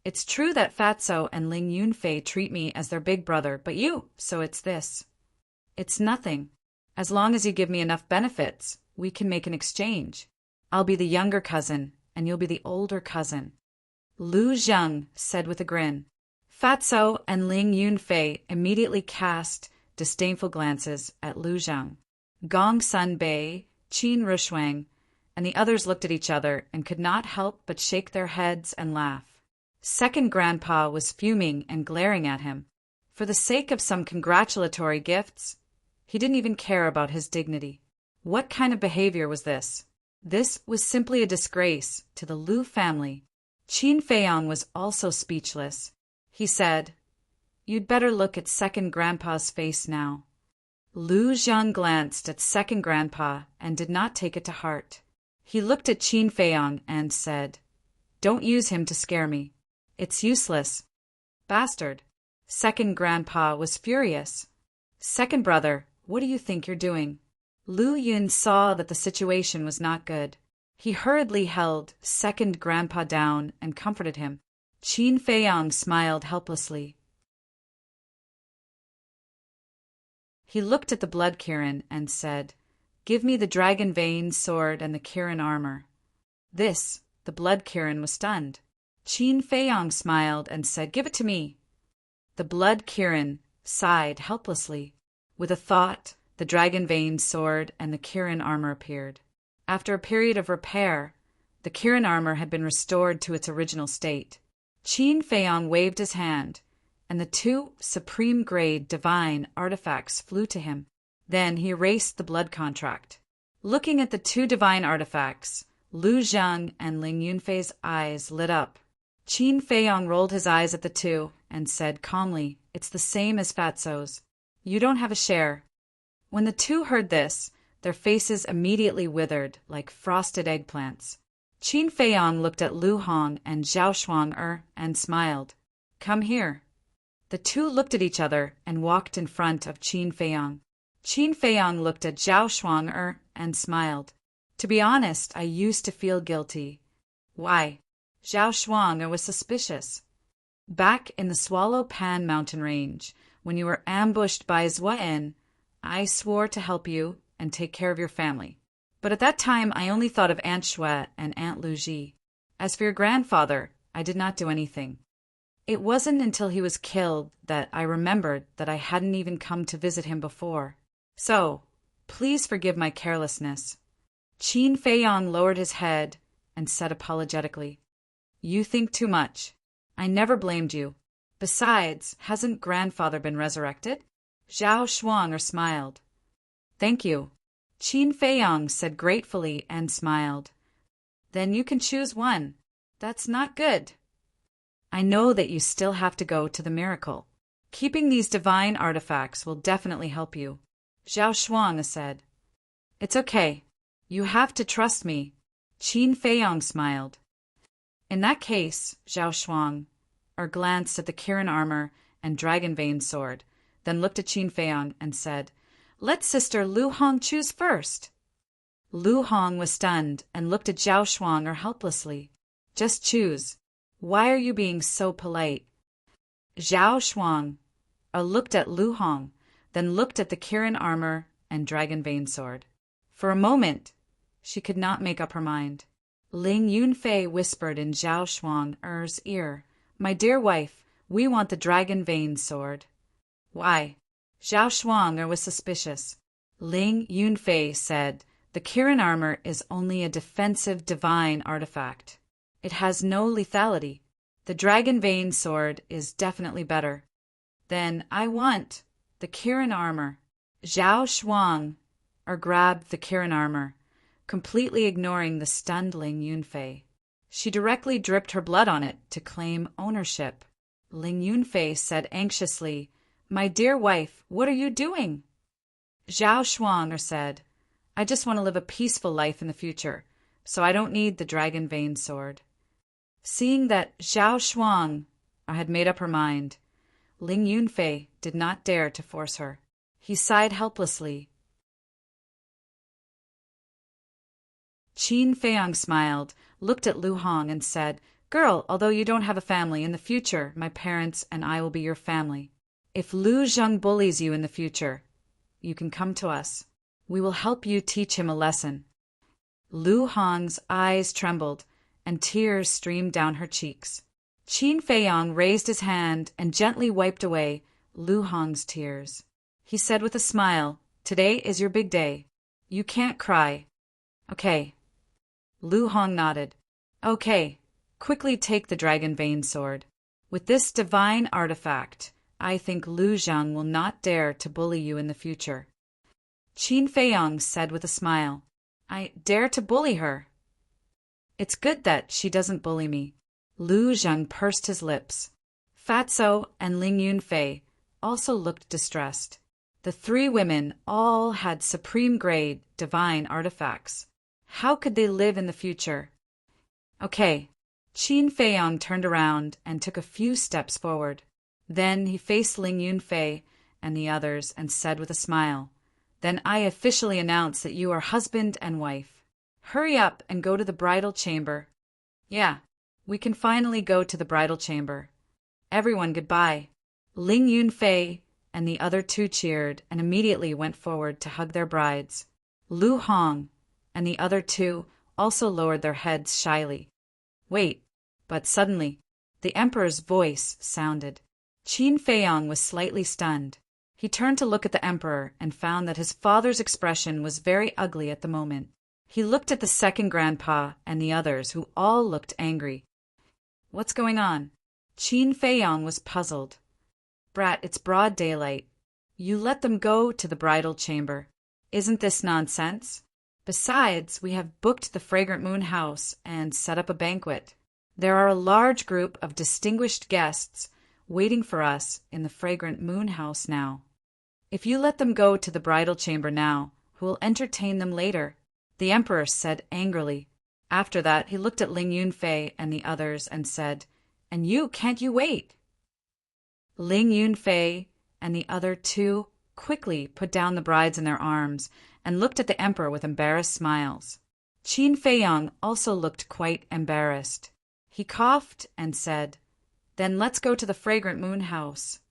[SPEAKER 1] "It's true that Fatso and Ling Yunfei treat me as their big brother, but you, so it's this." "It's nothing. As long as you give me enough benefits, we can make an exchange. I'll be the younger cousin, and you'll be the older cousin." Lu Zheng said with a grin. Fatso and Ling Yunfei immediately cast disdainful glances at Lu Zheng. Gong Sun Bei, Qin Rushuang, and the others looked at each other and could not help but shake their heads and laugh. Second grandpa was fuming and glaring at him. For the sake of some congratulatory gifts, he didn't even care about his dignity. What kind of behavior was this? This was simply a disgrace to the Lu family. Qin Feiyang was also speechless. He said, "You'd better look at second grandpa's face now." Lu Zheng glanced at second grandpa and did not take it to heart. He looked at Qin Feiyang and said, "Don't use him to scare me. It's useless." "Bastard." Second grandpa was furious. "Second brother, what do you think you're doing?" Lu Yun saw that the situation was not good. He hurriedly held second grandpa down and comforted him. Qin Feiyang smiled helplessly. He looked at the blood Kirin and said, Give me the dragon vein sword and the Kirin armor. This, the blood Kirin, was stunned. Qin Feiyong smiled and said, Give it to me. The blood Kirin sighed helplessly. With a thought, the dragon vein sword and the Kirin armor appeared. After a period of repair, the Kirin armor had been restored to its original state. Qin Feiyong waved his hand, and the two supreme-grade divine artifacts flew to him. Then he erased the blood contract. Looking at the two divine artifacts, Lu Zhang and Ling Yunfei's eyes lit up. Qin Feiyong rolled his eyes at the two and said calmly, It's the same as Fatso's. You don't have a share. When the two heard this, their faces immediately withered like frosted eggplants. Qin Feiyong looked at Lu Hong and Zhao Shuang and smiled. Come here. The two looked at each other and walked in front of Qin Feiyong. Qin Feiyong looked at Zhao Shuang and smiled. To be honest, I used to feel guilty. Why? Zhao Shuang was suspicious. Back in the Swallow Pan mountain range, when you were ambushed by Zuan, I swore to help you and take care of your family. But at that time, I only thought of Aunt Shui and Aunt Lu Ji. As for your grandfather, I did not do anything. It wasn't until he was killed that I remembered that I hadn't even come to visit him before. So, please forgive my carelessness. Qin Feiyong lowered his head and said apologetically, You think too much. I never blamed you. Besides, hasn't grandfather been resurrected? Zhao Shuang smiled. Thank you. Qin Feiyong said gratefully and smiled. Then you can choose one. That's not good. I know that you still have to go to the miracle. Keeping these divine artifacts will definitely help you. Zhao Shuang said. It's okay. You have to trust me. Qin Feiyong smiled. In that case, Zhao Shuang glanced at the Kirin armor and dragon vein sword, then looked at Qin Feiyong and said, Let Sister Lu Hong choose first. Lu Hong was stunned and looked at Zhao Shuang helplessly. Just choose. Why are you being so polite? Zhao Shuang looked at Lu Hong, then looked at the Kirin armor and dragon vein sword. For a moment, she could not make up her mind. Ling Yunfei whispered in Zhao Shuang's ear, My dear wife, we want the dragon vein sword. Why? Zhao Shuang was suspicious. Ling Yunfei said, The Kirin armor is only a defensive divine artifact. It has no lethality. The dragon vein sword is definitely better. Then I want the Kirin armor. Zhao Shuang grabbed the Kirin armor, completely ignoring the stunned Ling Yunfei. She directly dripped her blood on it to claim ownership. Ling Yunfei said anxiously, My dear wife, what are you doing? Zhao Shuang said, I just want to live a peaceful life in the future, so I don't need the dragon vein sword. Seeing that Zhao Shuang had made up her mind, Ling Yunfei did not dare to force her. He sighed helplessly. Qin Feiyong smiled, looked at Lu Hong and said, Girl, although you don't have a family, in the future, my parents and I will be your family. If Lu Zheng bullies you in the future, you can come to us. We will help you teach him a lesson. Lu Hong's eyes trembled, and tears streamed down her cheeks. Qin Feiyong raised his hand and gently wiped away Lu Hong's tears. He said with a smile, Today is your big day. You can't cry. Okay. Lu Hong nodded. Okay. Quickly take the dragon vein sword. With this divine artifact, I think Lu Zhang will not dare to bully you in the future. Qin Feiyong said with a smile, I dare to bully her. It's good that she doesn't bully me. Lu Zhang pursed his lips. Fatso and Ling Yunfei also looked distressed. The three women all had supreme-grade divine artifacts. How could they live in the future? Okay. Qin Feiyong turned around and took a few steps forward. Then he faced Ling Yunfei and the others and said with a smile, Then I officially announce that you are husband and wife. Hurry up and go to the bridal chamber. Yeah, we can finally go to the bridal chamber. Everyone, goodbye. Ling Yunfei and the other two cheered and immediately went forward to hug their brides. Lu Hong and the other two also lowered their heads shyly. Wait, but suddenly, the emperor's voice sounded. Qin Feiyang was slightly stunned. He turned to look at the emperor and found that his father's expression was very ugly at the moment. He looked at the second grandpa and the others, who all looked angry. What's going on? Qin Feiyang was puzzled. Brat, it's broad daylight. You let them go to the bridal chamber. Isn't this nonsense? Besides, we have booked the Fragrant Moon house and set up a banquet. There are a large group of distinguished guests waiting for us in the Fragrant Moon house now. If you let them go to the bridal chamber now, who will entertain them later? The emperor said angrily. After that, he looked at Ling Yunfei and the others and said, "And you, can't you wait?" Ling Yunfei and the other two quickly put down the brides in their arms and looked at the emperor with embarrassed smiles. Qin Feiyang also looked quite embarrassed. He coughed and said, "Then let's go to the Fragrant Moon house."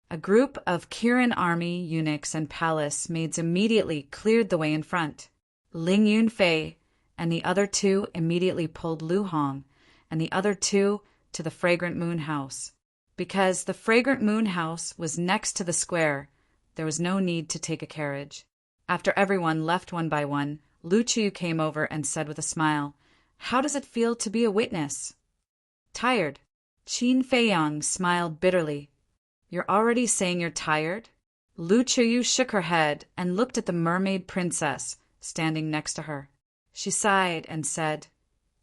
[SPEAKER 1] A group of Kirin army eunuchs and palace maids immediately cleared the way in front. Ling Yunfei and the other two immediately pulled Lu Hong and the other two to the Fragrant Moon house. Because the Fragrant Moon house was next to the square, there was no need to take a carriage. After everyone left one by one, Lu Qiyu came over and said with a smile, "How does it feel to be a witness?" "Tired." Qin Feiyang smiled bitterly. "You're already saying you're tired?" Lu Qiyu shook her head and looked at the mermaid princess standing next to her. She sighed and said,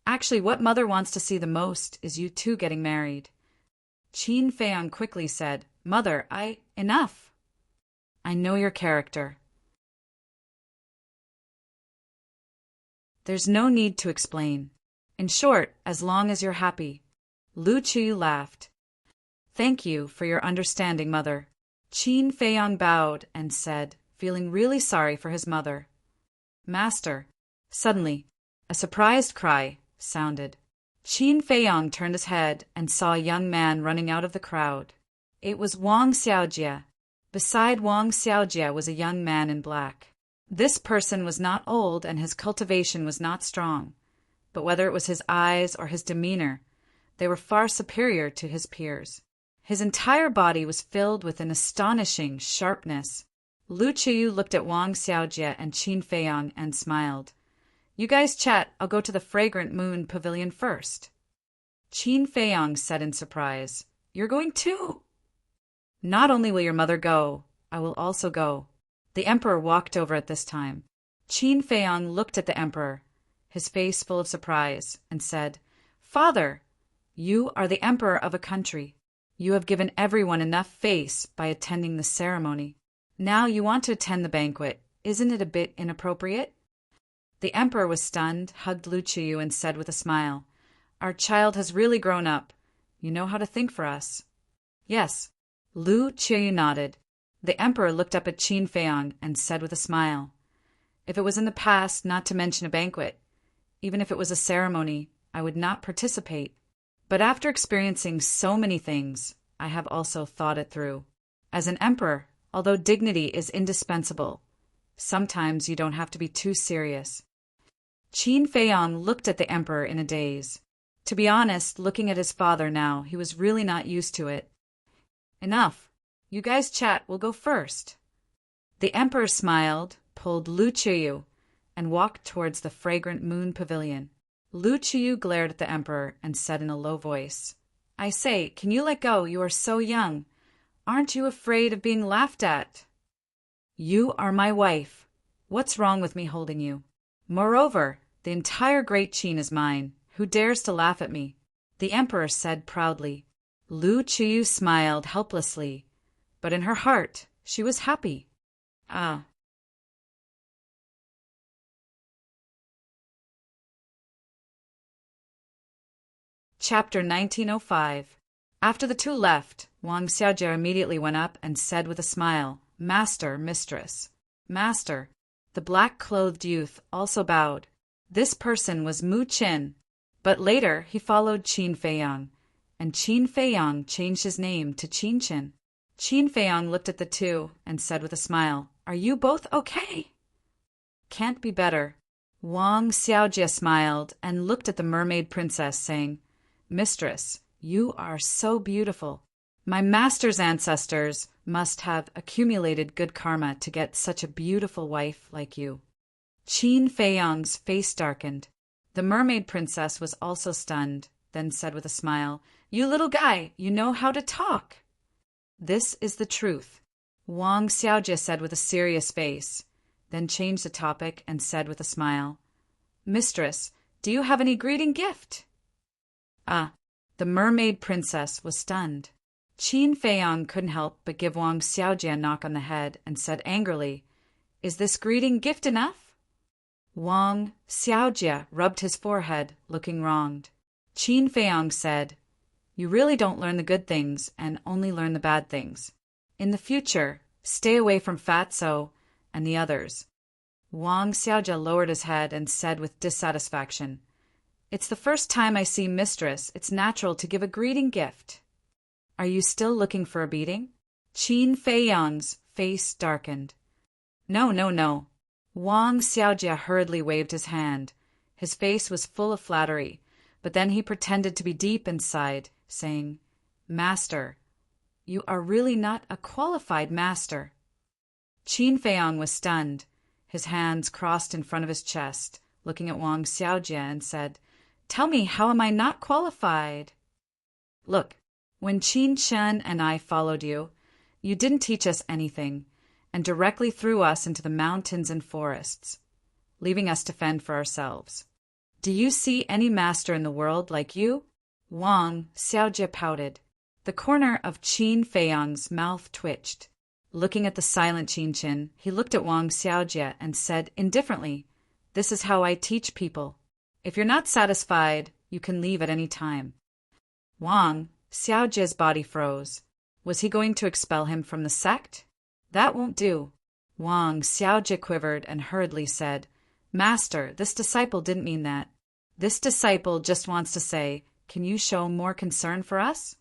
[SPEAKER 1] "Actually, what mother wants to see the most is you two getting married." Qin Feiyang quickly said, "Mother, enough. I know your character. There's no need to explain. In short, as long as you're happy." Lu Qiyu laughed. "Thank you for your understanding, mother." Qin Feiyang bowed and said, feeling really sorry for his mother, "Master." Suddenly, a surprised cry sounded. Qin Feiyang turned his head and saw a young man running out of the crowd. It was Wang Xiaojie. Beside Wang Xiaojie was a young man in black. This person was not old and his cultivation was not strong, but whether it was his eyes or his demeanor, they were far superior to his peers. His entire body was filled with an astonishing sharpness. Lu Qiyu looked at Wang Xiaojie and Qin Feiyang and smiled. "You guys chat, I'll go to the Fragrant Moon pavilion first." Qin Feiyang said in surprise, "You're going too?" "Not only will your mother go, I will also go." The emperor walked over at this time. Qin Feiyang looked at the emperor, his face full of surprise, and said, "Father, you are the emperor of a country. You have given everyone enough face by attending the ceremony. Now you want to attend the banquet. Isn't it a bit inappropriate?" The emperor was stunned, hugged Lu Qiyu, and said with a smile, "Our child has really grown up. You know how to think for us." "Yes." Lu Qiyu nodded. The emperor looked up at Qin Feiyang and said with a smile, "If it was in the past not to mention a banquet, even if it was a ceremony, I would not participate. But after experiencing so many things, I have also thought it through. As an emperor, although dignity is indispensable, sometimes you don't have to be too serious." Qin Feiyang looked at the emperor in a daze. To be honest, looking at his father now, he was really not used to it. "Enough. You guys chat, we'll go first." The emperor smiled, pulled Lu Qiyu, and walked towards the Fragrant Moon pavilion. Lu Qiyu glared at the emperor and said in a low voice, "I say, can you let go? You are so young. Aren't you afraid of being laughed at?" "You are my wife. What's wrong with me holding you? Moreover, the entire Great Qin is mine. Who dares to laugh at me?" the emperor said proudly. Lu Qiyu smiled helplessly, but in her heart she was happy. Ah. Chapter 1905. After the two left, Wang Xiaojie immediately went up and said with a smile, "Master, mistress." "Master." The black-clothed youth also bowed. This person was Mu Qin, but later he followed Qin Feiyang, and Qin Feiyang changed his name to Qin Qin. Qin Feiyang looked at the two and said with a smile, "Are you both okay?" Can't be better. Wang Xiaojie smiled and looked at the mermaid princess, saying, Mistress, you are so beautiful. My master's ancestors must have accumulated good karma to get such a beautiful wife like you. Qin Feiyang's face darkened. The mermaid princess was also stunned, then said with a smile, You little guy, you know how to talk. This is the truth, Wang Xiaojie said with a serious face, then changed the topic and said with a smile, Mistress, do you have any greeting gift? Ah, the mermaid princess was stunned. Qin Feiyang couldn't help but give Wang Xiaojie a knock on the head and said angrily, Is this greeting gift enough? Wang Xiaojie rubbed his forehead, looking wronged. Qin Feiyang said, You really don't learn the good things and only learn the bad things. In the future, stay away from Fatso and the others. Wang Xiaojie lowered his head and said with dissatisfaction, It's the first time I see Mistress. It's natural to give a greeting gift. Are you still looking for a beating? Qin Feiyang's face darkened. No, no, no. Wang Xiaojie hurriedly waved his hand. His face was full of flattery, but then he pretended to be deep inside, saying, Master, you are really not a qualified master. Qin Feiyang was stunned. His hands crossed in front of his chest, looking at Wang Xiaojie and said, Tell me, how am I not qualified? Look, when Qin Shen and I followed you, you didn't teach us anything, and directly threw us into the mountains and forests, leaving us to fend for ourselves. Do you see any master in the world like you? Wang Xiaojie pouted. The corner of Qin Feiyang's mouth twitched. Looking at the silent Qin Shen, he looked at Wang Xiaojie and said indifferently, This is how I teach people. If you're not satisfied, you can leave at any time. Wang Xiaojie's body froze. Was he going to expel him from the sect? That won't do. Wang Xiaojie quivered and hurriedly said, Master, this disciple didn't mean that. This disciple just wants to say, Can you show more concern for us?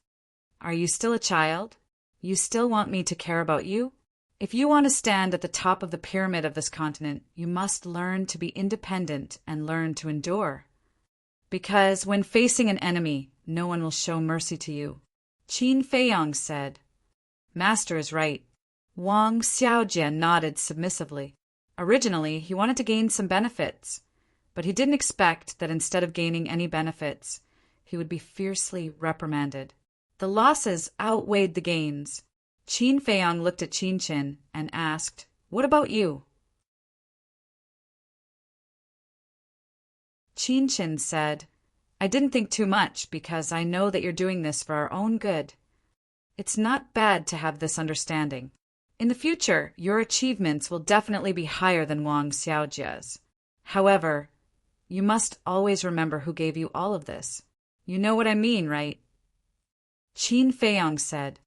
[SPEAKER 1] Are you still a child? You still want me to care about you? If you want to stand at the top of the pyramid of this continent, you must learn to be independent and learn to endure. Because when facing an enemy, no one will show mercy to you. Qin Feiyang said. Master is right. Wang Xiaojie nodded submissively. Originally, he wanted to gain some benefits, but he didn't expect that instead of gaining any benefits, he would be fiercely reprimanded. The losses outweighed the gains. Qin Feiyang looked at Qin Shen and asked, What about you? Qin Shen said, I didn't think too much because I know that you're doing this for our own good. It's not bad to have this understanding. In the future, your achievements will definitely be higher than Wang Xiaojie's. However, you must always remember who gave you all of this. You know what I mean, right? Qin Feiyang said,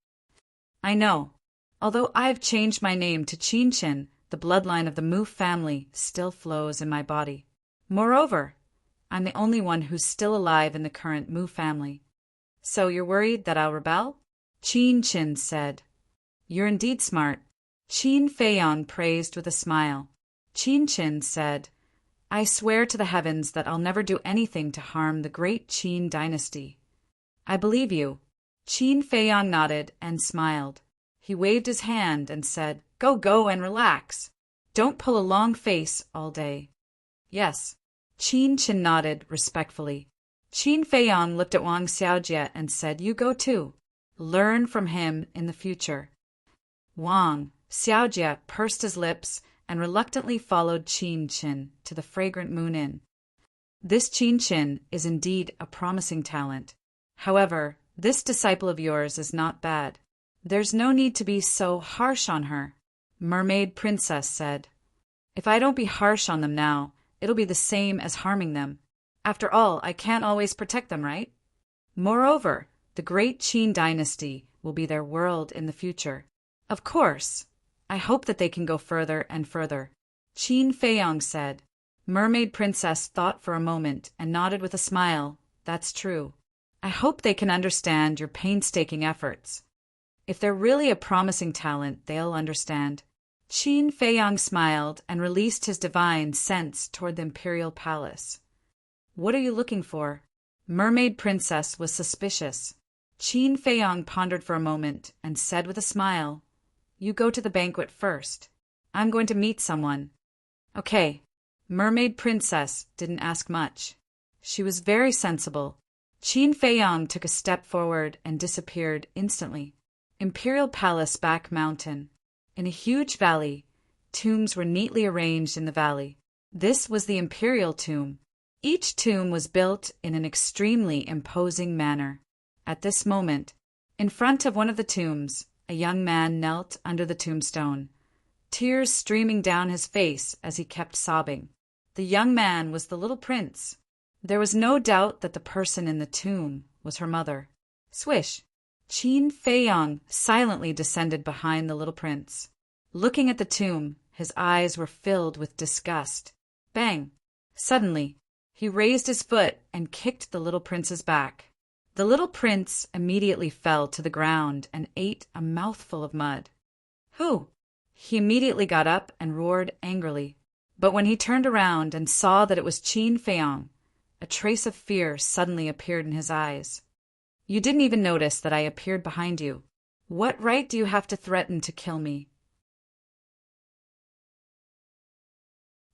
[SPEAKER 1] I know. Although I've changed my name to Qin Shen, the bloodline of the Mu family still flows in my body. Moreover, I'm the only one who's still alive in the current Mu family. So you're worried that I'll rebel? Qin Shen said. You're indeed smart. Qin Feiyang praised with a smile. Qin Shen said, I swear to the heavens that I'll never do anything to harm the great Qin dynasty. I believe you. Qin Feiyang nodded and smiled. He waved his hand and said, Go and relax. Don't pull a long face all day. Yes. Qin Shen nodded respectfully. Qin Feiyang looked at Wang Xiaojie and said, You go too. Learn from him in the future. Wang Xiaojie pursed his lips and reluctantly followed Qin Shen to the fragrant Moon Inn. This Qin Shen is indeed a promising talent. However, this disciple of yours is not bad. There's no need to be so harsh on her, Mermaid Princess said. If I don't be harsh on them now, it'll be the same as harming them. After all, I can't always protect them, right? Moreover, the great Qin dynasty will be their world in the future. Of course, I hope that they can go further and further, Qin Feiyang said. Mermaid Princess thought for a moment and nodded with a smile. That's true. I hope they can understand your painstaking efforts. If they're really a promising talent, they'll understand. Qin Feiyang smiled and released his divine sense toward the imperial palace. What are you looking for? Mermaid Princess was suspicious. Qin Feiyang pondered for a moment and said with a smile, You go to the banquet first. I'm going to meet someone. Okay. Mermaid Princess didn't ask much. She was very sensible. Qin Feiyang took a step forward and disappeared instantly. Imperial Palace Back Mountain. In a huge valley, tombs were neatly arranged in the valley. This was the imperial tomb. Each tomb was built in an extremely imposing manner. At this moment, in front of one of the tombs, a young man knelt under the tombstone, tears streaming down his face as he kept sobbing. The young man was the little prince. There was no doubt that the person in the tomb was her mother. Swish! Qin Feiyang silently descended behind the little prince. Looking at the tomb, his eyes were filled with disgust. Bang! Suddenly, he raised his foot and kicked the little prince's back. The little prince immediately fell to the ground and ate a mouthful of mud. Who? He immediately got up and roared angrily. But when he turned around and saw that it was Qin Feiyang, a trace of fear suddenly appeared in his eyes. You didn't even notice that I appeared behind you. What right do you have to threaten to kill me?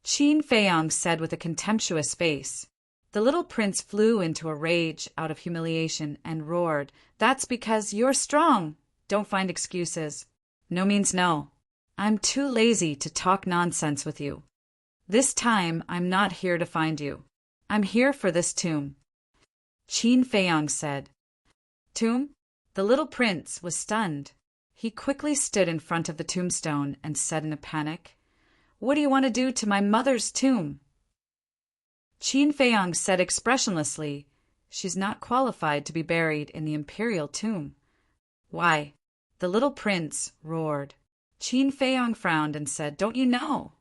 [SPEAKER 1] Qin Feiyang said with a contemptuous face. The little prince flew into a rage out of humiliation and roared, That's because you're strong. Don't find excuses. No means no. I'm too lazy to talk nonsense with you. This time I'm not here to find you. I'm here for this tomb. Qin Feiyang said. Tomb? The little prince was stunned. He quickly stood in front of the tombstone and said in a panic, What do you want to do to my mother's tomb? Qin Feiyang said expressionlessly, She's not qualified to be buried in the imperial tomb. Why? The little prince roared. Qin Feiyang frowned and said, Don't you know?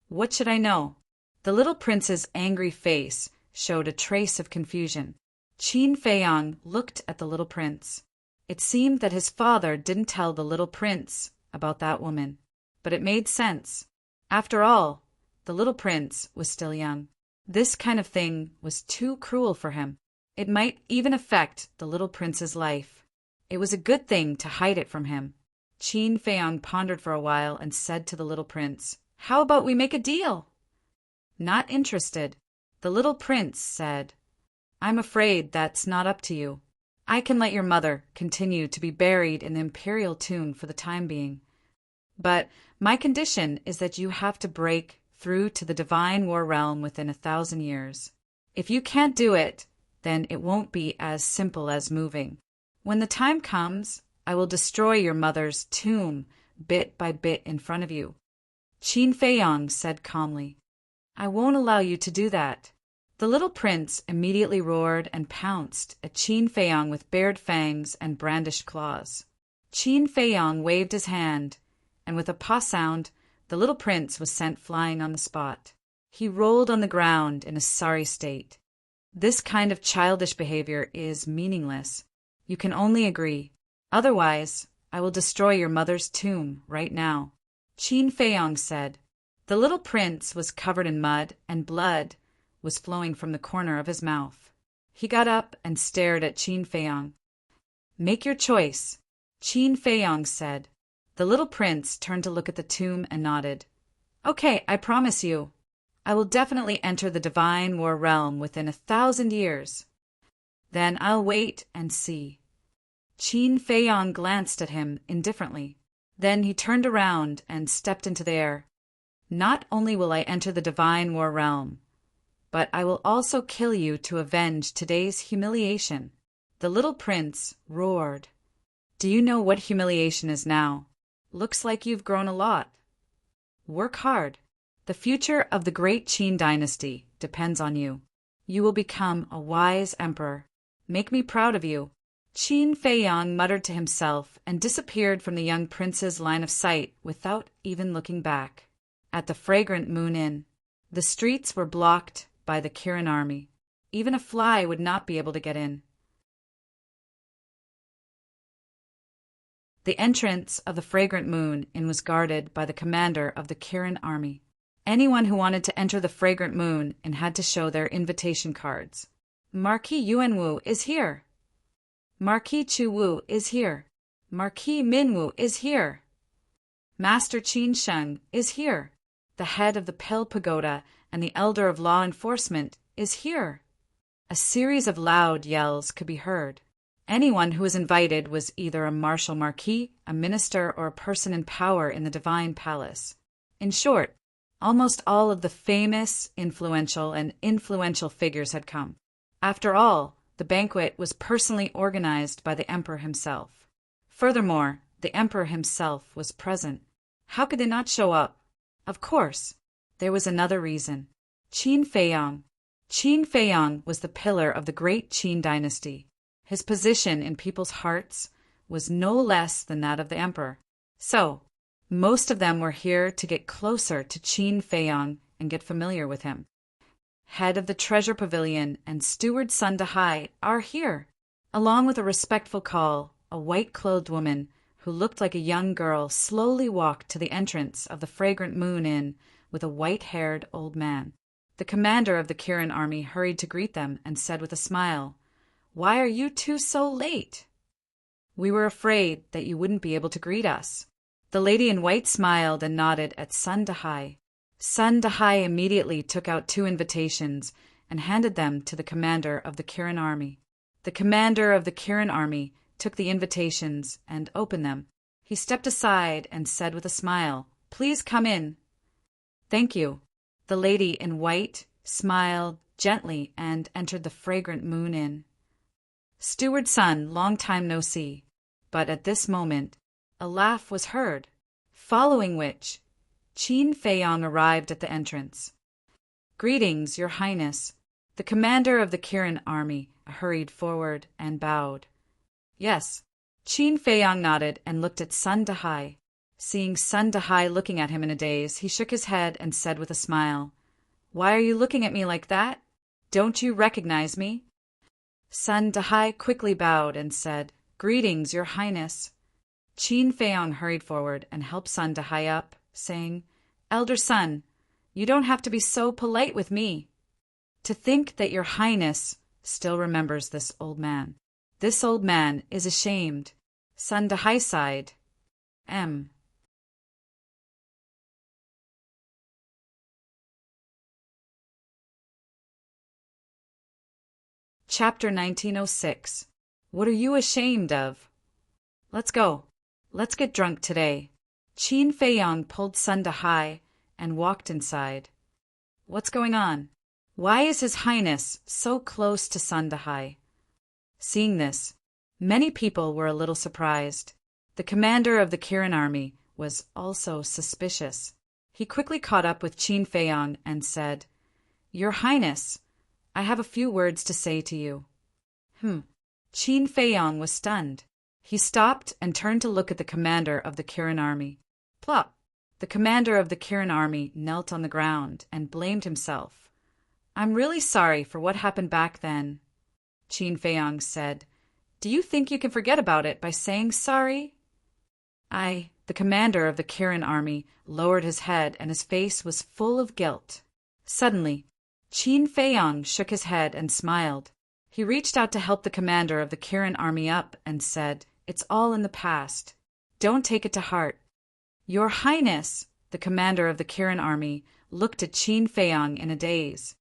[SPEAKER 1] What should I know? The little prince's angry face showed a trace of confusion. Qin Feiyang looked at the little prince. It seemed that his father didn't tell the little prince about that woman, but it made sense. After all, the little prince was still young. This kind of thing was too cruel for him. It might even affect the little prince's life. It was a good thing to hide it from him. Qin Feiyang pondered for a while and said to the little prince, How about we make a deal? Not interested. The little prince said, I'm afraid that's not up to you. I can let your mother continue to be buried in the imperial tomb for the time being. But my condition is that you have to break through to the divine war realm within 1,000 years. If you can't do it, then it won't be as simple as moving. When the time comes, I will destroy your mother's tomb bit by bit in front of you. Qin Feiyang said calmly, I won't allow you to do that. The little prince immediately roared and pounced at Qin Feiyang with bared fangs and brandished claws. Qin Feiyang waved his hand, and with a paw sound, the little prince was sent flying on the spot. He rolled on the ground in a sorry state. This kind of childish behavior is meaningless. You can only agree. Otherwise, I will destroy your mother's tomb right now. Qin Feiyang said. The little prince was covered in mud, and blood was flowing from the corner of his mouth. He got up and stared at Qin Feiyang. Make your choice, Qin Feiyang said. The little prince turned to look at the tomb and nodded. Okay, I promise you. I will definitely enter the divine war realm within 1,000 years. Then I'll wait and see. Qin Feiyang glanced at him indifferently. Then he turned around and stepped into the air. Not only will I enter the divine war realm, but I will also kill you to avenge today's humiliation. The little prince roared. Do you know what humiliation is now? Looks like you've grown a lot. Work hard. The future of the great Qin dynasty depends on you. You will become a wise emperor. Make me proud of you. Qin Feiyang muttered to himself and disappeared from the young prince's line of sight without even looking back. At the fragrant Moon Inn, the streets were blocked by the Kirin army. Even a fly would not be able to get in. The entrance of the Fragrant Moon Inn was guarded by the commander of the Kirin army. Anyone who wanted to enter the Fragrant Moon Inn had to show their invitation cards. Marquis Yuanwu is here. Marquis Chu Wu is here. Marquis Minwu is here. Master Qin Sheng is here. The head of the Pill Pagoda and the elder of law enforcement is here. A series of loud yells could be heard. Anyone who was invited was either a martial marquis, a minister, or a person in power in the divine palace. In short, almost all of the famous, influential, and influential figures had come. After all, the banquet was personally organized by the emperor himself. Furthermore, the emperor himself was present. How could they not show up? Of course, there was another reason. Qin Feiyang. Qin Feiyang was the pillar of the great Qin dynasty. His position in people's hearts was no less than that of the emperor. So, most of them were here to get closer to Qin Feiyang and get familiar with him. Head of the treasure pavilion and steward Sun Dahai are here. Along with a respectful call, a white-clothed woman who looked like a young girl slowly walked to the entrance of the Fragrant Moon Inn with a white-haired old man. The commander of the Kirin army hurried to greet them and said with a smile, "Why are you two so late?" "We were afraid that you wouldn't be able to greet us." The lady in white smiled and nodded at Sun Dahai. Sun Dahai immediately took out 2 invitations and handed them to the commander of the Kirin army. The commander of the Kirin army took the invitations and opened them. He stepped aside and said with a smile, "Please come in." "Thank you." The lady in white smiled gently and entered the Fragrant Moon Inn. Steward Sun, long time no see. But at this moment, a laugh was heard, following which Qin Feiyang arrived at the entrance. "Greetings, Your Highness." The commander of the Kirin army hurried forward and bowed. "Yes." Qin Feiyang nodded and looked at Sun Dahai. Seeing Sun Dahai looking at him in a daze, he shook his head and said with a smile, "Why are you looking at me like that? Don't you recognize me?" Sun Dahai quickly bowed and said, "Greetings, Your Highness." Qin Feiyang hurried forward and helped Sun Dahai up, saying, "Elder Sun, you don't have to be so polite with me." To think that Your Highness still remembers this old man. This old man is ashamed. Sun Dahai sighed. Chapter 1906. What are you ashamed of? Let's go. Let's get drunk today. Qin Feiyang pulled Sun Dahai and walked inside. What's going on? Why is His Highness so close to Sun Dahai? Seeing this, many people were a little surprised. The commander of the Kirin army was also suspicious. He quickly caught up with Qin Feiyang and said, "Your Highness, I have a few words to say to you." Qin Feiyang was stunned. He stopped and turned to look at the commander of the Kirin army. Plop! The commander of the Kirin army knelt on the ground and blamed himself. "I'm really sorry for what happened back then," Qin Feiyang said. "Do you think you can forget about it by saying sorry?" The commander of the Kirin army lowered his head and his face was full of guilt. Suddenly, Qin Feiyang shook his head and smiled. He reached out to help the commander of the Kirin army up and said, "It's all in the past. Don't take it to heart." "Your Highness," the commander of the Kirin army looked at Qin Feiyang in a daze.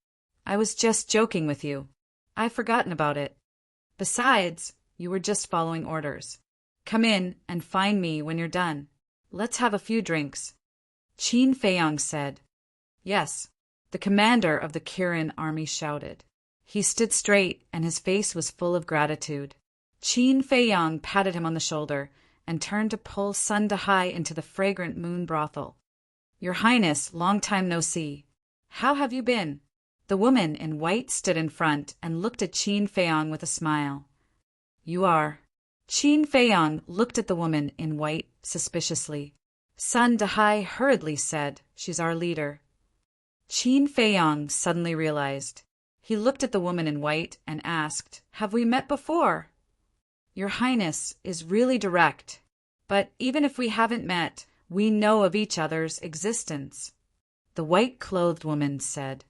[SPEAKER 1] "I was just joking with you. I've forgotten about it. Besides, you were just following orders. Come in and find me when you're done. Let's have a few drinks." Qin Feiyang said. "Yes." The commander of the Kirin army shouted. He stood straight and his face was full of gratitude. Qin Feiyang patted him on the shoulder and turned to pull Sun Dahai into the Fragrant Moon brothel. "Your Highness, long time no see. How have you been?" The woman in white stood in front and looked at Qin Feiyang with a smile. "You are." Qin Feiyang looked at the woman in white suspiciously. Sun Dahai hurriedly said, "She's our leader." Qin Feiyang suddenly realized. He looked at the woman in white and asked, "Have we met before?" "Your Highness is really direct." But even if we haven't met, we know of each other's existence. The white-clothed woman said.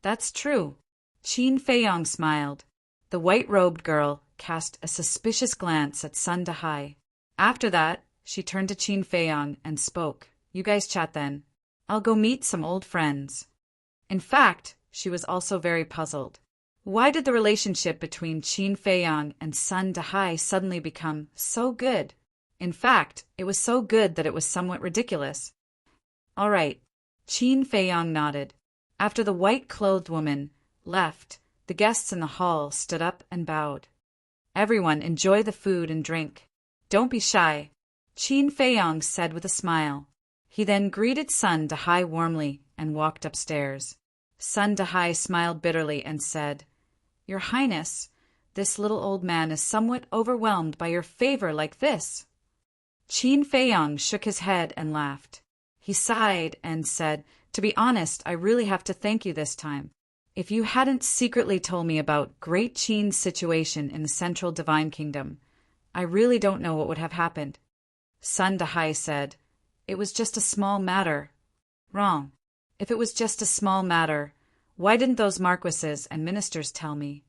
[SPEAKER 1] That's true. Qin Feiyong smiled. The white-robed girl cast a suspicious glance at Sun Dahai. After that, she turned to Qin Feiyong and spoke. You guys chat then. I'll go meet some old friends. In fact, she was also very puzzled. Why did the relationship between Qin Feiyong and Sun Dahai suddenly become so good? In fact, it was so good that it was somewhat ridiculous. All right. Qin Feiyong nodded. After the white-clothed woman left, the guests in the hall stood up and bowed. Everyone, enjoy the food and drink. Don't be shy, Qin Feiyong said with a smile. He then greeted Sun Dahai warmly and walked upstairs. Sun Dahai smiled bitterly and said, Your Highness, this little old man is somewhat overwhelmed by your favor like this. Qin Feiyong shook his head and laughed. He sighed and said, To be honest, I really have to thank you this time. If you hadn't secretly told me about Great Qin's situation in the Central Divine Kingdom, I really don't know what would have happened. Sun Dahai said, It was just a small matter. Wrong. If it was just a small matter, why didn't those marquises and ministers tell me?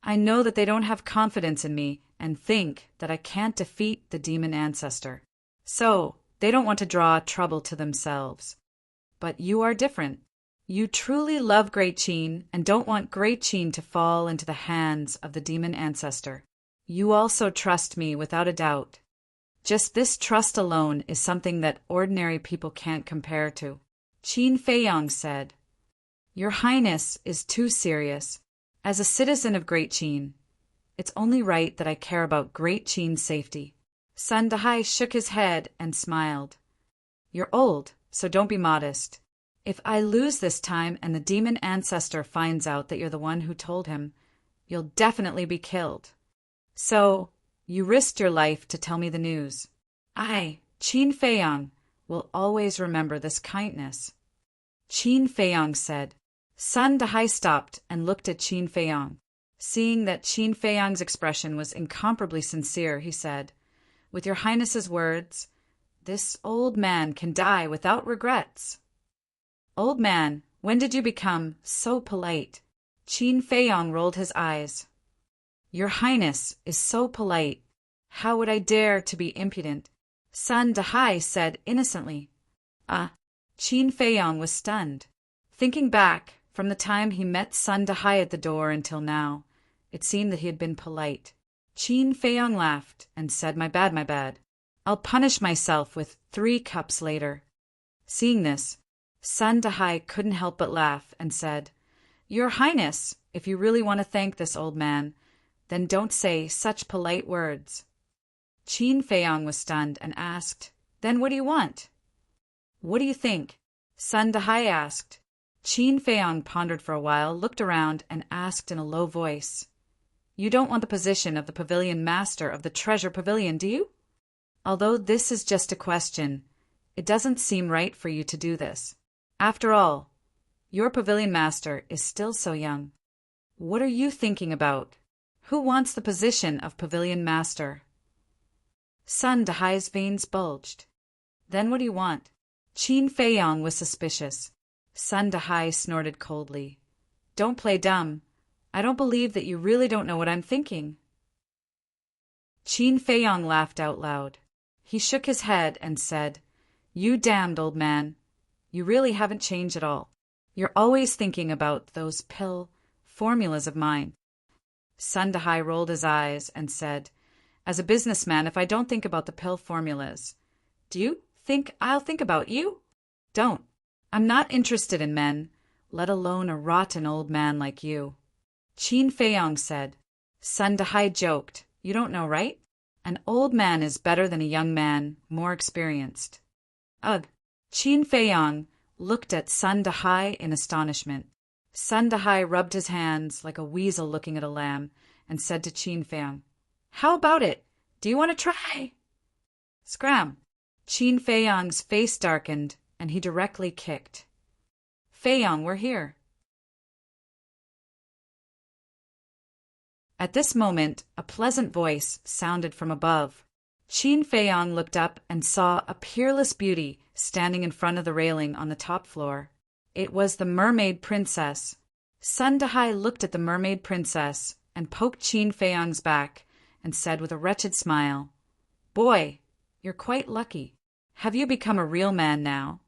[SPEAKER 1] I know that they don't have confidence in me and think that I can't defeat the demon ancestor. So, they don't want to draw trouble to themselves. But you are different. You truly love Great Qin and don't want Great Qin to fall into the hands of the demon ancestor. You also trust me without a doubt. Just this trust alone is something that ordinary people can't compare to. Qin Feiyong said, Your Highness is too serious. As a citizen of Great Qin, it's only right that I care about Great Qin's safety. Sun Dahai shook his head and smiled. You're old, so don't be modest. If I lose this time and the demon ancestor finds out that you're the one who told him, you'll definitely be killed. So, you risked your life to tell me the news. I, Qin Feiyong, will always remember this kindness. Qin Feiyong said. Sun Dahai stopped and looked at Qin Feiyong. Seeing that Qin Feiyong's expression was incomparably sincere, he said, With your Highness's words, this old man can die without regrets. Old man, when did you become so polite? Qin Feiyong rolled his eyes. Your Highness is so polite. How would I dare to be impudent? Sun Dahai said innocently. Qin Feiyong was stunned. Thinking back, from the time he met Sun Dahai at the door until now, it seemed that he had been polite. Qin Feiyong laughed and said, My bad. I'll punish myself with 3 cups later. Seeing this, Sun Dahai couldn't help but laugh and said, Your Highness, if you really want to thank this old man, then don't say such polite words. Qin Feiyong was stunned and asked, Then what do you want? What do you think? Sun Dahai asked. Qin Feiyong pondered for a while, looked around, and asked in a low voice, You don't want the position of the pavilion master of the treasure pavilion, do you? Although this is just a question, it doesn't seem right for you to do this. After all, your pavilion master is still so young. What are you thinking about? Who wants the position of pavilion master? Sun Dahai's veins bulged. Then what do you want? Qin Feiyong was suspicious. Sun Dahai snorted coldly. Don't play dumb. I don't believe that you really don't know what I'm thinking. Qin Feiyong laughed out loud. He shook his head and said, You damned old man. You really haven't changed at all. You're always thinking about those pill formulas of mine. Sun Dahai rolled his eyes and said, As a businessman, if I don't think about the pill formulas, do you think I'll think about you? Don't. I'm not interested in men, let alone a rotten old man like you. Qin Feiyong said. Sun Dahai joked, You don't know, right? An old man is better than a young man, more experienced. Ugh. Qin Feiyong looked at Sun Dahai in astonishment. Sun Dahai rubbed his hands like a weasel looking at a lamb and said to Qin Feiyong, How about it? Do you want to try? Scram. Qin Feiyong's face darkened and he directly kicked. Feiyong, we're here. At this moment, a pleasant voice sounded from above. Qin Feiyang looked up and saw a peerless beauty standing in front of the railing on the top floor. It was the mermaid princess. Sun Dahai looked at the mermaid princess and poked Qin Feiyang's back and said with a wretched smile, "Boy, you're quite lucky. Have you become a real man now?"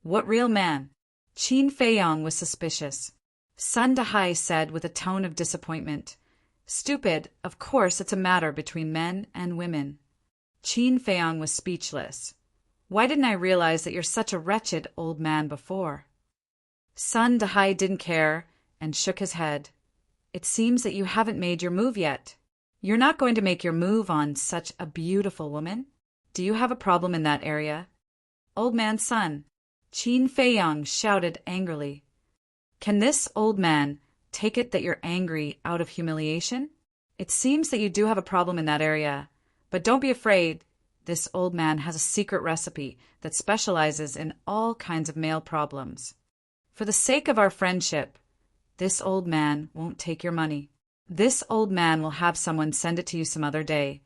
[SPEAKER 1] "What real man?" Qin Feiyang was suspicious. Sun Dahai said with a tone of disappointment, "Stupid, of course it's a matter between men and women." Qin Feiyang was speechless. "Why didn't I realize that you're such a wretched old man before?" Sun Dahai didn't care and shook his head. "It seems that you haven't made your move yet. You're not going to make your move on such a beautiful woman? Do you have a problem in that area?" "Old man's son," Qin Feiyang shouted angrily. "Can this old man take it that you're angry out of humiliation? It seems that you do have a problem in that area. But don't be afraid. This old man has a secret recipe that specializes in all kinds of male problems. For the sake of our friendship, this old man won't take your money. This old man will have someone send it to you some other day,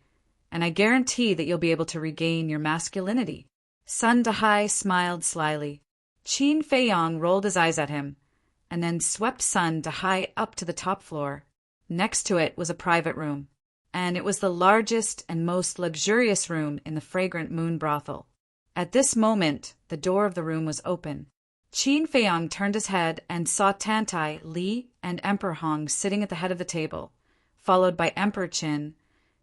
[SPEAKER 1] and I guarantee that you'll be able to regain your masculinity." Sun Dahai smiled slyly. Qin Feiyang rolled his eyes at him, and then swept Sun Dahai up to the top floor. Next to it was a private room, and it was the largest and most luxurious room in the fragrant moon brothel. At this moment, the door of the room was open. Qin Feiyang turned his head and saw Tantai, Li, and Emperor Hong sitting at the head of the table, followed by Emperor Qin,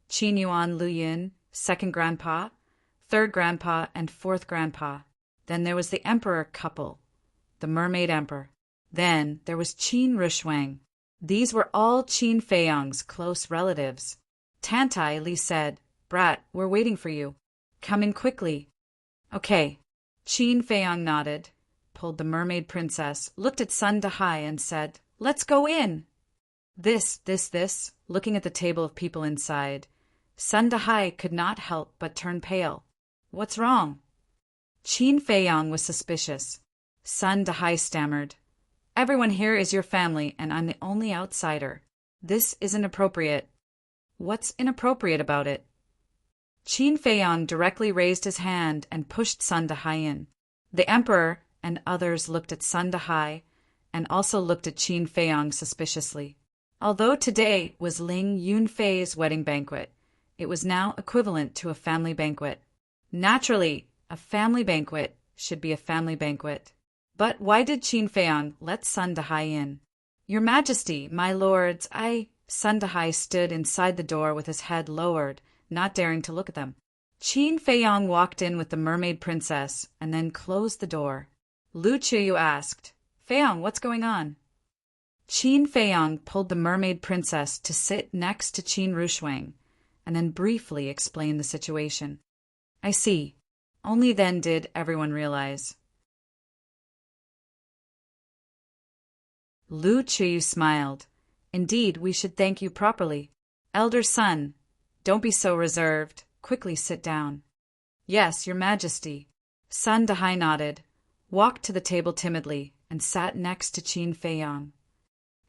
[SPEAKER 1] Qin Yuan Lu Yin, second grandpa, third grandpa, and fourth grandpa. Then there was the emperor couple, the mermaid emperor. Then there was Qin Rushuang. These were all Qin Feiyang's close relatives. Tantai, Li said, "Brat, we're waiting for you. Come in quickly." "Okay." Qin Feiyang nodded, pulled the mermaid princess, looked at Sun Dahai and said, "Let's go in." This, looking at the table of people inside. Sun Dahai could not help but turn pale. "What's wrong?" Qin Feiyang was suspicious. Sun Dahai stammered, "Everyone here is your family and I'm the only outsider. This isn't appropriate." "What's inappropriate about it?" Qin Feiyang directly raised his hand and pushed Sun Dahai in. The emperor and others looked at Sun Dahai and also looked at Qin Feiyang suspiciously. Although today was Ling Yunfei's wedding banquet, it was now equivalent to a family banquet. Naturally, a family banquet should be a family banquet. But why did Qin Feiyang let Sun Dahai in? "Your Majesty, my lords, Sun Dahai stood inside the door with his head lowered, not daring to look at them. Qin Feiyang walked in with the mermaid princess and then closed the door. Lu Chuyu asked, "Feiyang, what's going on?" Qin Feiyang pulled the mermaid princess to sit next to Qin Rushuang and then briefly explained the situation. "I see." Only then did everyone realize. Lu Chuyu smiled. "Indeed, we should thank you properly. Elder son, don't be so reserved. Quickly sit down." "Yes, your Majesty." Sun Dahai nodded, walked to the table timidly, and sat next to Qin Feiyang.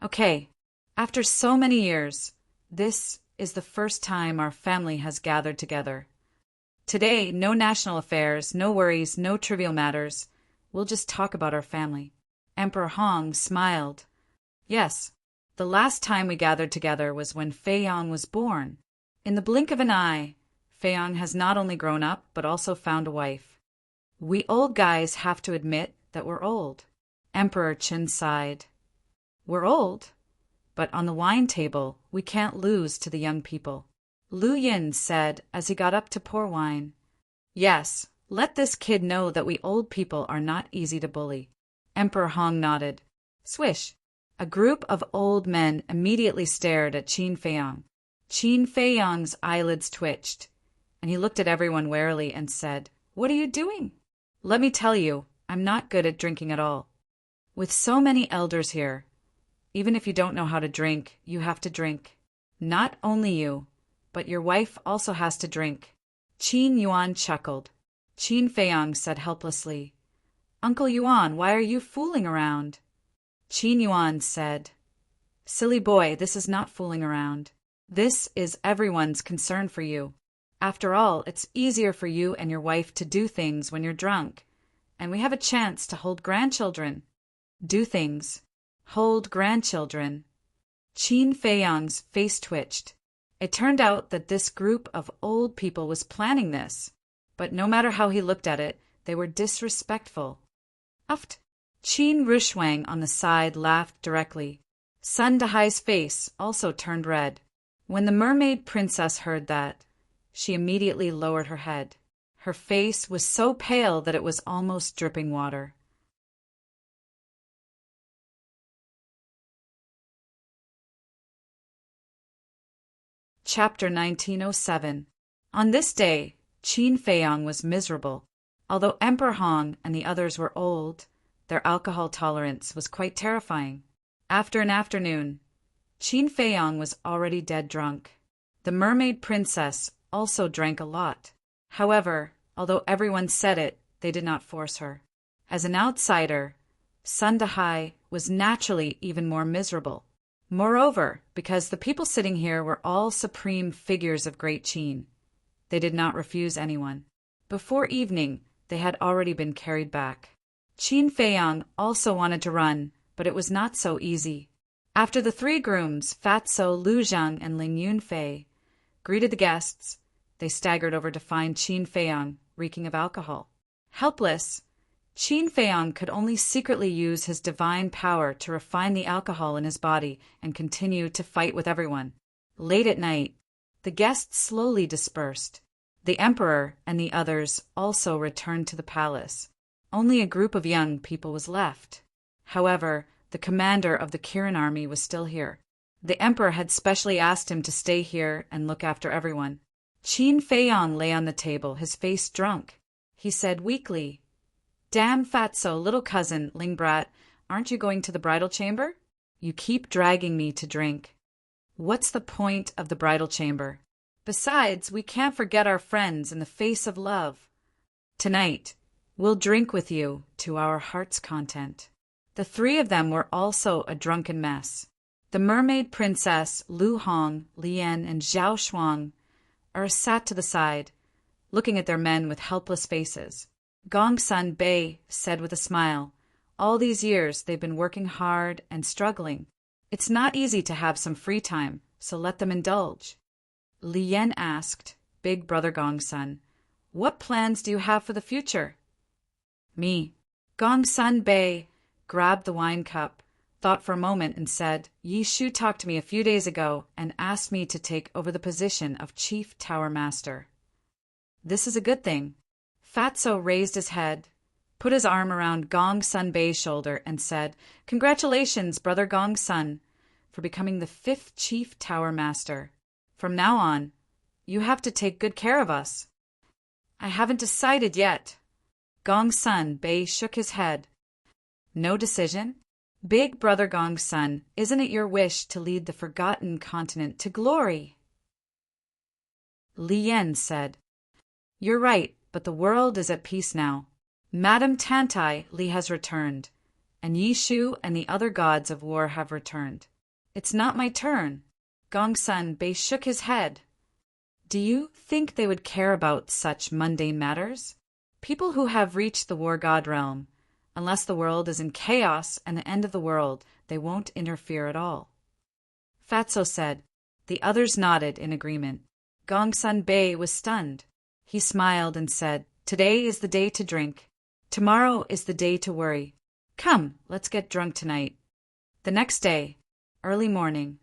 [SPEAKER 1] "Okay, after so many years, this is the first time our family has gathered together. Today, no national affairs, no worries, no trivial matters. We'll just talk about our family." Emperor Hong smiled. "Yes, the last time we gathered together was when Feiyang was born. In the blink of an eye, Feiyang has not only grown up, but also found a wife. We old guys have to admit that we're old." Emperor Qin sighed. "We're old, but on the wine table, we can't lose to the young people." Lu Yin said as he got up to pour wine. "Yes, let this kid know that we old people are not easy to bully." Emperor Hong nodded. Swish! A group of old men immediately stared at Qin Feiyang. Qin Feiyang's eyelids twitched, and he looked at everyone warily and said, "What are you doing?" "Let me tell you, I'm not good at drinking at all. With so many elders here, even if you don't know how to drink, you have to drink. Not only you, but your wife also has to drink." Qin Yuan chuckled. Qin Feiyang said helplessly, "Uncle Yuan, why are you fooling around?" Qin Yuan said, "Silly boy, this is not fooling around. This is everyone's concern for you. After all, it's easier for you and your wife to do things when you're drunk, and we have a chance to hold grandchildren. Do things. Hold grandchildren. Qin Feiyang's face twitched. It turned out that this group of old people was planning this, but no matter how he looked at it, they were disrespectful. Uft. Qin Rushuang on the side laughed directly. Sun Dahai's face also turned red. When the mermaid princess heard that, she immediately lowered her head. Her face was so pale that it was almost dripping water. Chapter 1907. On this day, Qin Feiyang was miserable. Although Emperor Hong and the others were old, their alcohol tolerance was quite terrifying. After an afternoon, Qin Feiyang was already dead drunk. The mermaid princess also drank a lot. However, although everyone said it, they did not force her. As an outsider, Sun Dahai was naturally even more miserable. Moreover, because the people sitting here were all supreme figures of Great Qin, they did not refuse anyone. Before evening, they had already been carried back. Qin Feiyang also wanted to run, but it was not so easy. After the three grooms, Fatso, Lu Zhang, and Ling Yunfei, greeted the guests, they staggered over to find Qin Feiyang reeking of alcohol. Helpless, Qin Feiyang could only secretly use his divine power to refine the alcohol in his body and continue to fight with everyone. Late at night, the guests slowly dispersed. The emperor and the others also returned to the palace. Only a group of young people was left. However, the commander of the Kirin army was still here. The emperor had specially asked him to stay here and look after everyone. Qin Feiyang lay on the table, his face drunk. He said weakly, "Damn Fatso, little cousin, Ling Brat, aren't you going to the bridal chamber? You keep dragging me to drink. What's the point of the bridal chamber? Besides, we can't forget our friends in the face of love. Tonight, we'll drink with you to our heart's content." The three of them were also a drunken mess. The mermaid princess, Lu Hong, Lian, and Zhao Shuang sat to the side, looking at their men with helpless faces. Gongsun Bei said with a smile, "All these years they've been working hard and struggling. It's not easy to have some free time, so let them indulge." Lian asked, "Big brother Gongsun, what plans do you have for the future?" "Me." Gongsun Bei grabbed the wine cup, thought for a moment, and said, "Yi Shu talked to me a few days ago and asked me to take over the position of Chief Tower Master. This is a good thing." Fatso raised his head, put his arm around Gongsun Bei's shoulder, and said, "Congratulations, brother Gongsun, for becoming the 5th Chief Tower Master. From now on, you have to take good care of us." "I haven't decided yet." Gongsun Bei shook his head. "No decision? Big brother Gongsun, isn't it your wish to lead the forgotten continent to glory?" Lian said, "You're right, but the world is at peace now. Madame Tantai Li has returned, and Yishu and the other gods of war have returned. It's not my turn." Gongsun Bei shook his head. "Do you think they would care about such mundane matters? People who have reached the war god realm, unless the world is in chaos and the end of the world, they won't interfere at all." Fatso said. The others nodded in agreement. Gongsun Bei was stunned. He smiled and said, "Today is the day to drink. Tomorrow is the day to worry. Come, let's get drunk tonight." The next day, early morning.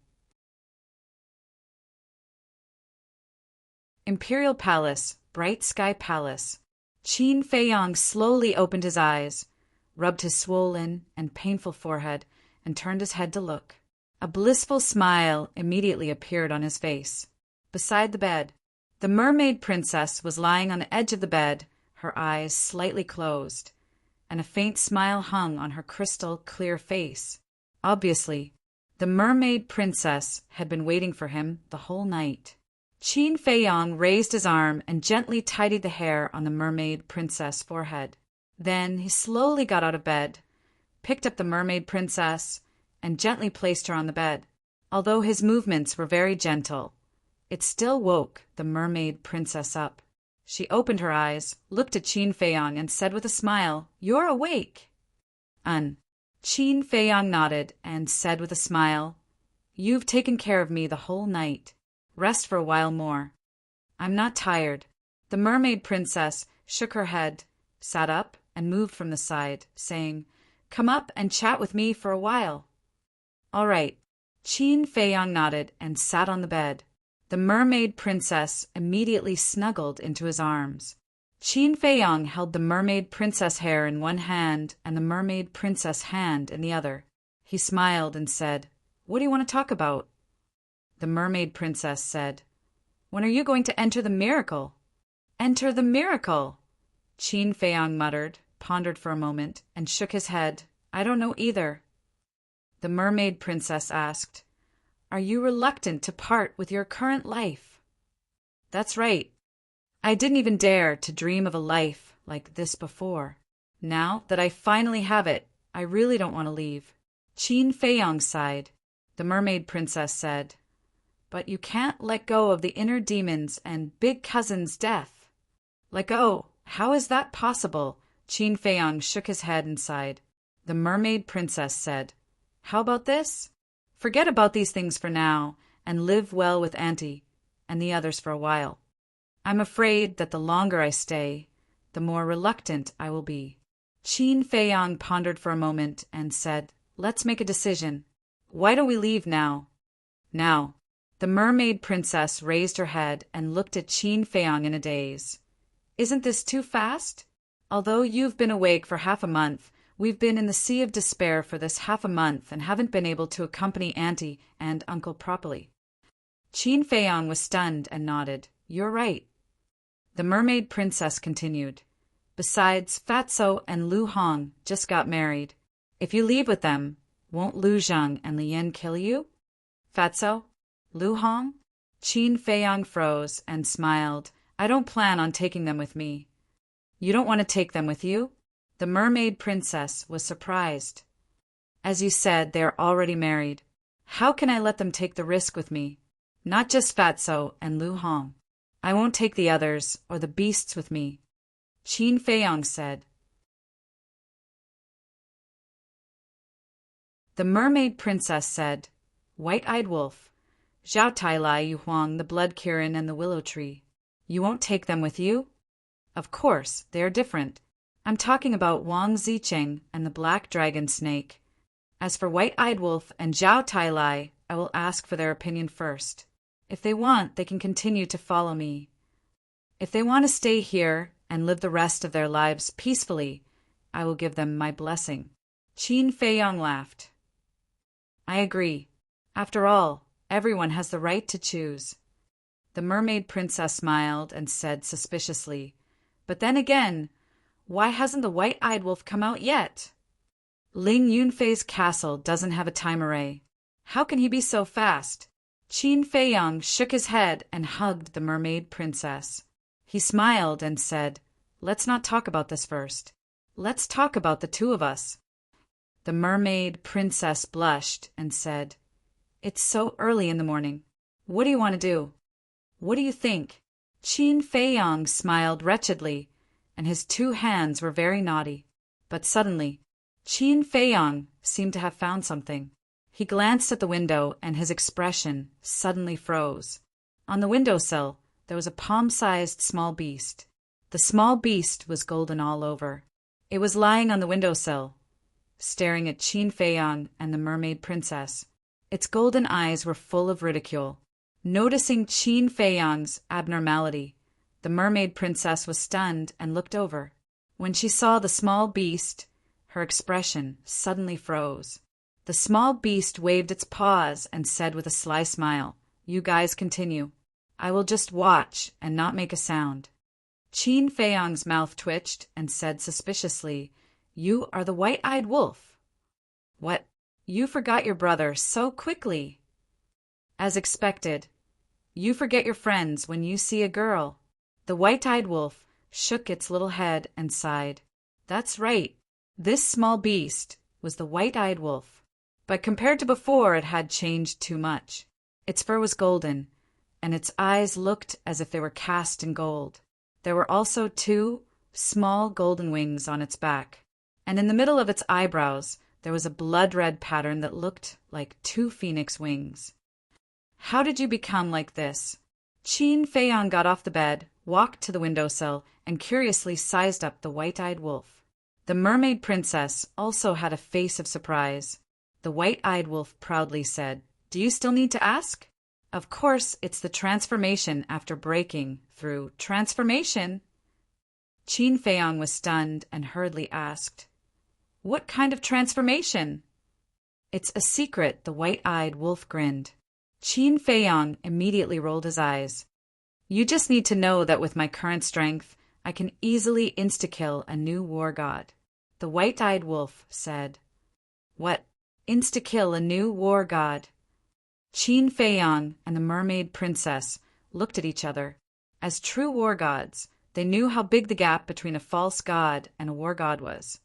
[SPEAKER 1] Imperial Palace, Bright Sky Palace. Qin Feiyang slowly opened his eyes, rubbed his swollen and painful forehead, and turned his head to look. A blissful smile immediately appeared on his face. Beside the bed, the mermaid princess was lying on the edge of the bed, her eyes slightly closed, and a faint smile hung on her crystal clear face. Obviously, the mermaid princess had been waiting for him the whole night. Qin Feiyang raised his arm and gently tidied the hair on the mermaid princess' forehead. Then he slowly got out of bed, picked up the mermaid princess, and gently placed her on the bed. Although his movements were very gentle, It still woke the mermaid princess up. She opened her eyes, looked at Qin Feiyang, and said with a smile, "You're awake." Qin Feiyang nodded and said with a smile, "You've taken care of me the whole night. Rest for a while more." "I'm not tired." The mermaid princess shook her head, sat up, and moved from the side, saying, "Come up and chat with me for a while." "All right." Qin Feiyang nodded and sat on the bed. The mermaid princess immediately snuggled into his arms. Qin Feiyang held the mermaid princess hair in one hand and the mermaid princess hand in the other. He smiled and said, "What do you want to talk about?" The mermaid princess said, "When are you going to enter the miracle?" "Enter the miracle?" Qin Feiyang muttered, pondered for a moment, and shook his head. "I don't know either." The mermaid princess asked, "Are you reluctant to part with your current life?" "That's right. I didn't even dare to dream of a life like this before. Now that I finally have it, I really don't want to leave." Qin Feiyang sighed. The mermaid princess said, "But you can't let go of the inner demons and big cousin's death." "Let go? How is that possible?" Qin Feiyang shook his head and sighed. The mermaid princess said, "How about this? Forget about these things for now and live well with Auntie and the others for a while. I'm afraid that the longer I stay, the more reluctant I will be." Qin Feiyang pondered for a moment and said, "Let's make a decision. Why don't we leave now?" "Now." The mermaid princess raised her head and looked at Qin Feiyang in a daze. "Isn't this too fast? Although you've been awake for half a month, we've been in the Sea of Despair for this half a month and haven't been able to accompany Auntie and Uncle properly." Qin Feiyang was stunned and nodded. "You're right." The mermaid princess continued, "Besides, Fatso and Lu Hong just got married. If you leave with them, won't Lu Zhang and Lian kill you?" "Fatso? Lu Hong?" Qin Feiyang froze and smiled. "I don't plan on taking them with me." "You don't want to take them with you?" The mermaid princess was surprised. "As you said, they are already married. How can I let them take the risk with me? Not just Fatso and Lu Hong. I won't take the others or the beasts with me," Qin Feiyang said. The mermaid princess said, "White-eyed wolf, Zhao Tai Lai Yu Huang, the blood Kirin and the willow tree. You won't take them with you?" "Of course, they are different. I'm talking about Wang Zicheng and the black dragon snake. As for White-eyed wolf and Zhao Tai Lai, I will ask for their opinion first. If they want, they can continue to follow me. If they want to stay here and live the rest of their lives peacefully, I will give them my blessing." Qin Feiyang laughed. "I agree. After all, everyone has the right to choose." The mermaid princess smiled and said suspiciously, "But then again, why hasn't the white-eyed wolf come out yet? Ling Yunfei's castle doesn't have a time array. How can he be so fast?" Qin Feiyang shook his head and hugged the mermaid princess. He smiled and said, "Let's not talk about this first. Let's talk about the two of us." The mermaid princess blushed and said, "It's so early in the morning. What do you want to do? What do you think?" Qin Feiyang smiled wretchedly, and his two hands were very naughty. But suddenly, Qin Feiyang seemed to have found something. He glanced at the window and his expression suddenly froze. On the windowsill, there was a palm-sized small beast. The small beast was golden all over. It was lying on the windowsill, staring at Qin Feiyang and the mermaid princess. Its golden eyes were full of ridicule. Noticing Qin Feiyang's abnormality, the mermaid princess was stunned and looked over. When she saw the small beast, her expression suddenly froze. The small beast waved its paws and said with a sly smile, "You guys continue. I will just watch and not make a sound." Qin Feiyang's mouth twitched and said suspiciously, "You are the white-eyed wolf." "What? You forgot your brother so quickly." "As expected. You forget your friends when you see a girl." The white-eyed wolf shook its little head and sighed. "That's right. This small beast was the white-eyed wolf. But compared to before, it had changed too much. Its fur was golden, and its eyes looked as if they were cast in gold. There were also 2 small golden wings on its back, and in the middle of its eyebrows there was a blood-red pattern that looked like 2 phoenix wings. "How did you become like this?" Qin Feiyang got off the bed, walked to the windowsill, and curiously sized up the white-eyed wolf. The mermaid princess also had a face of surprise. The white-eyed wolf proudly said, "Do you still need to ask? Of course, it's the transformation after breaking through transformation." Qin Feiyang was stunned and hurriedly asked, "What kind of transformation?" "It's a secret," the white-eyed wolf grinned. Qin Feiyang immediately rolled his eyes. "You just need to know that with my current strength, I can easily insta-kill a new war god." The white-eyed wolf said, "What? Insta-kill a new war god?" Qin Feiyang and the mermaid princess looked at each other. As true war gods, they knew how big the gap between a false god and a war god was.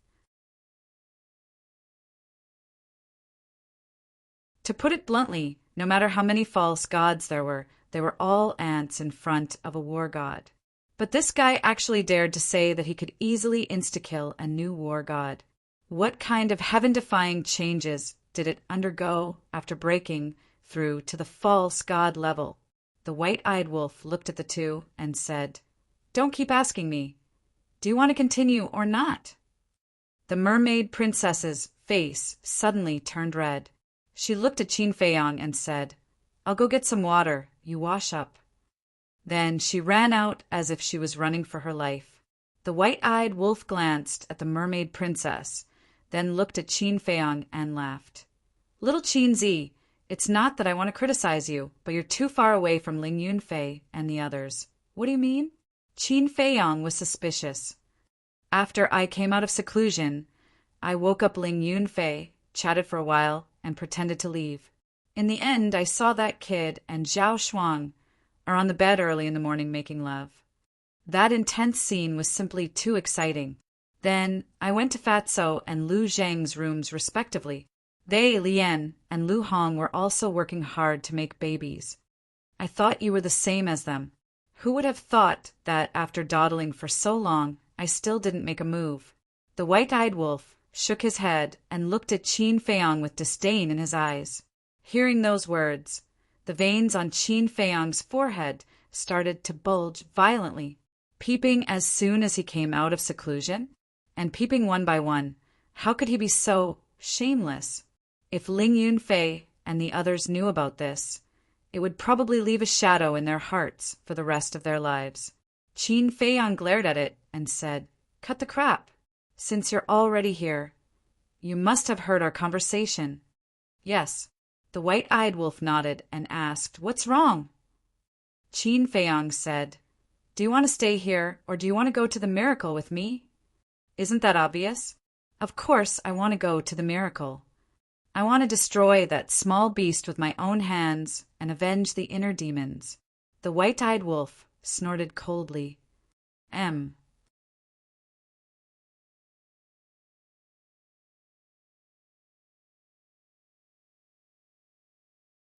[SPEAKER 1] To put it bluntly, no matter how many false gods there were, they were all ants in front of a war god. But this guy actually dared to say that he could easily insta-kill a new war god. What kind of heaven-defying changes did it undergo after breaking through to the false god level? The white-eyed wolf looked at the 2 and said, "Don't keep asking me. Do you want to continue or not?" The mermaid princess's face suddenly turned red. She looked at Qin Feiyang and said, "I'll go get some water. You wash up." Then she ran out as if she was running for her life. The white-eyed wolf glanced at the mermaid princess, then looked at Qin Feiyang and laughed. "Little Qin Zi, it's not that I want to criticize you, but you're too far away from Ling Yunfei and the others." "What do you mean?" Qin Feiyang was suspicious. "After I came out of seclusion, I woke up Ling Yunfei, chatted for a while, and pretended to leave. In the end, I saw that kid and Zhao Shuang are on the bed early in the morning making love. That intense scene was simply too exciting. Then I went to Fatso and Lu Zheng's rooms respectively. They, Lian, and Lu Hong were also working hard to make babies. I thought you were the same as them. Who would have thought that after dawdling for so long, I still didn't make a move?" The white-eyed wolf shook his head and looked at Qin Feiyang with disdain in his eyes. Hearing those words, the veins on Qin Feiyang's forehead started to bulge violently. Peeping as soon as he came out of seclusion, and peeping one by one, how could he be so shameless? If Ling Yunfei and the others knew about this, it would probably leave a shadow in their hearts for the rest of their lives. Qin Feiyang glared at it and said, "Cut the crap. Since you're already here, you must have heard our conversation." "Yes." The white-eyed wolf nodded and asked, "What's wrong?" Qin Feiyang said, "Do you want to stay here, or do you want to go to the miracle with me?" "Isn't that obvious?" "Of course I want to go to the miracle. I want to destroy that small beast with my own hands and avenge the inner demons." The white-eyed wolf snorted coldly.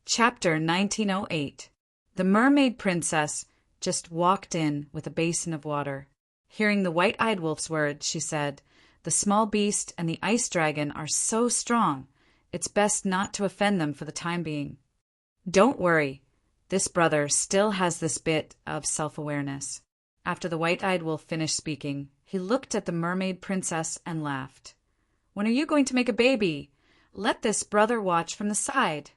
[SPEAKER 1] Chapter 1908. The mermaid princess just walked in with a basin of water. Hearing the white-eyed wolf's words, she said, "The small beast and the ice dragon are so strong, it's best not to offend them for the time being." "Don't worry, this brother still has this bit of self-awareness." After the white-eyed wolf finished speaking, he looked at the mermaid princess and laughed. "When are you going to make a baby? Let this brother watch from the side."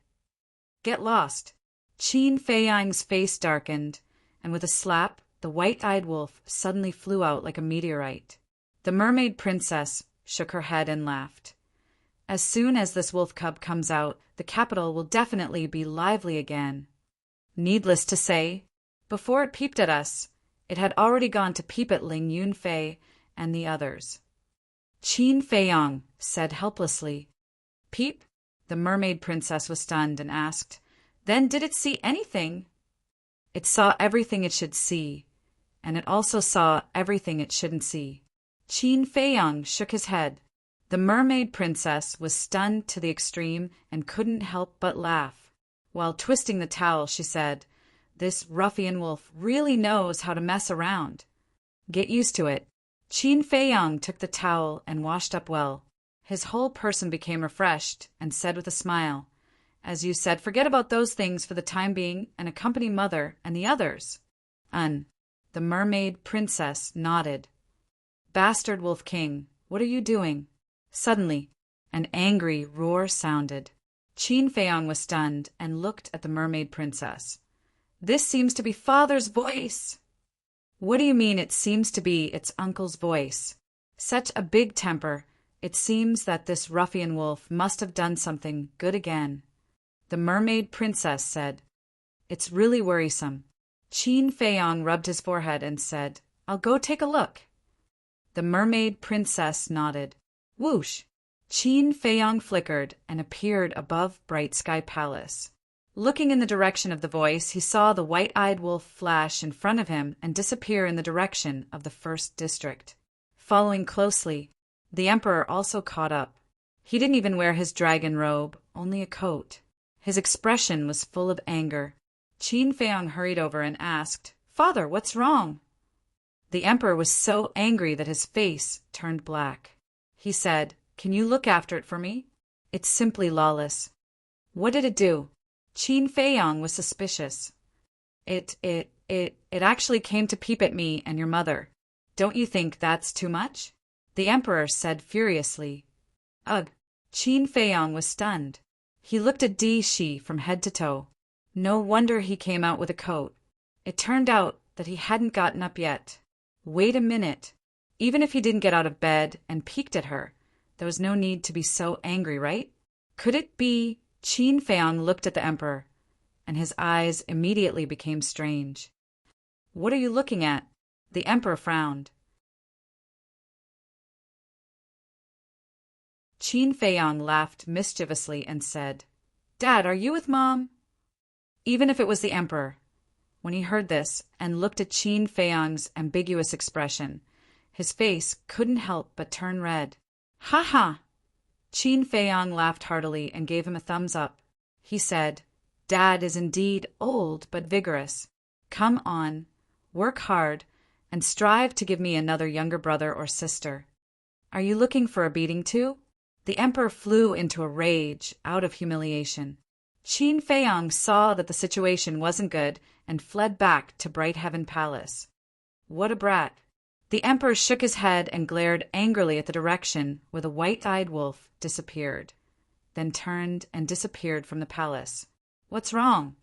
[SPEAKER 1] "Get lost." Qin Feiyang's face darkened, and with a slap, the white-eyed wolf suddenly flew out like a meteorite. The mermaid princess shook her head and laughed. "As soon as this wolf cub comes out, the capital will definitely be lively again." Needless to say, before it peeped at us, it had already gone to peep at Ling Yunfei and the others. Qin Feiyang said helplessly. "Peep?" The mermaid princess was stunned and asked, "Then did it see anything?" "It saw everything it should see, and it also saw everything it shouldn't see." Qin Feiyang shook his head. The mermaid princess was stunned to the extreme and couldn't help but laugh. While twisting the towel, she said, This ruffian wolf really knows how to mess around. Get used to it. Qin Feiyang took the towel and washed up well. His whole person became refreshed and said with a smile, "As you said, forget about those things for the time being and accompany Mother and the others." The mermaid princess nodded. "Bastard Wolf King, what are you doing?" Suddenly, an angry roar sounded. Qin Feiyang was stunned and looked at the mermaid princess. "This seems to be Father's voice." "What do you mean it seems to be its uncle's voice? Such a big temper. It seems that this ruffian wolf must have done something good again." The mermaid princess said, "It's really worrisome." Qin Feiyang rubbed his forehead and said, "I'll go take a look." The mermaid princess nodded. Whoosh! Qin Feiyang flickered and appeared above Bright Sky Palace. Looking in the direction of the voice, he saw the white-eyed wolf flash in front of him and disappear in the direction of the first district. Following closely, the emperor also caught up. He didn't even wear his dragon robe, only a coat. His expression was full of anger. Qin Feiyang hurried over and asked, "Father, what's wrong?" The emperor was so angry that his face turned black. He said, "Can you look after it for me? It's simply lawless." "What did it do?" Qin Feiyang was suspicious. It actually came to peep at me and your mother. Don't you think that's too much?" The emperor said furiously. Ugh! Qin Feiyang was stunned. He looked at Di Shi from head to toe. No wonder he came out with a coat. It turned out that he hadn't gotten up yet. Wait a minute. Even if he didn't get out of bed and peeked at her, there was no need to be so angry, right? Could it be? Qin Feiyang looked at the emperor, and his eyes immediately became strange. "What are you looking at?" The emperor frowned. Qin Feiyang laughed mischievously and said, "Dad, are you with Mom?" Even if it was the emperor, when he heard this and looked at Qin Feiyang's ambiguous expression, his face couldn't help but turn red. "Ha ha!" Qin Feiyang laughed heartily and gave him a thumbs up. He said, "Dad is indeed old but vigorous. Come on, work hard, and strive to give me another younger brother or sister. Are you looking for a beating too?" The emperor flew into a rage out of humiliation. Qin Feiyang saw that the situation wasn't good and fled back to Bright Heaven Palace. What a brat! The emperor shook his head and glared angrily at the direction where the white-eyed wolf disappeared, then turned and disappeared from the palace. "What's wrong?"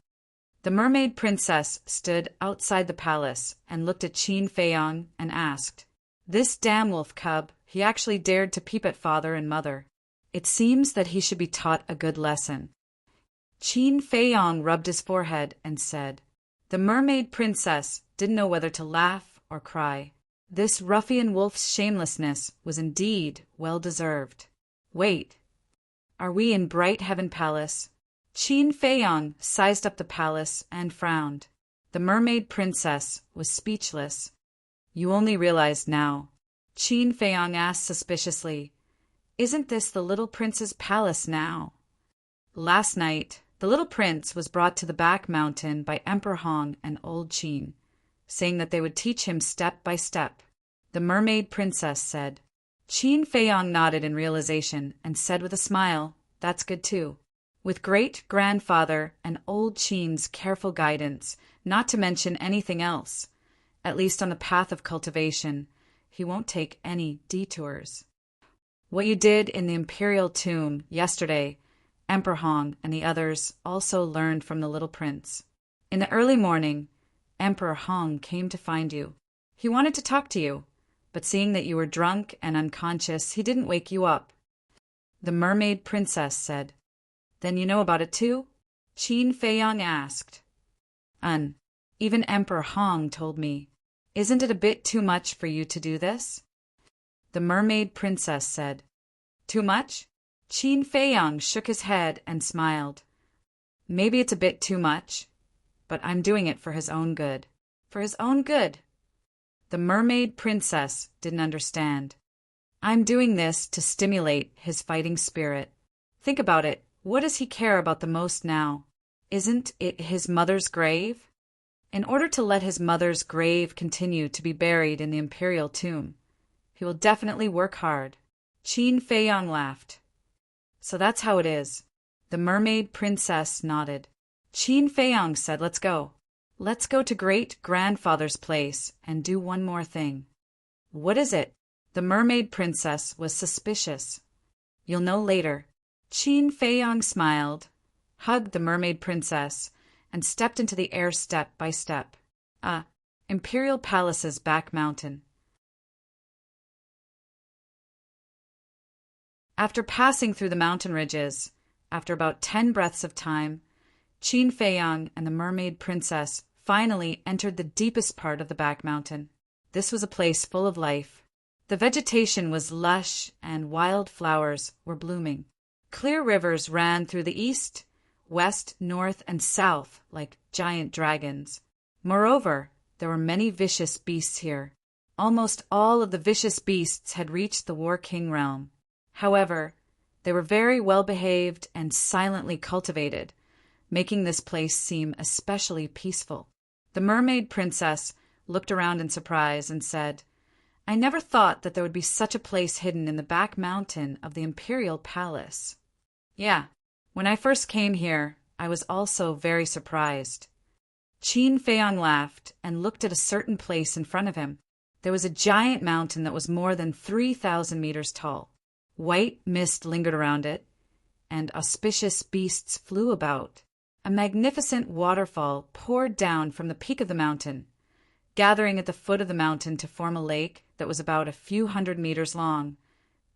[SPEAKER 1] The mermaid princess stood outside the palace and looked at Qin Feiyang and asked, "This damn wolf cub, he actually dared to peep at father and mother. It seems that he should be taught a good lesson." Qin Feiyang rubbed his forehead and said, "The mermaid princess didn't know whether to laugh or cry. This ruffian wolf's shamelessness was indeed well-deserved. Wait, are we in Bright Heaven Palace?" Qin Feiyang sized up the palace and frowned. The mermaid princess was speechless. "You only realize now?" Qin Feiyang asked suspiciously. "Isn't this the little prince's palace now?" Last night, the little prince was brought to the back mountain by Emperor Hong and old Qin, saying that they would teach him step by step. The mermaid princess said. Qin Feiyang nodded in realization and said with a smile, "That's good too." With great-grandfather and old Qin's careful guidance, not to mention anything else, at least on the path of cultivation, he won't take any detours. What you did in the imperial tomb yesterday, Emperor Hong and the others also learned from the little prince. In the early morning, Emperor Hong came to find you. He wanted to talk to you, but seeing that you were drunk and unconscious, he didn't wake you up. The mermaid princess said, "Then you know about it too?" Qin Feiyang asked. Even Emperor Hong told me. Isn't it a bit too much for you to do this?" The mermaid princess said. "Too much?" Qin Feiyang shook his head and smiled. "Maybe it's a bit too much, but I'm doing it for his own good." "For his own good?" The mermaid princess didn't understand. "I'm doing this to stimulate his fighting spirit. Think about it. What does he care about the most now? Isn't it his mother's grave? In order to let his mother's grave continue to be buried in the imperial tomb, he will definitely work hard. Qin Feiyang laughed. So that's how it is. The mermaid princess nodded. Qin Feiyang said, let's go. Let's go to great-grandfather's place and do one more thing. What is it? The mermaid princess was suspicious. You'll know later. Qin Feiyang smiled, hugged the mermaid princess, and stepped into the air step by step. Imperial Palace's back mountain. After passing through the mountain ridges, after about 10 breaths of time, Qin Feiyang and the mermaid princess finally entered the deepest part of the back mountain. This was a place full of life. The vegetation was lush and wild flowers were blooming. Clear rivers ran through the east, west, north, and south like giant dragons. Moreover, there were many vicious beasts here. Almost all of the vicious beasts had reached the War King realm. However, they were very well behaved and silently cultivated, making this place seem especially peaceful. The mermaid princess looked around in surprise and said, I never thought that there would be such a place hidden in the back mountain of the imperial palace. Yeah, when I first came here, I was also very surprised. Qin Feiyang laughed and looked at a certain place in front of him. There was a giant mountain that was more than 3,000 meters tall. White mist lingered around it, and auspicious beasts flew about. A magnificent waterfall poured down from the peak of the mountain, gathering at the foot of the mountain to form a lake that was about a few hundred meters long,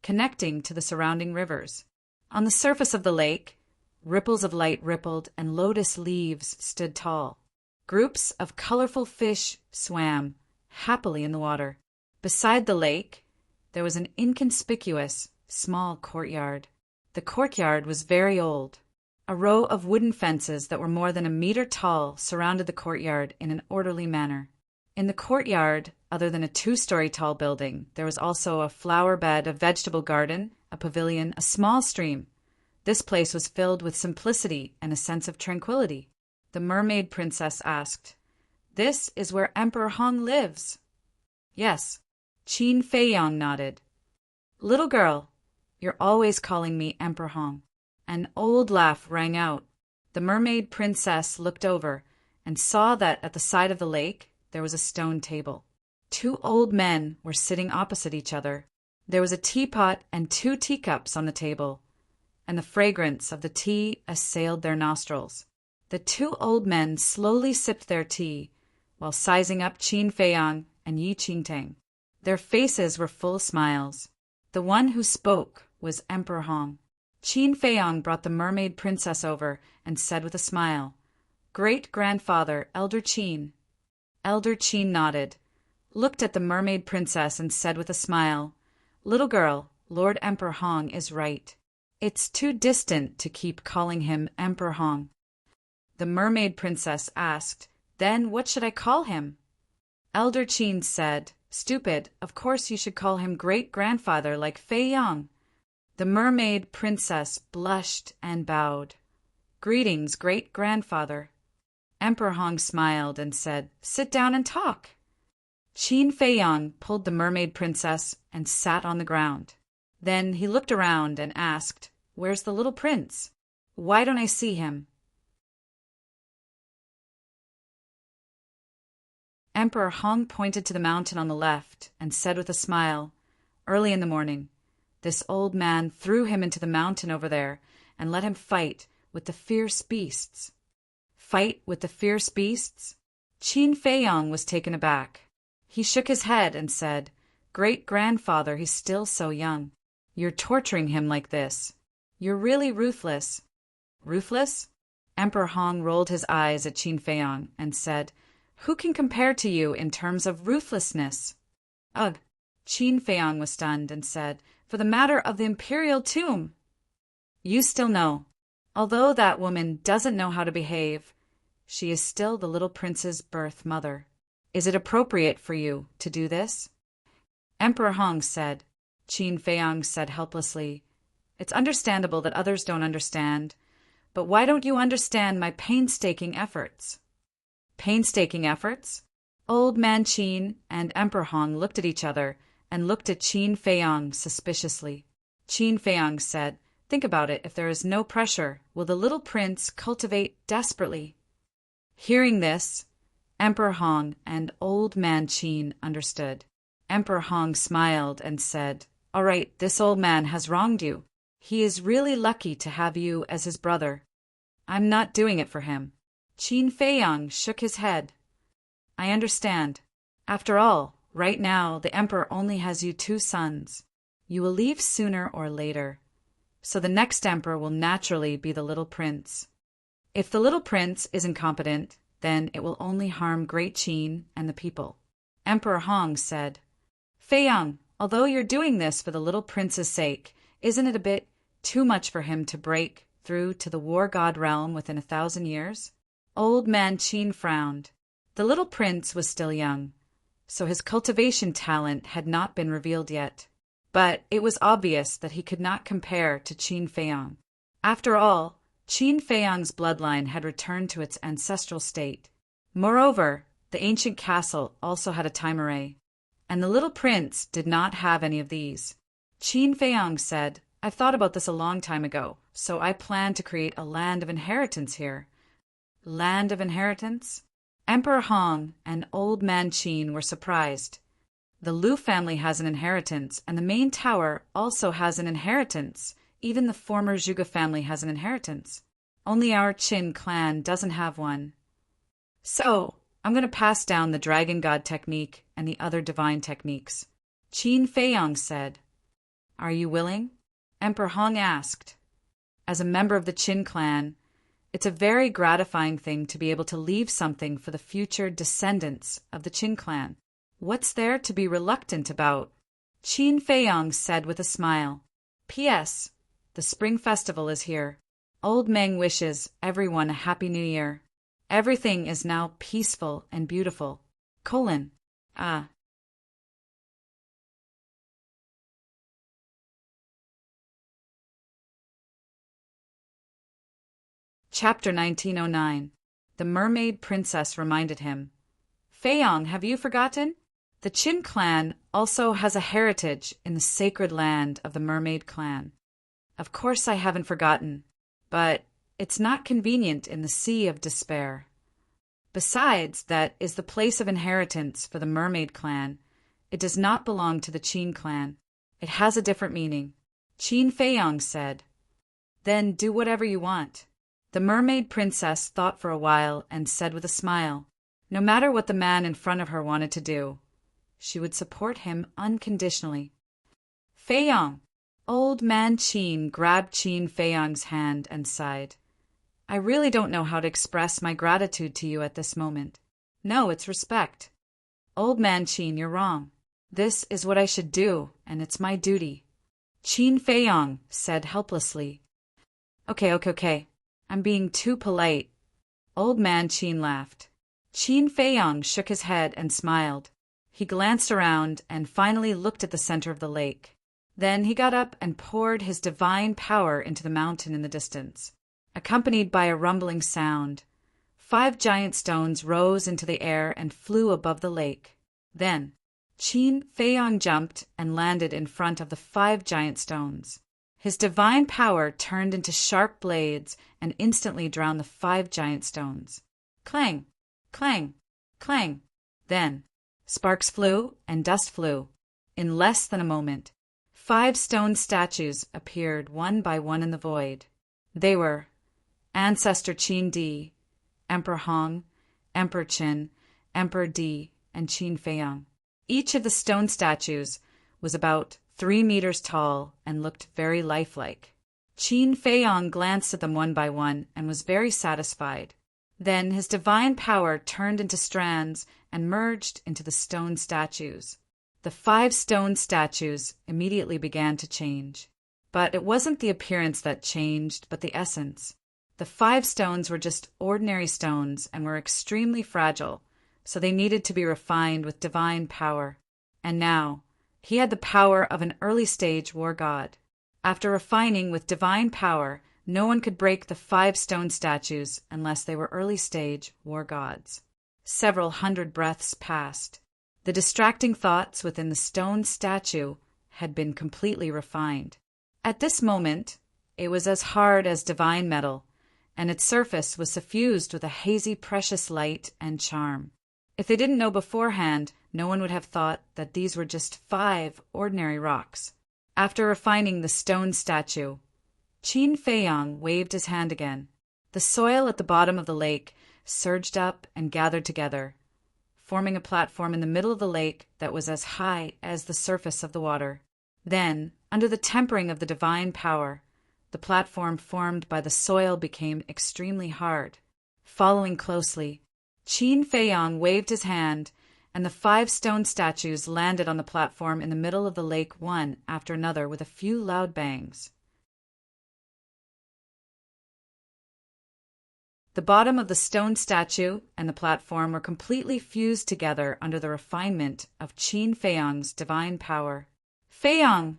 [SPEAKER 1] connecting to the surrounding rivers. On the surface of the lake, ripples of light rippled and lotus leaves stood tall. Groups of colorful fish swam happily in the water. Beside the lake, there was an inconspicuous, small courtyard. The courtyard was very old. A row of wooden fences that were more than a meter tall surrounded the courtyard in an orderly manner. In the courtyard, other than a 2-story tall building, there was also a flower bed, a vegetable garden, a pavilion, a small stream. This place was filled with simplicity and a sense of tranquility. The mermaid princess asked, This is where Emperor Hong lives? Yes. Qin Feiyang nodded. Little girl, you're always calling me Emperor Hong. An old laugh rang out. The mermaid princess looked over and saw that at the side of the lake there was a stone table. 2 old men were sitting opposite each other. There was a teapot and 2 teacups on the table, and the fragrance of the tea assailed their nostrils. The 2 old men slowly sipped their tea while sizing up Qin Feiyang and Yi Qingtang. Their faces were full smiles. The one who spoke was Emperor Hong. Qin Feiyang brought the mermaid princess over and said with a smile, Great-grandfather, Elder Qin. Elder Qin nodded, looked at the mermaid princess and said with a smile, Little girl, Lord Emperor Hong is right. It's too distant to keep calling him Emperor Hong. The mermaid princess asked, Then what should I call him? Elder Qin said, Stupid, of course you should call him great-grandfather like Feiyang. The mermaid princess blushed and bowed. Greetings, great-grandfather. Emperor Hong smiled and said, Sit down and talk. Qin Feiyang pulled the mermaid princess and sat on the ground. Then he looked around and asked, Where's the little prince? Why don't I see him? Emperor Hong pointed to the mountain on the left and said with a smile, Early in the morning, this old man threw him into the mountain over there and let him fight with the fierce beasts. Fight with the fierce beasts? Qin Feiyang was taken aback. He shook his head and said, Great-grandfather, he's still so young. You're torturing him like this. You're really ruthless. Ruthless? Emperor Hong rolled his eyes at Qin Feiyang and said, Who can compare to you in terms of ruthlessness? Ugh. Qin Feiyang was stunned and said, For the matter of the imperial tomb. You still know. Although that woman doesn't know how to behave, she is still the little prince's birth mother. Is it appropriate for you to do this? Emperor Hong said. Qin Feiyang said helplessly, It's understandable that others don't understand, but why don't you understand my painstaking efforts? Painstaking efforts? Old Man Qin and Emperor Hong looked at each other and looked at Qin Feiyang suspiciously. Qin Feiyang said, "Think about it. If there is no pressure, will the little prince cultivate desperately?" Hearing this, Emperor Hong and Old Man Qin understood. Emperor Hong smiled and said, "All right, this old man has wronged you. He is really lucky to have you as his brother. I'm not doing it for him." Qin Feiyang shook his head. "I understand. After all, right now the emperor only has you 2 sons. You will leave sooner or later. So the next emperor will naturally be the little prince. If the little prince is incompetent, then it will only harm Great Qin and the people." Emperor Hong said, "Feiyang, although you're doing this for the little prince's sake, isn't it a bit too much for him to break through to the war god realm within 1,000 years?" Old Man Qin frowned. The little prince was still young, so his cultivation talent had not been revealed yet. But it was obvious that he could not compare to Qin Feiyang. After all, Qin Feiyang's bloodline had returned to its ancestral state. Moreover, the ancient castle also had a time array, and the little prince did not have any of these. Qin Feiyang said, "I've thought about this a long time ago, so I plan to create a land of inheritance here." Land of inheritance? Emperor Hong and Old Man Qin were surprised. The Liu family has an inheritance, and the main tower also has an inheritance. Even the former Zhuge family has an inheritance. Only our Qin clan doesn't have one. So, I'm going to pass down the dragon god technique and the other divine techniques. Qin Feiyang said. "Are you willing?" Emperor Hong asked. As a member of the Qin clan, it's a very gratifying thing to be able to leave something for the future descendants of the Qin clan. What's there to be reluctant about? Qin Feiyang said with a smile. P.S. The Spring Festival is here. Old Meng wishes everyone a Happy New Year. Everything is now peaceful and beautiful. Chapter 1909. The Mermaid Princess reminded him. Feiyang, have you forgotten? The Qin clan also has a heritage in the sacred land of the Mermaid clan. Of course I haven't forgotten, but it's not convenient in the Sea of Despair. Besides, that is the place of inheritance for the Mermaid clan. It does not belong to the Qin clan. It has a different meaning. Qin Feiyang said. Then do whatever you want. The Mermaid Princess thought for a while and said with a smile, no matter what the man in front of her wanted to do, she would support him unconditionally. Feiyang! Old Man Qin grabbed Qin Feiyang's hand and sighed. I really don't know how to express my gratitude to you at this moment. No, it's respect. Old Man Qin, you're wrong. This is what I should do, and it's my duty. Qin Feiyang said helplessly. Okay. I'm being too polite. Old Man Qin laughed. Qin Feiyang shook his head and smiled. He glanced around and finally looked at the center of the lake. Then he got up and poured his divine power into the mountain in the distance. Accompanied by a rumbling sound, 5 giant stones rose into the air and flew above the lake. Then, Qin Feiyang jumped and landed in front of the 5 giant stones. His divine power turned into sharp blades and instantly drowned the 5 giant stones. Clang! Clang! Clang! Then, sparks flew and dust flew. In less than a moment, 5 stone statues appeared one by one in the void. They were Ancestor Qin Di, Emperor Hong, Emperor Qin, Emperor Di, and Qin Feiyang. Each of the stone statues was about 3 meters tall and looked very lifelike. Qin Feiyang glanced at them one by one and was very satisfied. Then his divine power turned into strands and merged into the stone statues. The 5 stone statues immediately began to change. But it wasn't the appearance that changed, but the essence. The 5 stones were just ordinary stones and were extremely fragile, so they needed to be refined with divine power. And now, he had the power of an early-stage war god. After refining with divine power, no one could break the 5 stone statues unless they were early-stage war gods. Several hundred breaths passed. The distracting thoughts within the stone statue had been completely refined. At this moment, it was as hard as divine metal, and its surface was suffused with a hazy precious light and charm. If they didn't know beforehand, no one would have thought that these were just 5 ordinary rocks. After refining the stone statue, Qin Feiyang waved his hand again. The soil at the bottom of the lake surged up and gathered together, forming a platform in the middle of the lake that was as high as the surface of the water. Then, under the tempering of the divine power, the platform formed by the soil became extremely hard. Following closely, Qin Feiyang waved his hand, and the 5 stone statues landed on the platform in the middle of the lake one after another with a few loud bangs. The bottom of the stone statue and the platform were completely fused together under the refinement of Qin Feiyang's divine power. Feiyang,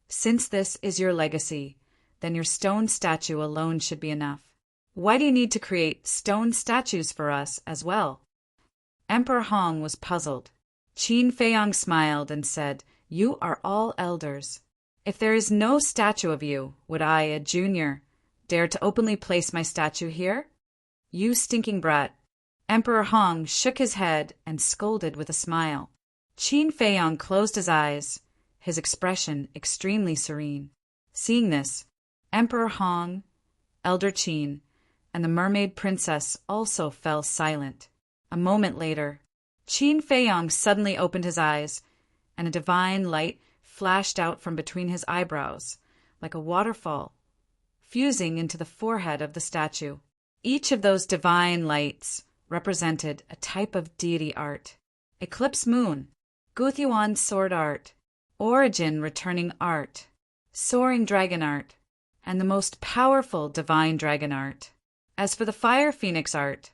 [SPEAKER 1] since this is your legacy, then your stone statue alone should be enough. Why do you need to create stone statues for us as well? Emperor Hong was puzzled. Qin Feiyang smiled and said, "You are all elders. If there is no statue of you, would I, a junior, dare to openly place my statue here? You stinking brat." Emperor Hong shook his head and scolded with a smile. Qin Feiyang closed his eyes, his expression extremely serene. Seeing this, Emperor Hong, Elder Qin, and the mermaid princess also fell silent. A moment later, Qin Feiyang suddenly opened his eyes, and a divine light flashed out from between his eyebrows, like a waterfall, fusing into the forehead of the statue. Each of those divine lights represented a type of deity art. Eclipse Moon, Guthyuan sword art, Origin returning art, soaring dragon art, and the most powerful divine dragon art. As for the fire phoenix art,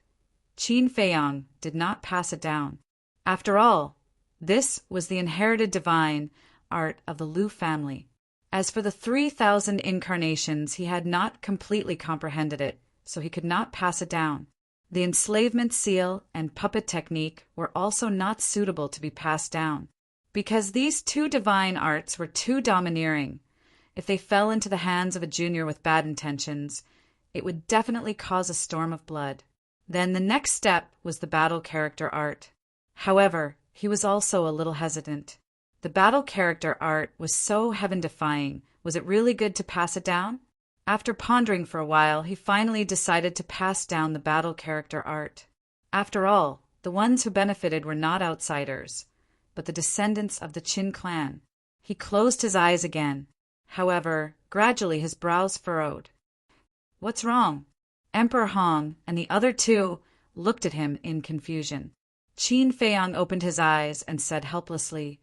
[SPEAKER 1] Qin Feiyang did not pass it down. After all, this was the inherited divine art of the Liu family. As for the 3,000 incarnations, he had not completely comprehended it, so he could not pass it down. The enslavement seal and puppet technique were also not suitable to be passed down, because these 2 divine arts were too domineering. If they fell into the hands of a junior with bad intentions, it would definitely cause a storm of blood. Then the next step was the battle character art. However, he was also a little hesitant. The battle character art was so heaven-defying. Was it really good to pass it down? After pondering for a while, he finally decided to pass down the battle character art. After all, the ones who benefited were not outsiders, but the descendants of the Qin clan. He closed his eyes again. However, gradually his brows furrowed. "What's wrong?" Emperor Hong and the other 2 looked at him in confusion. Qin Feiyang opened his eyes and said helplessly,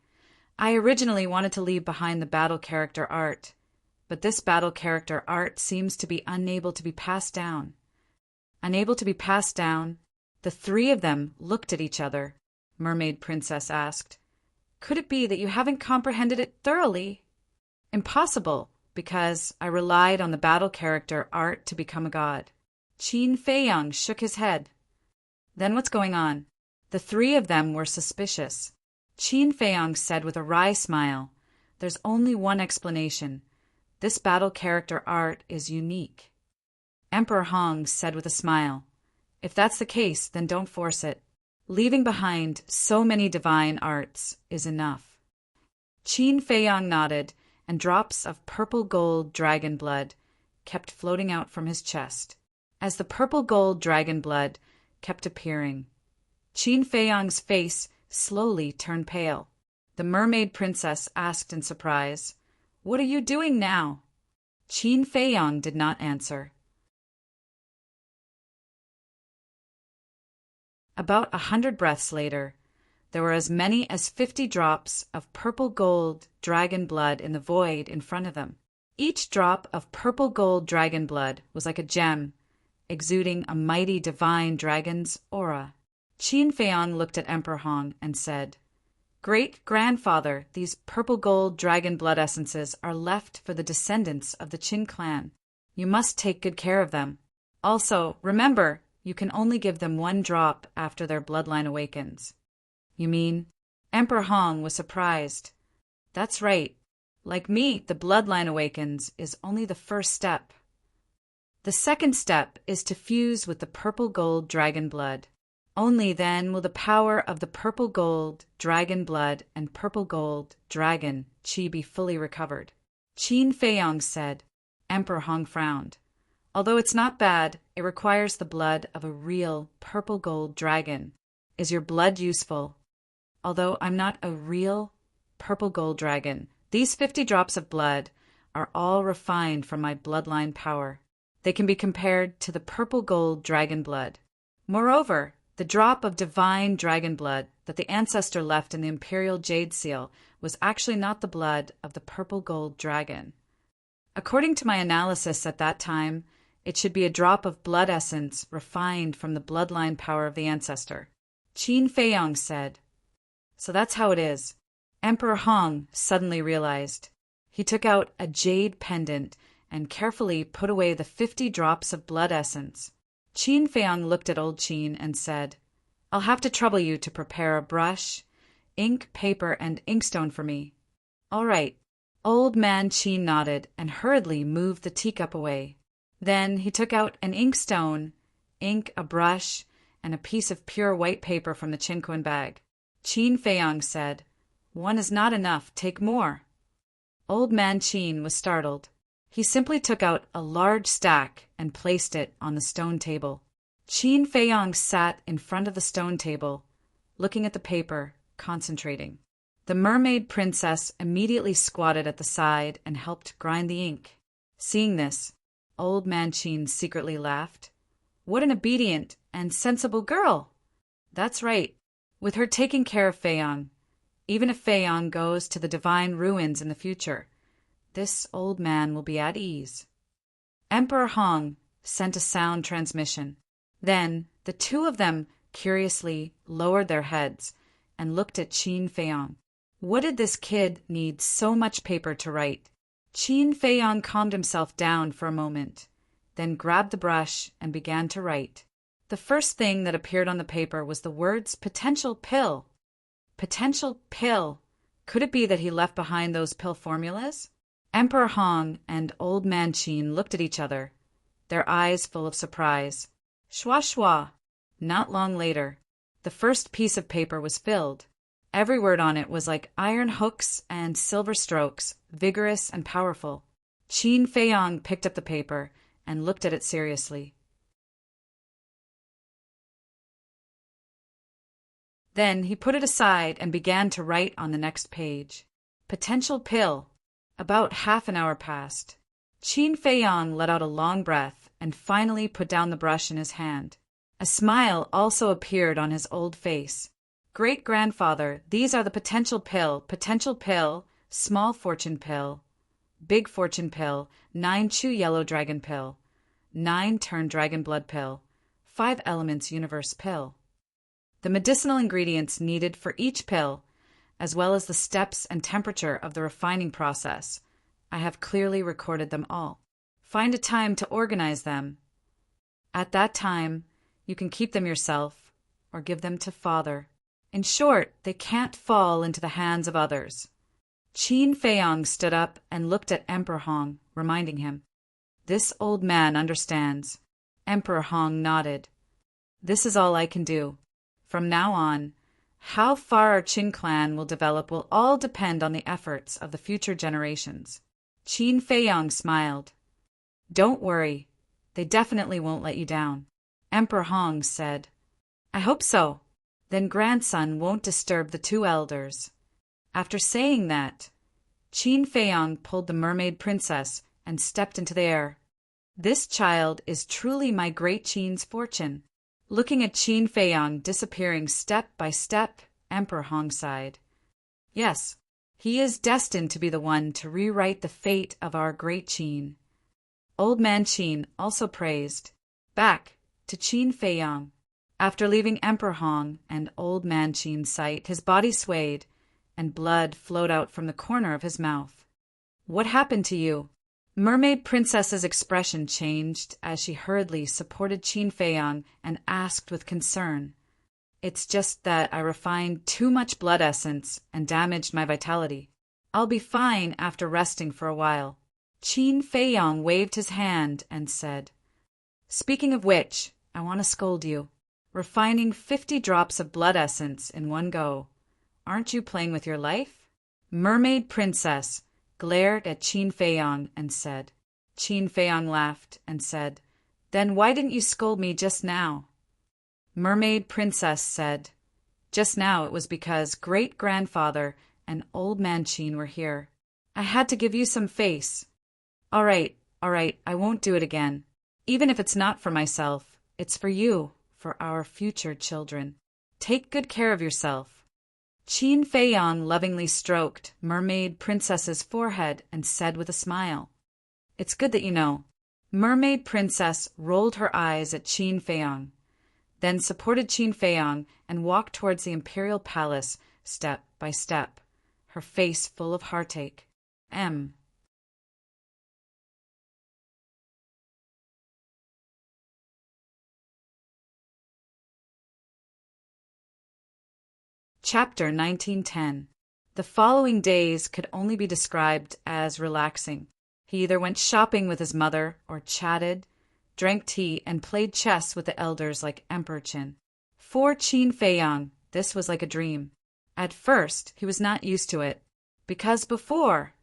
[SPEAKER 1] "I originally wanted to leave behind the battle character art, but this battle character art seems to be unable to be passed down." Unable to be passed down? The 3 of them looked at each other. Mermaid Princess asked, "Could it be that you haven't comprehended it thoroughly?" "Impossible, because I relied on the battle character art to become a god." Qin Feiyang shook his head. "Then what's going on?" The 3 of them were suspicious. Qin Feiyang said with a wry smile, "There's only one explanation. This battle character art is unique." Emperor Hong said with a smile, "If that's the case, then don't force it. Leaving behind so many divine arts is enough." Qin Feiyang nodded, and drops of purple-gold dragon blood kept floating out from his chest. As the purple-gold dragon blood kept appearing, Qin Feiyang's face slowly turned pale. The mermaid princess asked in surprise, "What are you doing now?" Qin Feiyang did not answer. About 100 breaths later, there were as many as 50 drops of purple-gold dragon blood in the void in front of them. Each drop of purple-gold dragon blood was like a gem, exuding a mighty divine dragon's aura. Qin Feiyang looked at Emperor Hong and said, "Great-grandfather, these purple-gold dragon blood essences are left for the descendants of the Qin clan. You must take good care of them. Also, remember, you can only give them 1 drop after their bloodline awakens. You mean? Emperor Hong was surprised. That's right. Like me, the bloodline awakens is only the first step. The second step is to fuse with the purple gold dragon blood. Only then will the power of the purple gold dragon blood and purple gold dragon qi be fully recovered. Qin Feiyong said. Emperor Hong frowned. Although it's not bad, it requires the blood of a real purple gold dragon. Is your blood useful? Although I'm not a real purple gold dragon, these 50 drops of blood are all refined from my bloodline power. They can be compared to the purple gold dragon blood. Moreover, the drop of divine dragon blood that the ancestor left in the imperial jade seal was actually not the blood of the purple gold dragon. According to my analysis at that time, it should be a drop of blood essence refined from the bloodline power of the ancestor. Qin Feiyong said. So that's how it is. Emperor Hong suddenly realized. He took out a jade pendant and carefully put away the 50 drops of blood essence. Qin Feiyong looked at old Qin and said, I'll have to trouble you to prepare a brush, ink, paper, and inkstone for me. All right. Old man Qin nodded and hurriedly moved the teacup away. Then he took out an inkstone, ink, a brush, and a piece of pure white paper from the chinquan bag. Qin Feiyong said, 1 is not enough, take more. Old man Qin was startled. He simply took out a large stack and placed it on the stone table. Qin Feiyong sat in front of the stone table, looking at the paper, concentrating. The mermaid princess immediately squatted at the side and helped grind the ink. Seeing this, old man Qin secretly laughed. What an obedient and sensible girl! That's right. With her taking care of Feiyong, even if Feiyong goes to the divine ruins in the future, this old man will be at ease. Emperor Hong sent a sound transmission. Then the 2 of them curiously lowered their heads and looked at Qin Feiyong. What did this kid need so much paper to write? Qin Feiyong calmed himself down for a moment, then grabbed the brush and began to write. The first thing that appeared on the paper was the words potential pill. Potential pill. Could it be that he left behind those pill formulas? Emperor Hong and old man Qin looked at each other, their eyes full of surprise. Shwa shwa. Not long later, the first piece of paper was filled. Every word on it was like iron hooks and silver strokes, vigorous and powerful. Qin Feiyong picked up the paper and looked at it seriously. Then he put it aside and began to write on the next page. Potential pill. About half an hour passed. Qin Feiyong let out a long breath and finally put down the brush in his hand. A smile also appeared on his old face. Great-grandfather, these are the potential pill, small fortune pill, big fortune pill, 9 chew yellow dragon pill, 9 turn dragon blood pill, 5 elements universe pill. The medicinal ingredients needed for each pill, as well as the steps and temperature of the refining process. I have clearly recorded them all. Find a time to organize them. At that time, you can keep them yourself or give them to Father. In short, they can't fall into the hands of others. Qin Feiyong stood up and looked at Emperor Hong, reminding him. This old man understands. Emperor Hong nodded. This is all I can do. From now on, how far our Qin clan will develop will all depend on the efforts of the future generations. Qin Feiyong smiled. Don't worry. They definitely won't let you down. Emperor Hong said. I hope so. Then grandson won't disturb the 2 elders. After saying that, Qin Feiyong pulled the mermaid princess and stepped into the air. This child is truly my great Qin's fortune. Looking at Qin Feiyong disappearing step by step, Emperor Hong sighed. Yes, he is destined to be the one to rewrite the fate of our great Qin. Old man Qin also praised. Back to Qin Feiyong. After leaving Emperor Hong and old man Qin's sight, his body swayed, and blood flowed out from the corner of his mouth. What happened to you? Mermaid Princess's expression changed as she hurriedly supported Qin Feiyang and asked with concern, "It's just that I refined too much blood essence and damaged my vitality. I'll be fine after resting for a while." Qin Feiyang waved his hand and said, "Speaking of which, I want to scold you. Refining 50 drops of blood essence in one go. Aren't you playing with your life?" Mermaid Princess glared at Qin Feiyang and said. Qin Feiyang laughed and said, "Then why didn't you scold me just now?" Mermaid Princess said, "Just now it was because great-grandfather and old man Qin were here. I had to give you some face." All right, I won't do it again. Even if it's not for myself, it's for you, for our future children. Take good care of yourself." Qin Feiyang lovingly stroked Mermaid Princess's forehead and said with a smile, "It's good that you know." Mermaid Princess rolled her eyes at Qin Feiyang, then supported Qin Feiyang and walked towards the imperial palace step by step, her face full of heartache. Chapter 1910. The following days could only be described as relaxing. He either went shopping with his mother or chatted, drank tea, and played chess with the elders like Emperor Qin. For Qin Feiyang, this was like a dream. At first, he was not used to it, because before,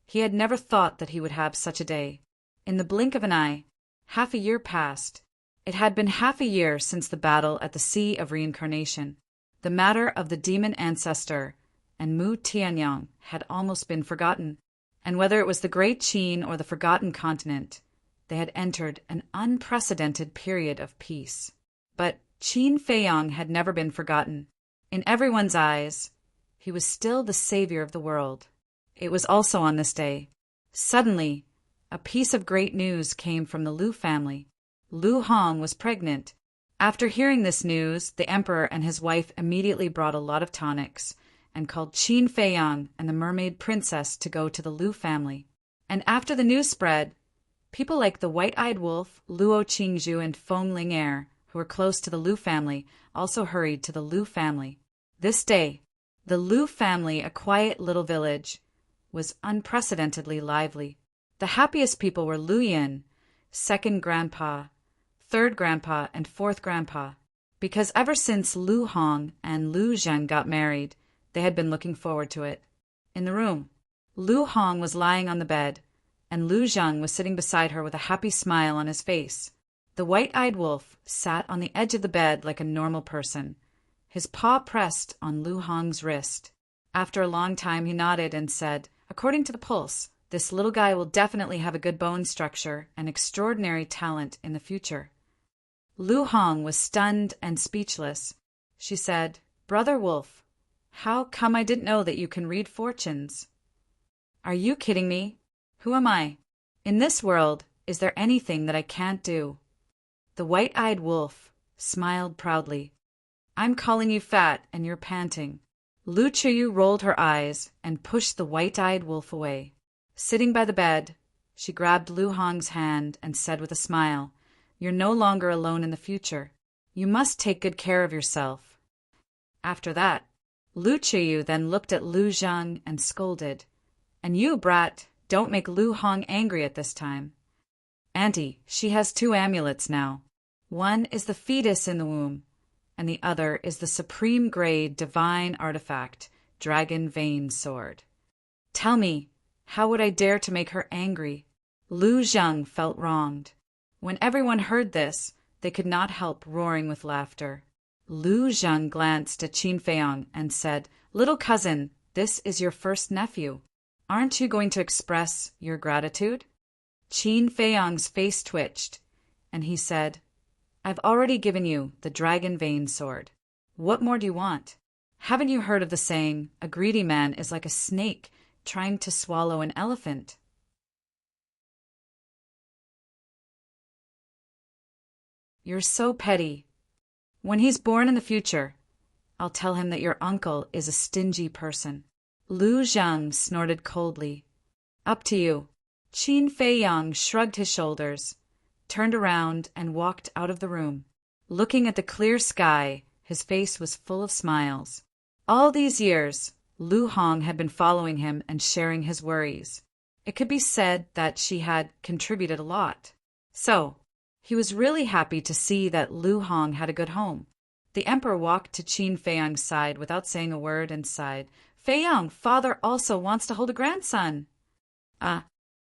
[SPEAKER 1] he had never thought that he would have such a day. In the blink of an eye, half a year passed. It had been half a year since the battle at the Sea of Reincarnation. The matter of the demon ancestor and Mu Tianyang had almost been forgotten, and whether it was the Great Qin or the Forgotten Continent, they had entered an unprecedented period of peace. But Qin Feiyang had never been forgotten. In everyone's eyes, he was still the savior of the world. It was also on this day. Suddenly, a piece of great news came from the Lu family. Lu Hong was pregnant. After hearing this news, the emperor and his wife immediately brought a lot of tonics and called Qin Feiyang and the mermaid princess to go to the Lu family. And after the news spread, people like the white-eyed wolf, Luo Qingzhu, and Feng Ling'er, who were close to the Lu family, also hurried to the Lu family. This day, the Lu family, a quiet little village, was unprecedentedly lively. The happiest people were Lu Yin, second grandpa, third grandpa, and fourth grandpa, because ever since Lu Hong and Lu Zhen got married, they had been looking forward to it. In the room, Lu Hong was lying on the bed, and Lu Zheng was sitting beside her with a happy smile on his face. The white-eyed wolf sat on the edge of the bed like a normal person, his paw pressed on Lu Hong's wrist. After a long time he nodded and said, "According to the pulse, this little guy will definitely have a good bone structure and extraordinary talent in the future." Lu Hong was stunned and speechless. She said, "Brother Wolf, how come I didn't know that you can read fortunes?" "Are you kidding me? Who am I? In this world, is there anything that I can't do?" The white-eyed wolf smiled proudly. "I'm calling you fat and you're panting." Lu Chuyu rolled her eyes and pushed the white-eyed wolf away. Sitting by the bed, she grabbed Lu Hong's hand and said with a smile, "You're no longer alone in the future. You must take good care of yourself." After that, Lu Chuyu then looked at Lu Zheng and scolded, "And you, brat, don't make Lu Hong angry at this time. Auntie, she has 2 amulets now. One is the fetus in the womb, and the other is the supreme grade divine artifact, Dragon Vein Sword. Tell me, how would I dare to make her angry?" Lu Zheng felt wronged. When everyone heard this, they could not help roaring with laughter. Lu Zheng glanced at Qin Feiyang and said, "Little cousin, this is your first nephew. Aren't you going to express your gratitude?" Qin Feiyang's face twitched, and he said, "I've already given you the Dragon Vein Sword. What more do you want? Haven't you heard of the saying, a greedy man is like a snake trying to swallow an elephant?" "You're so petty. When he's born in the future, I'll tell him that your uncle is a stingy person." Lu Zheng snorted coldly. "Up to you." Qin Feiyang shrugged his shoulders, turned around, and walked out of the room. Looking at the clear sky, his face was full of smiles. All these years, Lu Hong had been following him and sharing his worries. It could be said that she had contributed a lot. So, he was really happy to see that Lu Hong had a good home. The emperor walked to Qin Feiyang's side without saying a word and sighed. "Feiyang, father also wants to hold a grandson."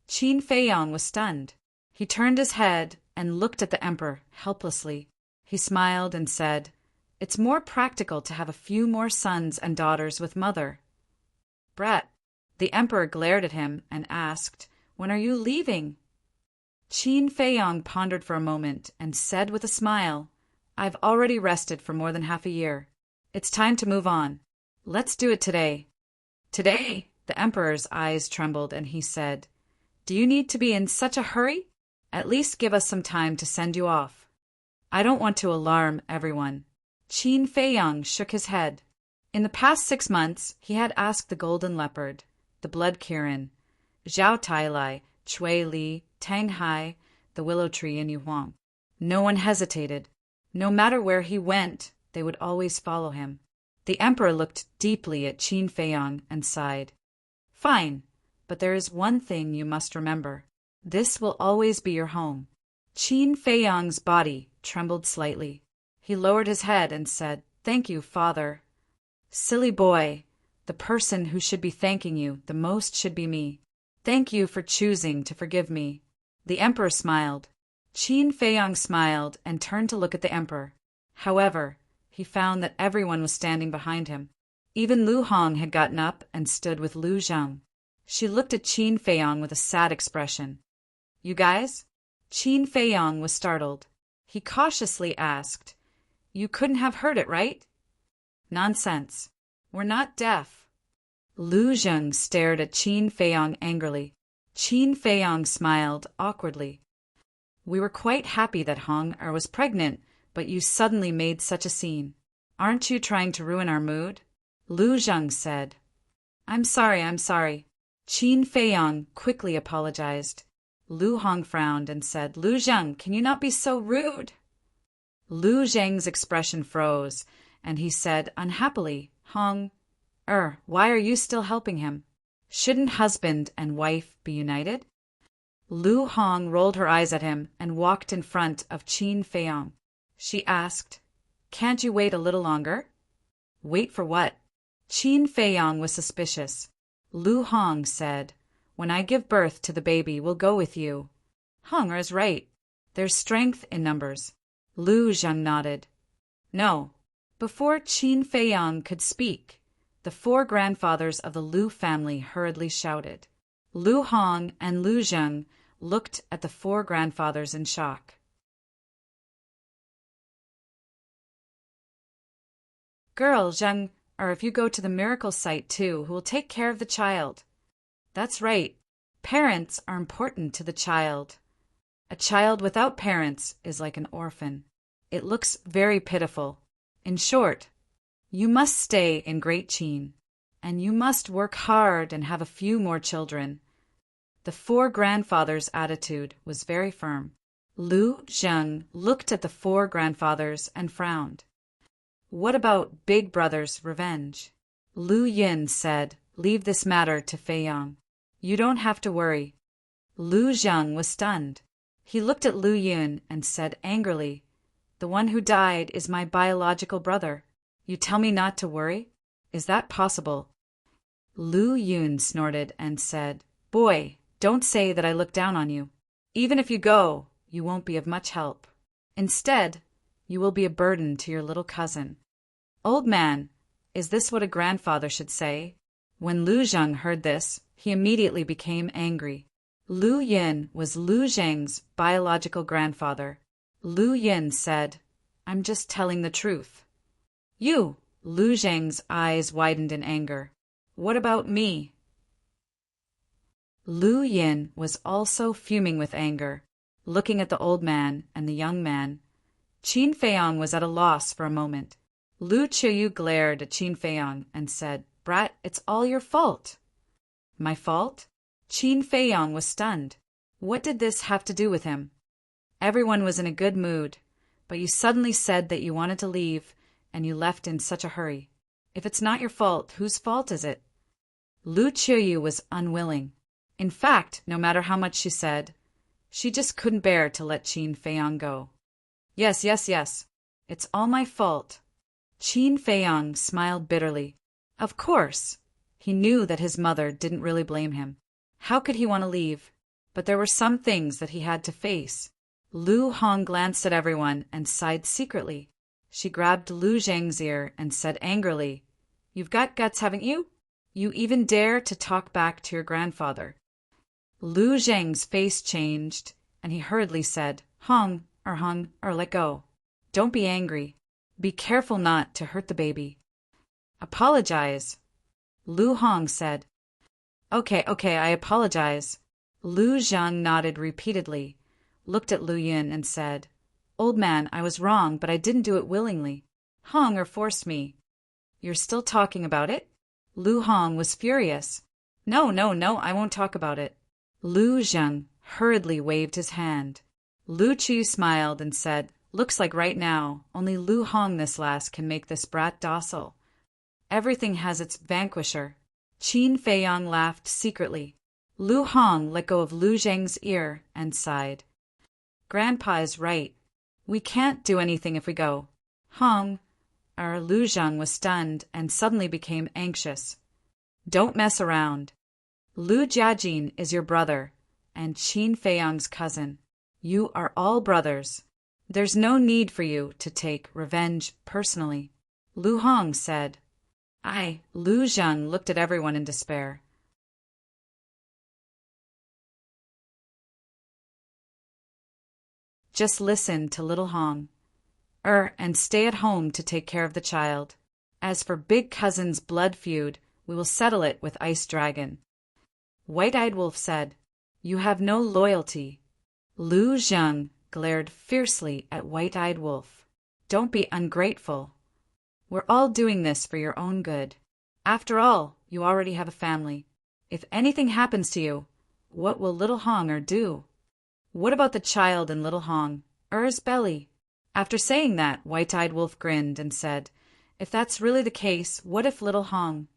[SPEAKER 1] Qin Feiyang was stunned. He turned his head and looked at the emperor helplessly. He smiled and said, "It's more practical to have a few more sons and daughters with mother." "Brat." The emperor glared at him and asked, "When are you leaving?" Qin Feiyang pondered for a moment and said with a smile, "I've already rested for more than half a year. It's time to move on. Let's do it today." "Today?" The emperor's eyes trembled and he said, "Do you need to be in such a hurry? At least give us some time to send you off." "I don't want to alarm everyone." Qin Feiyang shook his head. In the past 6 months, he had asked the Golden Leopard, the Blood Kirin, Zhao Tailai, Chui Li, Tang Hai, the Willow Tree in Yuhuang. No one hesitated. No matter where he went, they would always follow him. The emperor looked deeply at Qin Feiyang and sighed. "Fine, but there is one thing you must remember. This will always be your home." Qin Feiyang's body trembled slightly. He lowered his head and said, "Thank you, father." "Silly boy, the person who should be thanking you the most should be me. Thank you for choosing to forgive me." The emperor smiled. Qin Feiyang smiled and turned to look at the emperor. However, he found that everyone was standing behind him. Even Lu Hong had gotten up and stood with Lu Zheng. She looked at Qin Feiyang with a sad expression. "You guys?" Qin Feiyang was startled. He cautiously asked, "You couldn't have heard it, right?" "Nonsense. We're not deaf." Lu Zheng stared at Qin Feiyang angrily. Qin Feiyang smiled awkwardly. "We were quite happy that Hong Er was pregnant, but you suddenly made such a scene. Aren't you trying to ruin our mood?" Lu Zheng said. I'm sorry. Qin Feiyang quickly apologized. Lu Hong frowned and said, "Lu Zheng, can you not be so rude?" Lu Zheng's expression froze, and he said unhappily, "Hong Er, why are you still helping him? Shouldn't husband and wife be united?" Lu Hong rolled her eyes at him and walked in front of Qin Feiyang. She asked, "Can't you wait a little longer?" "Wait for what?" Qin Feiyang was suspicious. Lu Hong said, "When I give birth to the baby, we'll go with you." Hong Er is right. There's strength in numbers. Lu Zheng nodded. "No." Before Qin Feiyang could speak, the 4 grandfathers of the Lu family hurriedly shouted. Lu Hong and Lu Zheng looked at the 4 grandfathers in shock. "Girl, Zheng, or if you go to the miracle site too, who will take care of the child?" "That's right. Parents are important to the child. A child without parents is like an orphan. It looks very pitiful. In short, you must stay in Great Qin, and you must work hard and have a few more children." The 4 grandfathers' attitude was very firm. Lu Zheng looked at the 4 grandfathers and frowned. "What about Big Brother's revenge?" Lu Yin said, "Leave this matter to Feiyang. You don't have to worry." Lu Zheng was stunned. He looked at Lu Yin and said angrily, "The one who died is my biological brother. You tell me not to worry? Is that possible?" Lu Yun snorted and said, "Boy, don't say that I look down on you. Even if you go, you won't be of much help. Instead, you will be a burden to your little cousin." "Old man, is this what a grandfather should say?" When Lu Zheng heard this, he immediately became angry. Lu Yin was Lu Zheng's biological grandfather. Lu Yin said, "I'm just telling the truth." "You!" Lu Zheng's eyes widened in anger. "What about me?" Lu Yin was also fuming with anger, looking at the old man and the young man. Qin Feiyang was at a loss for a moment. Lu Qiyu glared at Qin Feiyang and said, "Brat, it's all your fault." "My fault?" Qin Feiyang was stunned. What did this have to do with him? Everyone was in a good mood, but you suddenly said that you wanted to leave, and you left in such a hurry. If it's not your fault, whose fault is it? Lu Qiyu was unwilling. In fact, no matter how much she said, she just couldn't bear to let Qin Feiyang go. Yes, yes, yes. It's all my fault. Qin Feiyang smiled bitterly. Of course. He knew that his mother didn't really blame him. How could he want to leave? But there were some things that he had to face. Lu Hong glanced at everyone and sighed secretly. She grabbed Lu Zheng's ear and said angrily, "You've got guts, haven't you? You even dare to talk back to your grandfather." Lu Zheng's face changed, and he hurriedly said, Hung, let go. Don't be angry. Be careful not to hurt the baby." "Apologize," Lu Hong said. Okay, I apologize." Lu Zhang nodded repeatedly, looked at Lu Yun and said, "Old man, I was wrong, but I didn't do it willingly. Hong forced me." "You're still talking about it?" Lu Hong was furious. No, I won't talk about it." Lu Zhang hurriedly waved his hand. Lu Chu smiled and said, "Looks like right now, only Lu Hong this last can make this brat docile. Everything has its vanquisher." Qin Feiyang laughed secretly. Lu Hong let go of Lu Zheng's ear and sighed. "Grandpa is right. We can't do anything if we go. Hong." Lu Zhang was stunned and suddenly became anxious. "Don't mess around. Lu Jiajin is your brother and Qin Feiyang's cousin. You are all brothers. There's no need for you to take revenge personally," Lu Hong said. Lu Zhang looked at everyone in despair. Just listen to little Hong. And stay at home to take care of the child. As for big cousin's blood feud, we will settle it with Ice Dragon. White-Eyed Wolf said, "You have no loyalty." Lu Zhang glared fiercely at White-Eyed Wolf. "Don't be ungrateful. We're all doing this for your own good. After all, you already have a family. If anything happens to you, what will little Hong do? What about the child in little Hong's belly?" After saying that, White-Eyed Wolf grinned and said, "If that's really the case, what if little Hong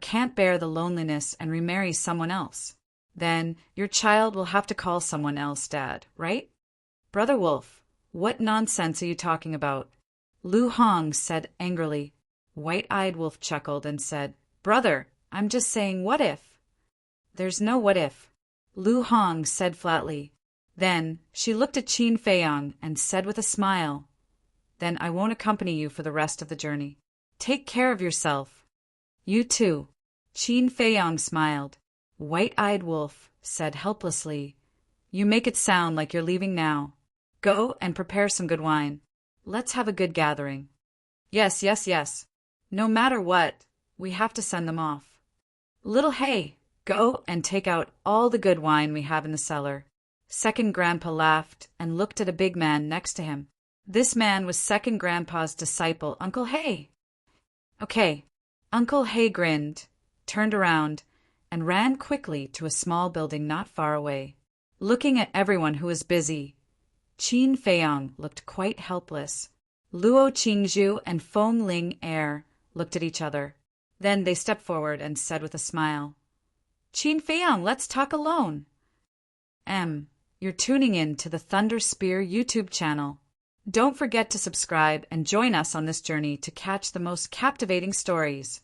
[SPEAKER 1] can't bear the loneliness and remarry someone else? Then your child will have to call someone else Dad, right?" "Brother Wolf, what nonsense are you talking about?" Lu Hong said angrily. White-Eyed Wolf chuckled and said, "Brother, I'm just saying what if." "There's no what if," Lu Hong said flatly. Then she looked at Qin Feiyang and said with a smile, "Then I won't accompany you for the rest of the journey. Take care of yourself." "You too." Qin Feiyang smiled. White-Eyed Wolf said helplessly, "You make it sound like you're leaving now. Go and prepare some good wine. Let's have a good gathering." Yes. No matter what, we have to send them off. Little Hay, go and take out all the good wine we have in the cellar. Second Grandpa laughed and looked at a big man next to him. This man was Second Grandpa's disciple, Uncle Hay. Okay. Uncle Hay grinned, turned around, and ran quickly to a small building not far away. Looking at everyone who was busy, Qin Feiyang looked quite helpless. Luo Qingzhu and Feng Ling Er looked at each other. Then they stepped forward and said with a smile, "Qin Feiyang, let's talk alone." You're tuning in to the Thunder Spear YouTube channel. Don't forget to subscribe and join us on this journey to catch the most captivating stories.